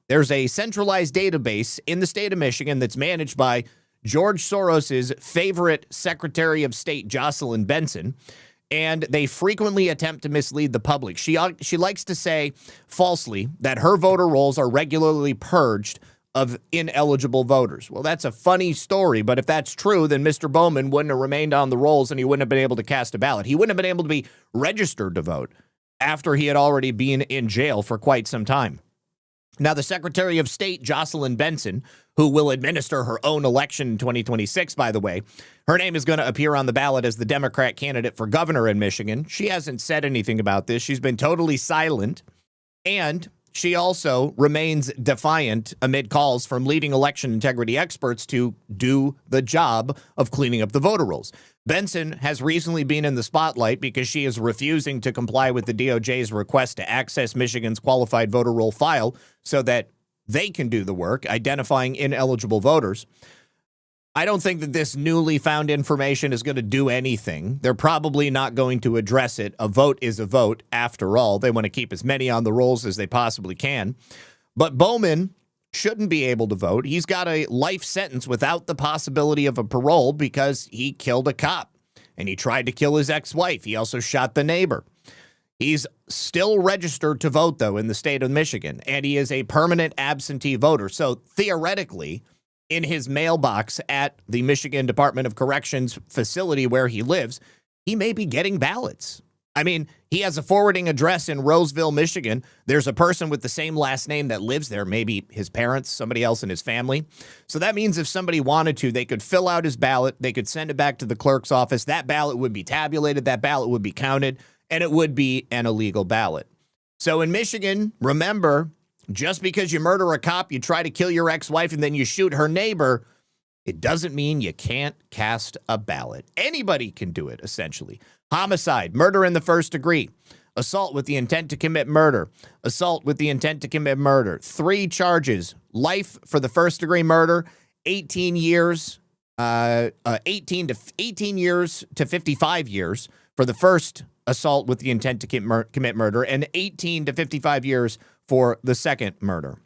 There's a centralized database in the state of Michigan that's managed by George Soros's favorite Secretary of State, Jocelyn Benson, and they frequently attempt to mislead the public. She likes to say falsely that her voter rolls are regularly purged of ineligible voters. Well, that's a funny story, but if that's true, then Mr. Bowman wouldn't have remained on the rolls and he wouldn't have been able to cast a ballot. He wouldn't have been able to be registered to vote after he had already been in jail for quite some time. Now, the Secretary of State, Jocelyn Benson, who will administer her own election in 2026, by the way, her name is going to appear on the ballot as the Democrat candidate for governor in Michigan. She hasn't said anything about this. She's been totally silent, and she also remains defiant amid calls from leading election integrity experts to do the job of cleaning up the voter rolls. Benson has recently been in the spotlight because she is refusing to comply with the DOJ's request to access Michigan's qualified voter roll file so that they can do the work, identifying ineligible voters. I don't think that this newly found information is going to do anything. They're probably not going to address it. A vote is a vote, after all. They want to keep as many on the rolls as they possibly can. But Bowman shouldn't be able to vote. He's got a life sentence without the possibility of a parole because he killed a cop and he tried to kill his ex-wife. He also shot the neighbor. He's still registered to vote, though, in the state of Michigan, and he is a permanent absentee voter. So theoretically, in his mailbox at the Michigan Department of Corrections facility where he lives, he may be getting ballots. I mean, he has a forwarding address in Roseville, Michigan. There's a person with the same last name that lives there, maybe his parents, somebody else in his family. So that means if somebody wanted to, they could fill out his ballot, they could send it back to the clerk's office, that ballot would be tabulated, that ballot would be counted, and it would be an illegal ballot. So in Michigan, remember, just because you murder a cop, you try to kill your ex-wife, and then you shoot her neighbor, it doesn't mean you can't cast a ballot. Anybody can do it, essentially. Homicide, murder in the first degree, assault with the intent to commit murder, assault with the intent to commit murder. 3 charges, life for the first degree murder, 18 years, 18 years to 55 years for the first assault with the intent to commit murder, and 18 to 55 years for the second murder.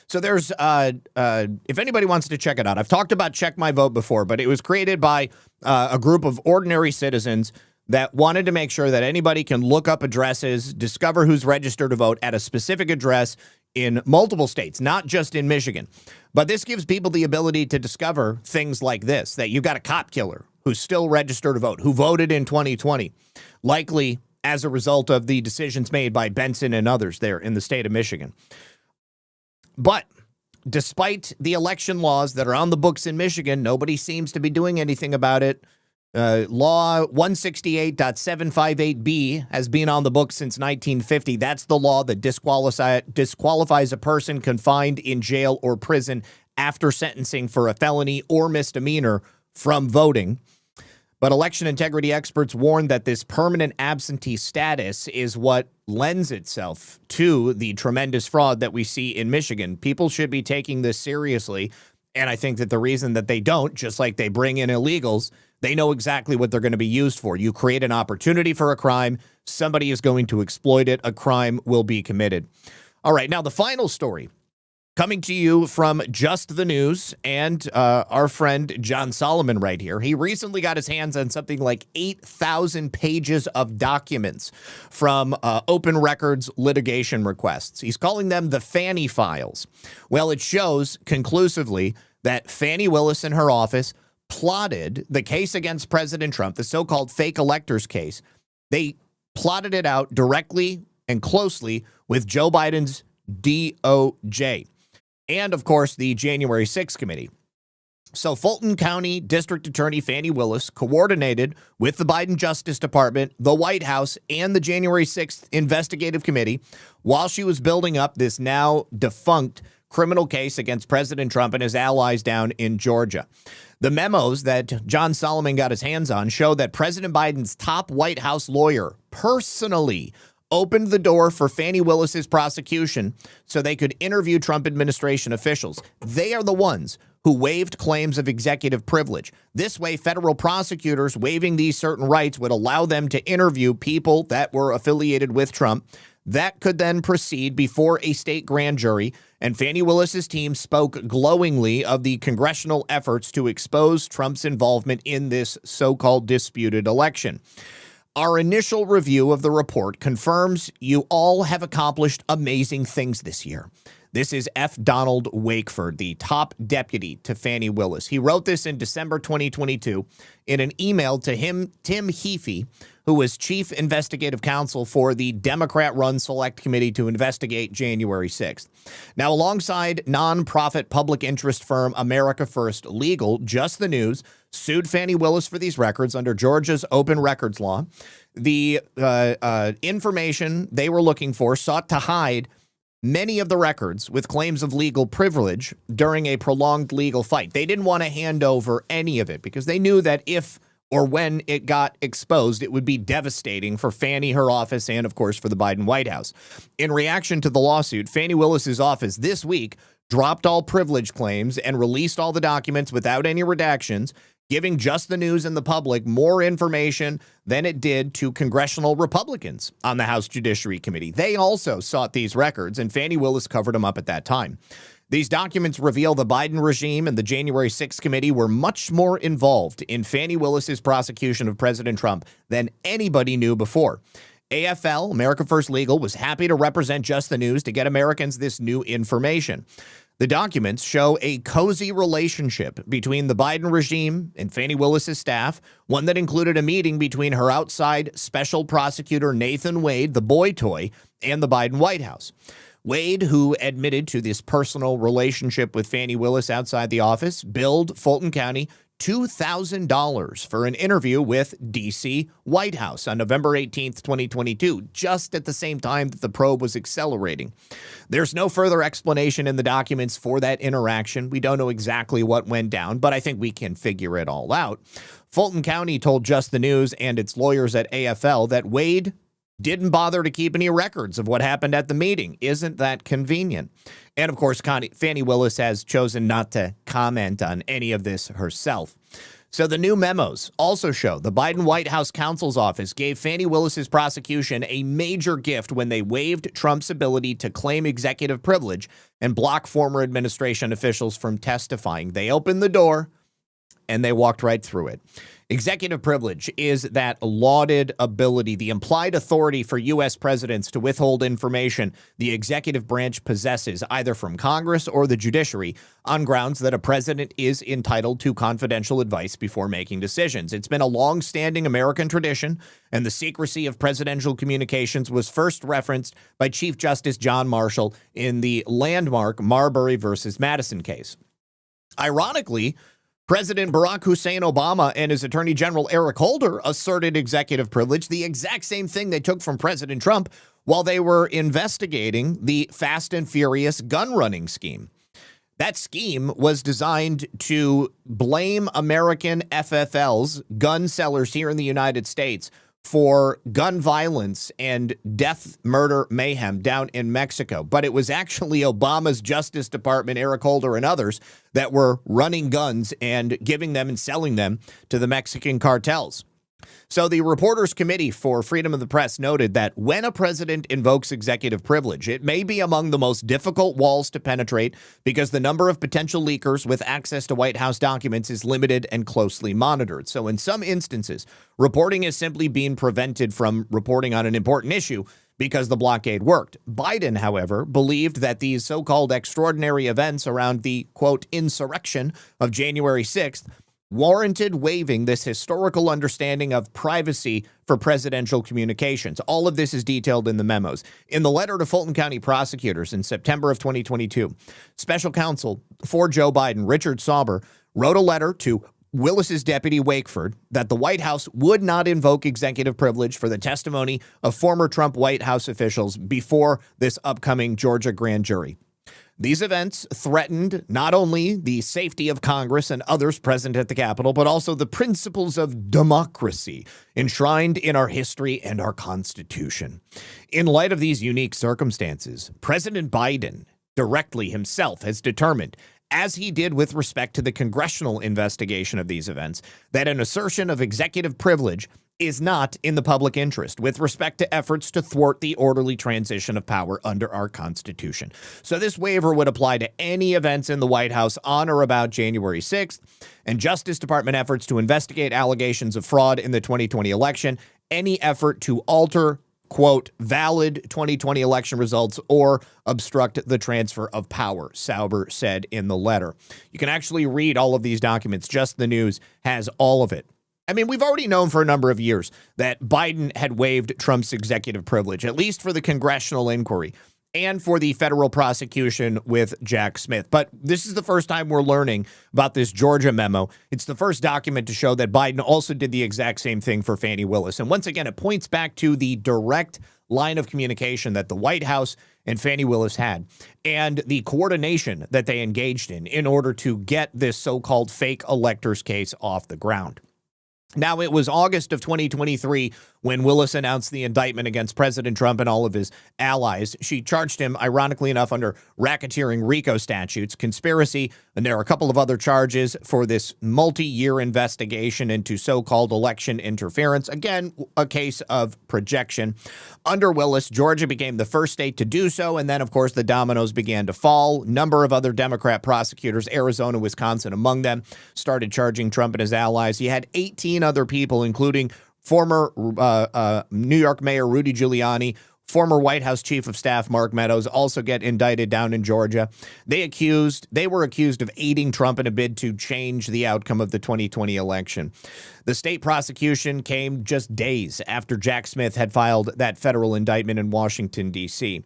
So there's, if anybody wants to check it out, I've talked about Check My Vote before, but it was created by a group of ordinary citizens that wanted to make sure that anybody can look up addresses, discover who's registered to vote at a specific address in multiple states, not just in Michigan. But this gives people the ability to discover things like this, that you've got a cop killer who's still registered to vote, who voted in 2020, likely as a result of the decisions made by Benson and others there in the state of Michigan. But despite the election laws that are on the books in Michigan, nobody seems to be doing anything about it. Law 168.758B has been on the books since 1950. That's the law that disqualifies a person confined in jail or prison after sentencing for a felony or misdemeanor from voting. But election integrity experts warn that this permanent absentee status is what lends itself to the tremendous fraud that we see in Michigan. People should be taking this seriously. And I think that the reason that they don't, just like they bring in illegals, they know exactly what they're going to be used for. You create an opportunity for a crime, somebody is going to exploit it, a crime will be committed. All right, now the final story. Coming to you from Just the News and our friend John Solomon right here. He recently got his hands on something like 8,000 pages of documents from open records litigation requests. He's calling them the Fannie Files. Well, it shows conclusively that Fani Willis and her office plotted the case against President Trump, the so-called fake electors case. They plotted it out directly and closely with Joe Biden's DOJ. And, of course, the January 6th committee. So Fulton County District Attorney Fani Willis coordinated with the Biden Justice Department, the White House, and the January 6th investigative committee while she was building up this now defunct criminal case against President Trump and his allies down in Georgia. The memos that John Solomon got his hands on show that President Biden's top White House lawyer personally opened the door for Fani Willis's prosecution so they could interview Trump administration officials. They are the ones who waived claims of executive privilege. This way, federal prosecutors waiving these certain rights would allow them to interview people that were affiliated with Trump. That could then proceed before a state grand jury, and Fani Willis's team spoke glowingly of the congressional efforts to expose Trump's involvement in this so-called disputed election. Our initial review of the report confirms you all have accomplished amazing things this year. This is F. Donald Wakeford, the top deputy to Fani Willis. He wrote this in December 2022 in an email to Tim Heaphy, who was chief investigative counsel for the Democrat-run Select Committee to investigate January 6th. Now, alongside nonprofit public interest firm America First Legal, Just the News sued Fani Willis for these records under Georgia's open records law. The information they were looking for sought to hide many of the records with claims of legal privilege during a prolonged legal fight. They didn't want to hand over any of it because they knew that if or when it got exposed, it would be devastating for Fani, her office, and, of course, for the Biden White House. In reaction to the lawsuit, Fani Willis's office this week dropped all privilege claims and released all the documents without any redactions. giving Just the News and the public more information than it did to congressional Republicans on the House Judiciary Committee. They also sought these records, and Fani Willis covered them up at that time. These documents reveal the Biden regime and the January 6th committee were much more involved in Fani Willis's prosecution of President Trump than anybody knew before. AFL, America First Legal, was happy to represent Just the News to get Americans this new information. The documents show a cozy relationship between the Biden regime and Fani Willis's staff, one that included a meeting between her outside special prosecutor Nathan Wade, the boy toy, and the Biden White House. Wade, who admitted to this personal relationship with Fani Willis outside the office, billed Fulton County $2,000 for an interview with D.C. White House on November 18th, 2022, just at the same time that the probe was accelerating. There's no further explanation in the documents for that interaction. We don't know exactly what went down, but I think we can figure it all out. Fulton County told Just the News and its lawyers at AFL that Wade didn't bother to keep any records of what happened at the meeting. Isn't that convenient? And of course, Fani Willis has chosen not to comment on any of this herself. So the new memos also show the Biden White House counsel's office gave Fani Willis's prosecution a major gift when they waived Trump's ability to claim executive privilege and block former administration officials from testifying. They opened the door and they walked right through it. Executive privilege is that lauded ability, the implied authority for U.S. presidents to withhold information the executive branch possesses, either from Congress or the judiciary, on grounds that a president is entitled to confidential advice before making decisions. It's been a long-standing American tradition, and the secrecy of presidential communications was first referenced by Chief Justice John Marshall in the landmark Marbury versus Madison case. Ironically, President Barack Hussein Obama and his Attorney General Eric Holder asserted executive privilege, the exact same thing they took from President Trump while they were investigating the Fast and Furious gun running scheme. That scheme was designed to blame American FFLs, gun sellers here in the United States, for gun violence and death, murder, mayhem down in Mexico. But it was actually Obama's Justice Department, Eric Holder and others, that were running guns and giving them and selling them to the Mexican cartels. So the Reporters Committee for Freedom of the Press noted that when a president invokes executive privilege, it may be among the most difficult walls to penetrate because the number of potential leakers with access to White House documents is limited and closely monitored. So in some instances, reporting is simply being prevented from reporting on an important issue because the blockade worked. Biden, however, believed that these so-called extraordinary events around the, quote, insurrection of January 6th warranted waiving this historical understanding of privacy for presidential communications. All of this is detailed in the memos. In the letter to Fulton County prosecutors in September of 2022, special counsel for Joe Biden, Richard Sauber, wrote a letter to Willis's deputy Wakeford that the White House would not invoke executive privilege for the testimony of former Trump White House officials before this upcoming Georgia grand jury. These events threatened not only the safety of Congress and others present at the Capitol, but also the principles of democracy enshrined in our history and our Constitution. In light of these unique circumstances, President Biden directly himself has determined, as he did with respect to the congressional investigation of these events, that an assertion of executive privilege is not in the public interest with respect to efforts to thwart the orderly transition of power under our Constitution. So this waiver would apply to any events in the White House on or about January 6th, and Justice Department efforts to investigate allegations of fraud in the 2020 election, any effort to alter, quote, valid 2020 election results or obstruct the transfer of power, Sauber said in the letter. You can actually read all of these documents. Just the News has all of it. I mean, we've already known for a number of years that Biden had waived Trump's executive privilege, at least for the congressional inquiry and for the federal prosecution with Jack Smith. But this is the first time we're learning about this Georgia memo. It's the first document to show that Biden also did the exact same thing for Fani Willis. And once again, it points back to the direct line of communication that the White House and Fani Willis had and the coordination that they engaged in order to get this so-called fake electors case off the ground. Now, it was August of 2023 when Willis announced the indictment against President Trump and all of his allies. She charged him, ironically enough, under racketeering RICO statutes, conspiracy, and there are a couple of other charges for this multi-year investigation into so-called election interference. Again, a case of projection. Under Willis, Georgia became the first state to do so, and then, of course, the dominoes began to fall. Number of other Democrat prosecutors, Arizona, Wisconsin among them, started charging Trump and his allies. He had 18 other people, including former New York Mayor Rudy Giuliani, former White House Chief of Staff Mark Meadows, also get indicted down in Georgia. They were accused of aiding Trump in a bid to change the outcome of the 2020 election. The state prosecution came just days after Jack Smith had filed that federal indictment in Washington, D.C.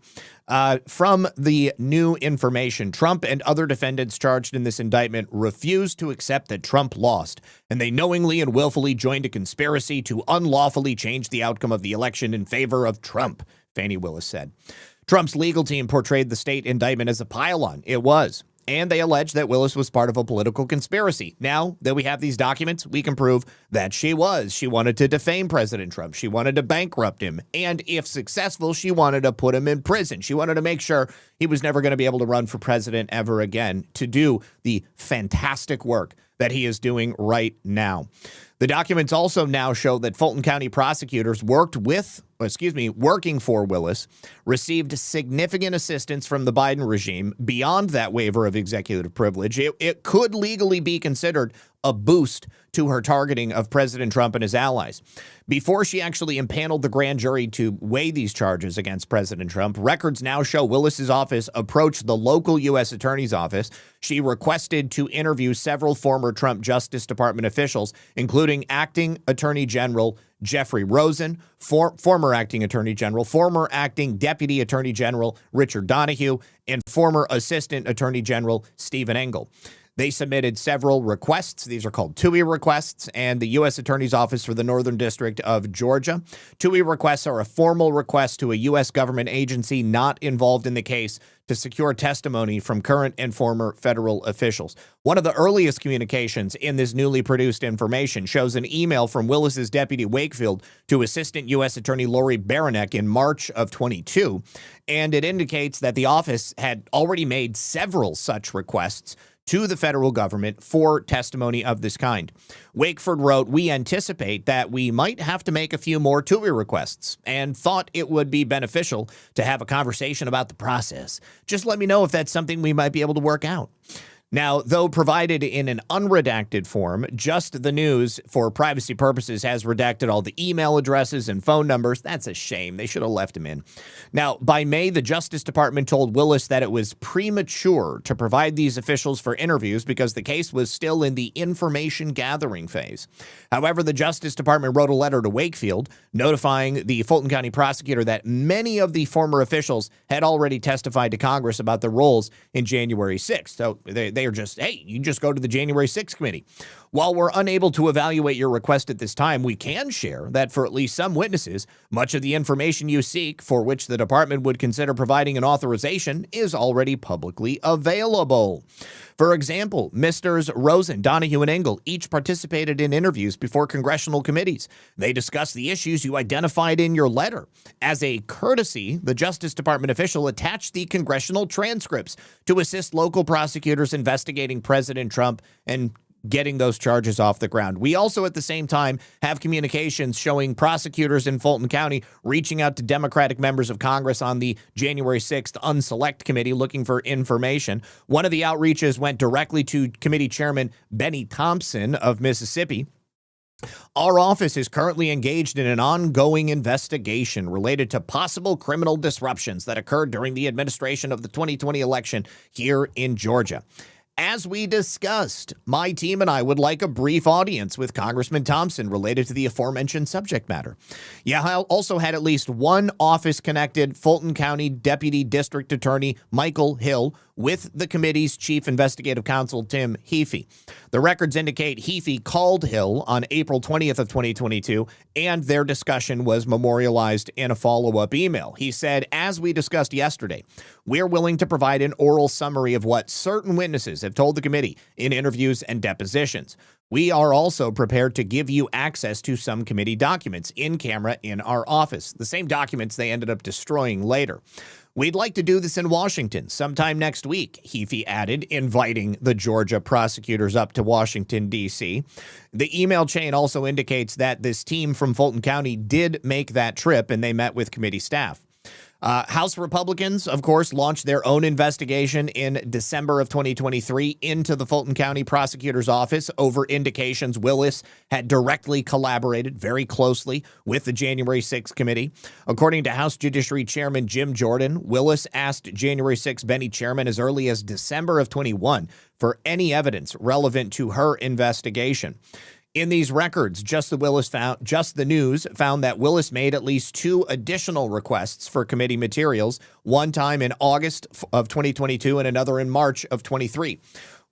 From the new information, Trump and other defendants charged in this indictment refused to accept that Trump lost, and they knowingly and willfully joined a conspiracy to unlawfully change the outcome of the election in favor of Trump, Fani Willis said. Trump's legal team portrayed the state indictment as a pile-on. It was. And they alleged that Willis was part of a political conspiracy. Now that we have these documents, we can prove that she was. She wanted to defame President Trump. She wanted to bankrupt him. And if successful, she wanted to put him in prison. She wanted to make sure he was never going to be able to run for president ever again to do the fantastic work that he is doing right now. The documents also now show that Fulton County prosecutors working for Willis, received significant assistance from the Biden regime beyond that waiver of executive privilege. It could legally be considered a boost to her targeting of President Trump and his allies. Before she actually impaneled the grand jury to weigh these charges against President Trump, records now show Willis's office approached the local U.S. Attorney's office. She requested to interview several former Trump Justice Department officials, including Acting Attorney General Jeffrey Rosen, former Acting Attorney General, former Acting Deputy Attorney General Richard Donahue, and former Assistant Attorney General Stephen Engel. They submitted several requests. These are called TUI requests, and the U.S. Attorney's Office for the Northern District of Georgia. TUI requests are a formal request to a U.S. government agency not involved in the case to secure testimony from current and former federal officials. One of the earliest communications in this newly produced information shows an email from Willis's deputy Wakefield to Assistant U.S. Attorney Lori Baranek in March of 22, and it indicates that the office had already made several such requests to the federal government for testimony of this kind. Wakeford wrote, "We anticipate that we might have to make a few more TUI requests and thought it would be beneficial to have a conversation about the process. Just let me know if that's something we might be able to work out." Now, though provided in an unredacted form, Just the News, for privacy purposes, has redacted all the email addresses and phone numbers. That's a shame. They should have left them in. Now, by May, the Justice Department told Willis that it was premature to provide these officials for interviews because the case was still in the information gathering phase. However, the Justice Department wrote a letter to Wakefield notifying the Fulton County prosecutor that many of the former officials had already testified to Congress about the roles in January 6th. So they are just, hey, you just go to the January 6th committee. While we're unable to evaluate your request at this time, we can share that for at least some witnesses, much of the information you seek, for which the department would consider providing an authorization, is already publicly available. For example, Misters Rosen, Donahue, and Engel each participated in interviews before congressional committees. They discussed the issues you identified in your letter. As a courtesy, the Justice Department official attached the congressional transcripts to assist local prosecutors investigating President Trump and getting those charges off the ground. We also, at the same time, have communications showing prosecutors in Fulton County reaching out to Democratic members of Congress on the January 6th Unselect Committee looking for information. One of the outreaches went directly to Committee Chairman Benny Thompson of Mississippi. Our office is currently engaged in an ongoing investigation related to possible criminal disruptions that occurred during the administration of the 2020 election here in Georgia. As we discussed, my team and I would like a brief audience with Congressman Thompson related to the aforementioned subject matter. I also had at least one office-connected Fulton County Deputy District Attorney Michael Hill with the committee's Chief Investigative Counsel Tim Heafy. The records indicate Heafy called Hill on April 20th of 2022, and their discussion was memorialized in a follow-up email. He said, "As we discussed yesterday, we're willing to provide an oral summary of what certain witnesses have told the committee in interviews and depositions. We are also prepared to give you access to some committee documents in camera in our office, the same documents they ended up destroying later. We'd like to do this in Washington sometime next week, Heafy added, inviting the Georgia prosecutors up to Washington, D.C. The email chain also indicates that this team from Fulton County did make that trip, and they met with committee staff. House Republicans, of course, launched their own investigation in December of 2023 into the Fulton County prosecutor's office over indications Willis had directly collaborated very closely with the January 6th committee. According to House Judiciary Chairman Jim Jordan, Willis asked January 6th Benny chairman as early as December of 21 for any evidence relevant to her investigation. In these records, Just the News found that Willis made at least 2 additional requests for committee materials, one time in August of 2022 and another in March of 23.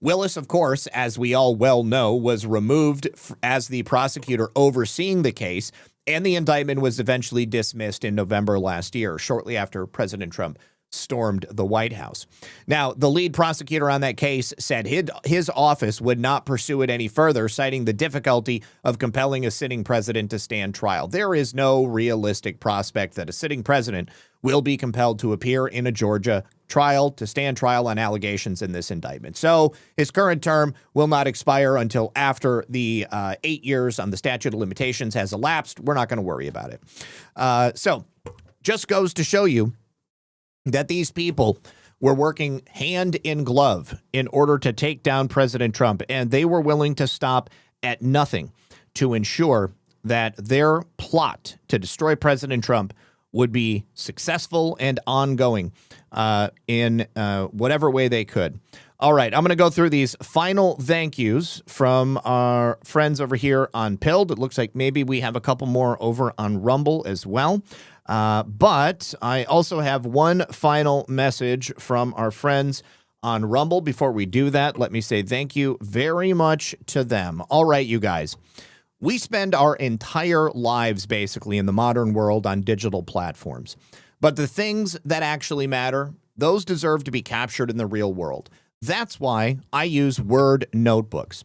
Willis, of course, as we all well know, was removed as the prosecutor overseeing the case, and the indictment was eventually dismissed in November last year, shortly after President Trump stormed the White House. Now, the lead prosecutor on that case said his office would not pursue it any further, citing the difficulty of compelling a sitting president to stand trial. There is no realistic prospect that a sitting president will be compelled to appear in a Georgia trial to stand trial on allegations in this indictment. So his current term will not expire until after the 8 years on the statute of limitations has elapsed. We're not going to worry about it. So just goes to show you that these people were working hand in glove in order to take down President Trump, and they were willing to stop at nothing to ensure that their plot to destroy President Trump would be successful and ongoing in whatever way they could. All right, I'm going to go through these final thank yous from our friends over here on Pilled. It looks like maybe we have a couple more over on Rumble as well. But I also have one final message from our friends on Rumble. Before we do that, let me say thank you very much to them. All right, you guys. We spend our entire lives basically in the modern world on digital platforms. But the things that actually matter, those deserve to be captured in the real world. That's why I use Word notebooks.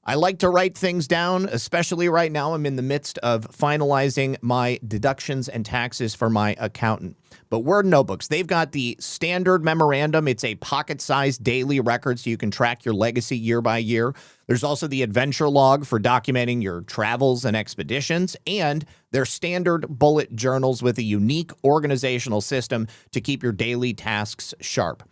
I like to write things down, especially right now. I'm in the midst of finalizing my deductions and taxes for my accountant. But Word notebooks, they've got the standard memorandum. It's a pocket-sized daily record so you can track your legacy year by year. There's also the adventure log for documenting your travels and expeditions, and their standard bullet journals with a unique organizational system to keep your daily tasks sharp.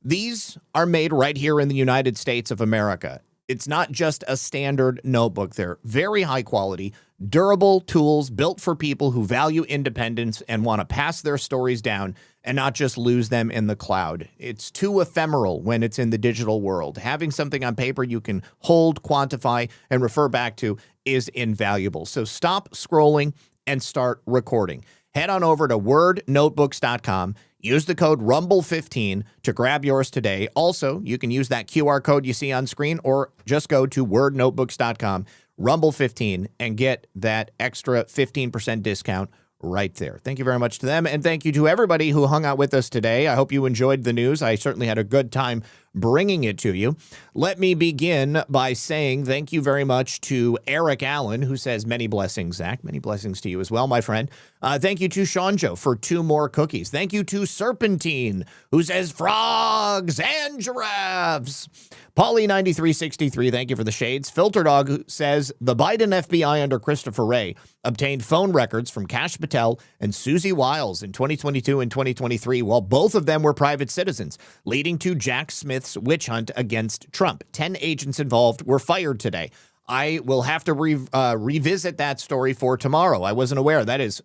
These are made right here in the United States of America. It's not just a standard notebook. They're very high quality, durable tools built for people who value independence and want to pass their stories down and not just lose them in the cloud. It's too ephemeral when it's in the digital world. Having something on paper you can hold, quantify, and refer back to is invaluable. So stop scrolling and start recording. Head on over to wordnotebooks.com. Use the code RUMBLE15 to grab yours today. Also, you can use that QR code you see on screen or just go to wordnotebooks.com, RUMBLE15, and get that extra 15% discount right there. Thank you very much to them, and thank you to everybody who hung out with us today. I hope you enjoyed the news. I certainly had a good time bringing it to you. Let me begin by saying thank you very much to Eric Allen, who says, many blessings, Zach. Many blessings to you as well, my friend. Thank you to Sean Joe for 2 more cookies. Thank you to Serpentine, who says, frogs and giraffes. Polly9363, thank you for the shades. Filter Dog, who says, the Biden FBI under Christopher Wray obtained phone records from Kash Patel and Susie Wiles in 2022 and 2023, while both of them were private citizens, leading to Jack Smith's witch hunt against Trump. 10 agents involved were fired today. I will have to revisit that story for tomorrow. I wasn't aware. That is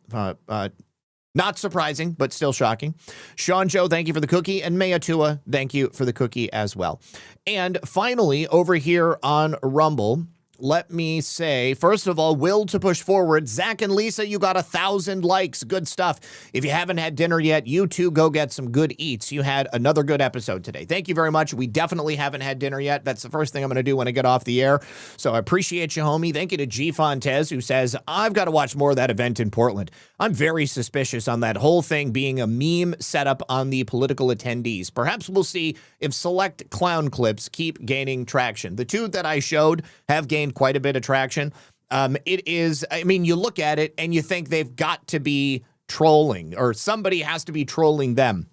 not surprising, but still shocking. Sean Joe, thank you for the cookie. And Mayatua, thank you for the cookie as well. And finally, over here on Rumble, let me say, first of all, will to push forward. Zach and Lisa, you got 1,000 likes. Good stuff. If you haven't had dinner yet, you too go get some good eats. You had another good episode today. Thank you very much. We definitely haven't had dinner yet. That's the first thing I'm going to do when I get off the air. So I appreciate you, homie. Thank you to G. Fontez, who says, I've got to watch more of that event in Portland. I'm very suspicious on that whole thing being a meme setup on the political attendees. Perhaps we'll see if select clown clips keep gaining traction. The 2 that I showed have gained gained quite a bit of traction. It is, I mean, you look at it and you think they've got to be trolling, or somebody has to be trolling them.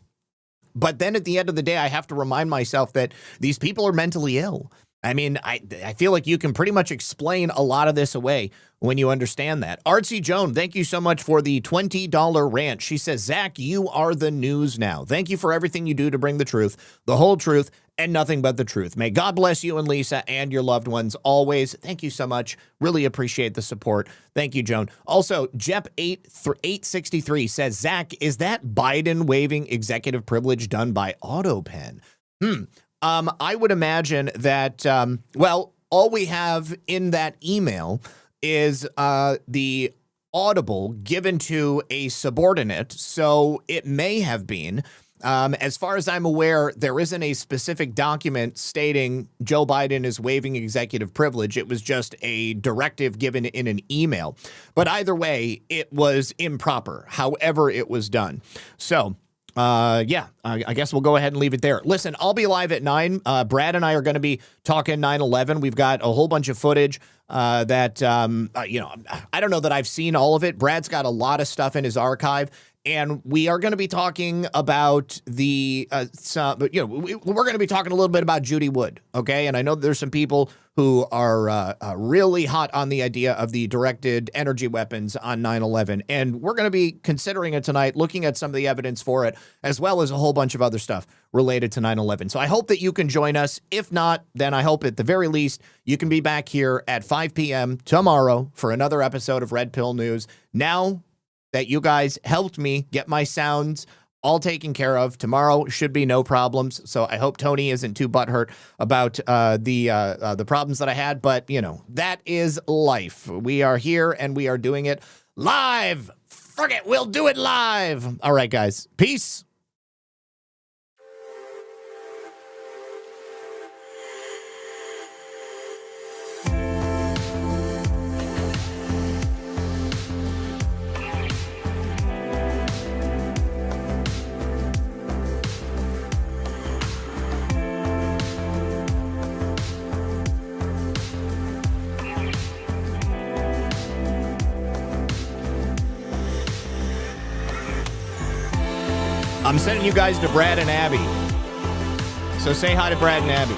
But then at the end of the day, I have to remind myself that these people are mentally ill. I mean, I feel like you can pretty much explain a lot of this away when you understand that. Artsy Joan, thank you so much for the $20 rant. She says, Zach, you are the news now. Thank you for everything you do to bring the truth, the whole truth, and nothing but the truth. May God bless you and Lisa and your loved ones always. Thank you so much. Really appreciate the support. Thank you, Joan. Also, Jep863 says, Zach, is that Biden waiving executive privilege done by AutoPen? I would imagine that, well, all we have in that email is the audible given to a subordinate, so it may have been. As far as I'm aware, there isn't a specific document stating Joe Biden is waiving executive privilege. It was just a directive given in an email. But either way, it was improper, however it was done. So, yeah, I guess we'll go ahead and leave it there. Listen, I'll be live at 9. Brad and I are going to be talking 9/11. We've got a whole bunch of footage that, you know, I don't know that I've seen all of it. Brad's got a lot of stuff in his archive. And we are going to be talking about the, we're going to be talking a little bit about Judy Wood, okay? And I know there's some people who are really hot on the idea of the directed energy weapons on 9/11. And we're going to be considering it tonight, looking at some of the evidence for it, as well as a whole bunch of other stuff related to 9/11. So I hope that you can join us. If not, then I hope at the very least you can be back here at 5 p.m. tomorrow for another episode of Red Pill News. Now that you guys helped me get my sounds all taken care of, tomorrow should be no problems. So I hope Tony isn't too butthurt about the problems that I had. But, you know, that is life. We are here and we are doing it live. Fuck it, we'll do it live. All right, guys. Peace. I'm sending you guys to Brad and Abby. So say hi to Brad and Abby.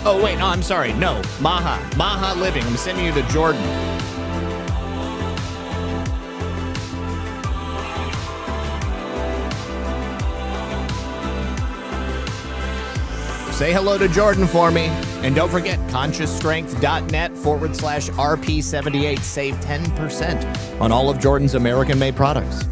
Oh, wait, no, I'm sorry. No, Maha Living. I'm sending you to Jordan. Say hello to Jordan for me. And don't forget, consciousstrength.net/RP78. Save 10% on all of Jordan's American-made products.